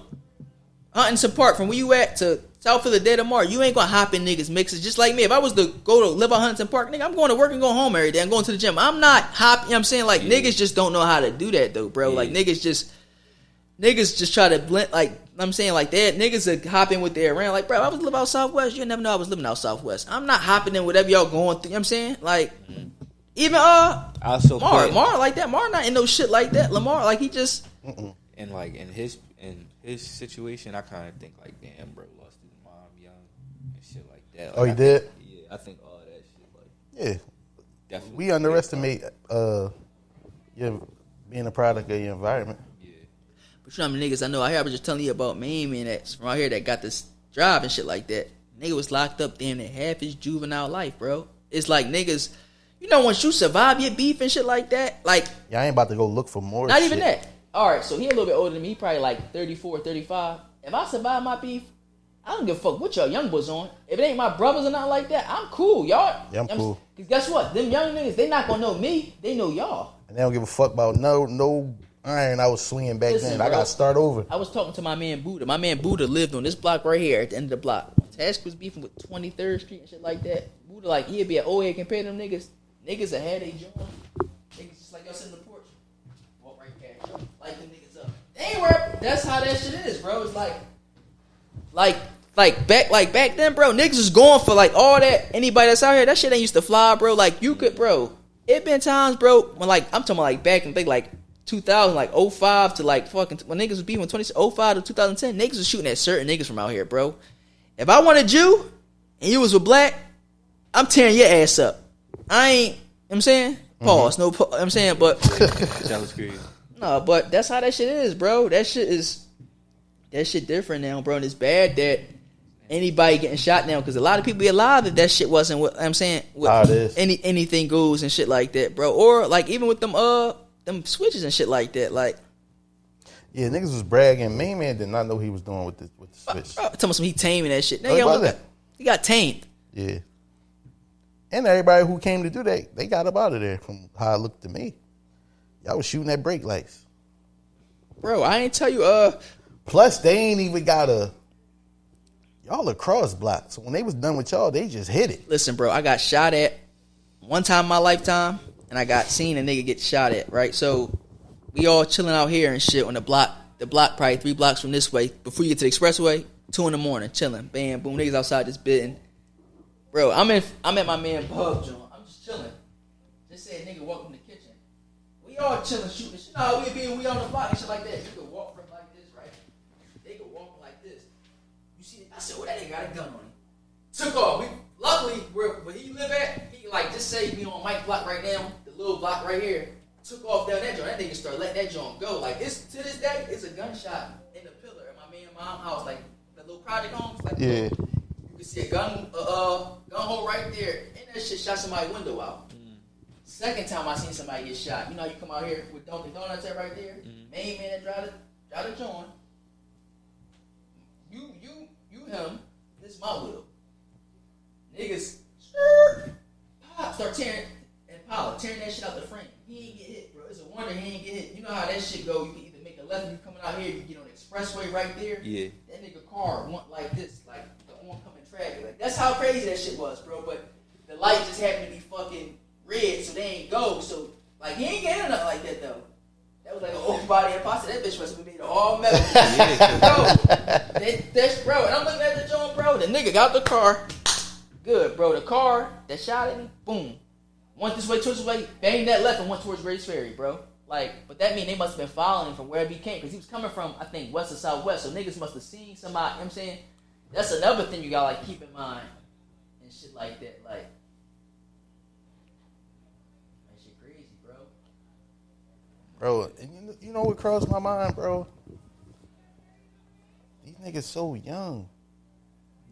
Huntington Park, from where you at to South Philly Day tomorrow, you ain't gonna hop in niggas mixes. Just like me, if I was to go to live on Huntington Park, nigga, I'm going to work and going home every day. I'm going to the gym. I'm not hopping. You know what I'm saying? Like niggas just don't know how to do that though, bro. Like niggas just try to blend. Like I'm saying, like that niggas are hopping with their around. Like, bro, if I was living out Southwest, you'd never know I was living out Southwest. I'm not hopping in whatever y'all going through. You know what I'm saying? Like even also Mar like that. Mar not in no shit like that. Lamar like he just and like in his situation, I kind of think like, damn, bro, lost his mom young and shit like that. Like, he did? Yeah, I think all that shit. Like, yeah, definitely. We underestimate your being a product of your environment. But you know how many niggas I know out here, I was just telling you about main man that's from out here that got this job and shit like that. Nigga was locked up damn near half his juvenile life, bro. It's like niggas, you know, once you survive your beef and shit like that, like y'all ain't about to go look for more not shit. even that. Alright, so he a little bit older than me, he probably like 34, 35. If I survive my beef, I don't give a fuck what y'all young boys on. If it ain't my brothers or nothing like that, I'm cool, y'all. Yeah, I'm cool. Cause guess what? Them young niggas, they not gonna know me, they know y'all. And they don't give a fuck about no iron I was swinging back then. Bro, I gotta start over. I was talking to my man Buddha. My man Buddha lived on this block right here at the end of the block. Task was beefing with 23rd Street and shit like that. Buddha, like, he'd be at old head compared to them niggas. Niggas that had a joint. Niggas just like y'all sitting on the porch. Walk right past. Light them niggas up. They ain't where. That's how that shit is, bro. It's like back then, bro. Niggas was going for like all that. Anybody that's out here, that shit ain't used to fly, bro. Like you could, bro. It been times, bro, when like I'm talking about like back in the day, like 2000, like 05 to like fucking when niggas was beefing 05 to 2010, niggas was shooting at certain niggas from out here, bro. If I wanted you and you was with black, I'm tearing your ass up. I ain't, you know what I'm saying? Pause. No, I'm saying, but that was crazy. No, but that's how that shit is, bro. That shit different now, bro. And it's bad that anybody getting shot now because a lot of people be alive if that shit wasn't what I'm saying. How it is. Anything goes and shit like that, bro. Or like even with them switches and shit like that, like. Yeah, niggas was bragging. Main man did not know he was doing with the switch. Bro, tell me some he taming that shit. What about that? He got tamed. Yeah. And everybody who came to do that, they got up out of there from how it looked to me. Y'all was shooting at brake lights. Bro, I ain't tell you, Plus, they ain't even got y'all are cross block. So when they was done with y'all, they just hit it. Listen, bro, I got shot at one time in my lifetime, and I got seen a nigga get shot at, right? So we all chilling out here and shit on the block probably 3 blocks from this way. Before you get to the expressway, 2 in the morning, chilling. Bam, boom, niggas outside just bidding. Bro, I'm at my man Bub John. I'm just chilling. Just say, nigga, walk in the kitchen. We all chilling, shooting. You know how we on the block and shit like that. You could walk from like this, right? They could walk like this. You see, I said, well, that nigga got a gun on him. Took off. Luckily, where he live at, he like just say we on Mike block right now, the little block right here. Took off down that joint. That nigga started letting that joint go. Like this to this day, it's a gunshot in the pillar at my man mom's house, like the little project homes. Like Yeah. You can see a gun hole right there, and that shit shot somebody's window out. Second time I seen somebody get shot. You know how you come out here with Dunkin' Donuts right there? Main man that drive the joint. You him. This is my widow. Niggas start tearing that shit out the frame. He ain't get hit, bro. It's a wonder he ain't get hit. You know how that shit go. You can either make a left, you coming out here, you get on the expressway right there. Yeah. That nigga car went like this, like the oncoming traffic. Like that's how crazy that shit was, bro. But the light just happened to be fucking red, so they ain't go. So like he ain't getting nothing like that though. That was like an old body imposter. That bitch must have been made of all metal. Bro, and I'm looking at the joint, bro. The nigga got the car. Good, bro. The car that shot at me, boom. Went this way, towards this way, banged that left and went towards Grace Ferry, bro. Like, but that mean they must have been following him from wherever he came, because he was coming from, I think, west or southwest. So niggas must have seen somebody, you know what I'm saying? That's another thing you gotta like keep in mind and shit like that. Like, that shit crazy, bro. Bro, and you know what crossed my mind, bro? These niggas so young.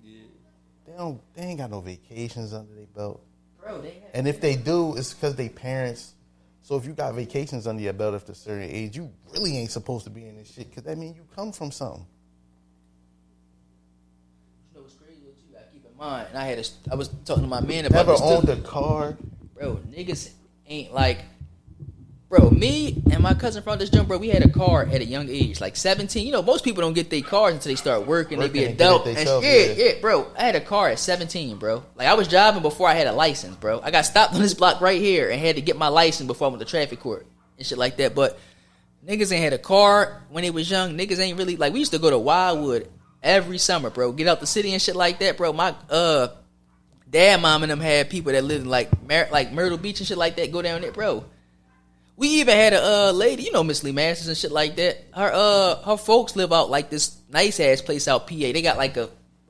Yeah. They ain't got no vacations under their belt. Bro, and if they do, it's because they parents. So if you got vacations under your belt after a certain age, you really ain't supposed to be in this shit, because that means you come from something. You know what's crazy? What you gotta keep in mind. And I was talking to my man about Never this owned too. a car. Bro, niggas ain't like, bro, me and my cousin from this jump, bro, we had a car at a young age, like 17. You know, most people don't get their cars until they start working, they be and adult. get it And theyself, yeah, bro. I had a car at 17, bro. Like, I was driving before I had a license, bro. I got stopped on this block right here and had to get my license before I went to traffic court and shit like that. But niggas ain't had a car when they was young. Niggas ain't really, like, we used to go to Wildwood every summer, bro. Get out the city and shit like that, bro. My dad, mom, and them had people that lived in, like Myrtle Beach and shit like that go down there, bro. We even had a lady, you know, Miss Lee Masters and shit like that. Her folks live out like this nice ass place out PA. They got like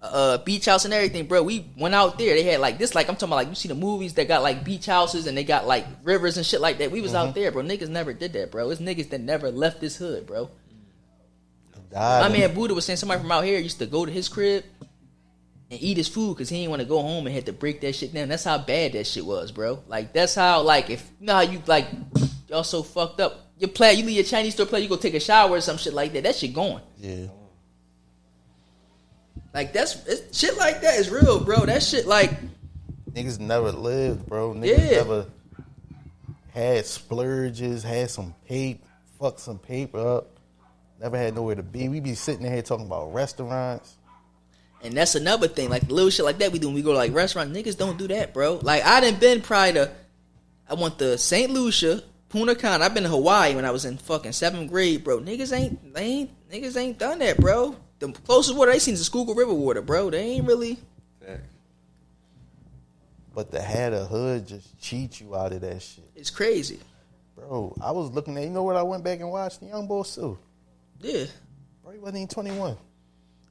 a beach house and everything, bro. We went out there. They had like this, like I'm talking about, like you see the movies that got like beach houses and they got like rivers and shit like that. We was out there, bro. Niggas never did that, bro. It's niggas that never left this hood, bro. My man Buddha was saying somebody from out here used to go to his crib and eat his food because he didn't want to go home and had to break that shit down. That's how bad that shit was, bro. Like, that's how, like, if you know how you, like, y'all so fucked up. You leave your Chinese store play, you go take a shower or some shit like that. That shit going. Yeah. Like, shit like that is real, bro. That shit, like, Niggas never lived, bro. Niggas never had splurges, had some paper, fucked some paper up. Never had nowhere to be. We be sitting here talking about restaurants. and that's another thing. Like, little shit like that we do when we go to, like, restaurants. Niggas don't do that, bro. Like, I done been probably to, I went to St. Lucia, Punta Cana. I've been to Hawaii when I was in fucking 7th grade, bro. Niggas ain't done that, bro. The closest water they seen is the Schuylkill River water, bro. They ain't really. But to have a hood just cheat you out of that shit. It's crazy. Bro, I was looking at, you know what, I went back and watched the Young Boy too. Yeah. Bro, he wasn't even 21.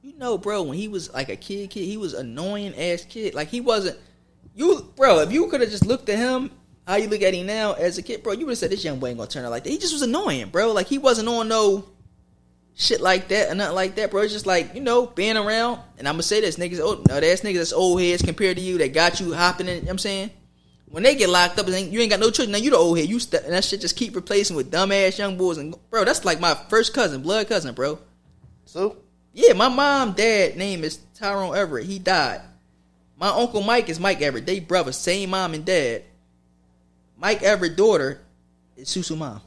You know, bro, when he was like a kid, he was annoying ass kid. Like, he wasn't. Bro, if you could have just looked at him, how you look at him now as a kid, bro, you would have said this young boy ain't gonna turn out like that. He just was annoying, bro. Like, he wasn't on no shit like that or nothing like that, bro. It's just like, you know, being around. And I'm gonna say this, niggas, that's niggas that's old heads compared to you that got you hopping in, you know what I'm saying? When they get locked up, you ain't got no choice. Now you the old head. And that shit just keep replacing with dumbass young boys. And bro, that's like my first cousin, blood cousin, bro. So? Yeah, my mom, dad name is Tyrone Everett. He died. My uncle Mike is Mike Everett. They brothers, same mom and dad. Mike Everett daughter is Susu mom.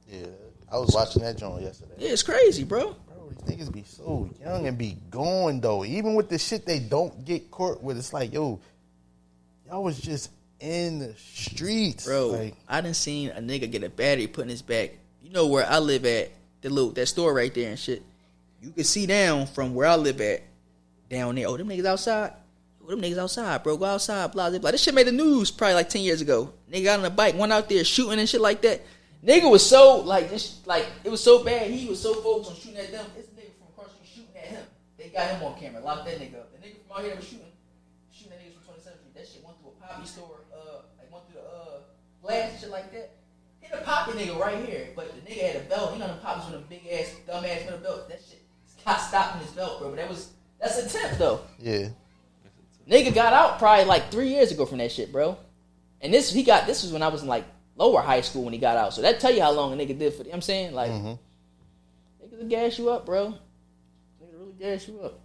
Yeah, I was watching that joint yesterday. Yeah, it's crazy, bro. Bro, these niggas be so young and be going, though. Even with the shit they don't get caught with, it's like, yo, y'all was just in the streets. Bro, like, I done seen a nigga get a battery put in his back. You know where I live at, that store right there and shit. You can see down from where I live at down there. Oh, them niggas outside. Oh, them niggas outside, bro. Go outside, blah, blah, blah. This shit made the news probably like 10 years ago. Nigga got on a bike, went out there shooting and shit like that. Nigga was so, like, this, like, it was so bad. He was so focused on shooting at them. This nigga from across the street shooting at him. They got him on camera, locked that nigga up. The nigga from out here that was shooting at niggas from 27th Street. That shit went through a poppy store, like went through the glass and shit like that. Hit a poppy nigga right here, but the nigga had a belt. You know them poppies with a big ass, dumb ass with a belt. That shit got stopped in his belt, bro. But that's a tip though. Yeah. Nigga got out probably like 3 years ago from that shit, bro. And this was when I was in like lower high school when he got out. So that tell you how long a nigga did for, you know what I'm saying? Like, niggas will gas you up, bro. Niggas really gas you up.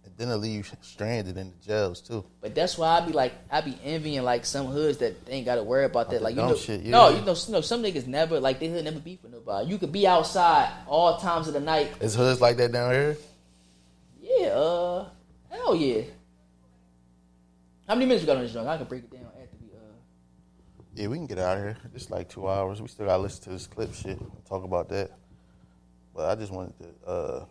And then they'll leave you stranded in the jails too. But that's why I be envying like some hoods that they ain't got to worry about that. Like, you dumb know, shit, yeah. no, you know, some niggas never, like, they hood never beef with nobody. You could be outside all times of the night. Is hoods like that down here? Yeah, hell yeah. How many minutes we got on this joint? I can break it down after we Yeah, we can get out of here. It's like 2 hours. We still gotta listen to this clip shit and talk about that. But I just wanted to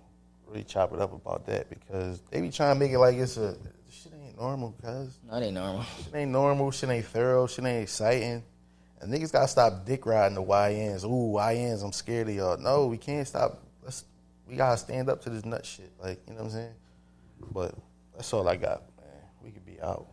really chop it up about that because they be trying to make it like it's this shit ain't normal, cuz. No, it ain't normal. Shit ain't normal, shit ain't thorough, shit ain't exciting. And niggas gotta stop dick riding the YNs. Ooh, YNs, I'm scared of y'all. No, we can't stop. We gotta stand up to this nut shit. Like, you know what I'm saying? But that's all I got, man. We could be out.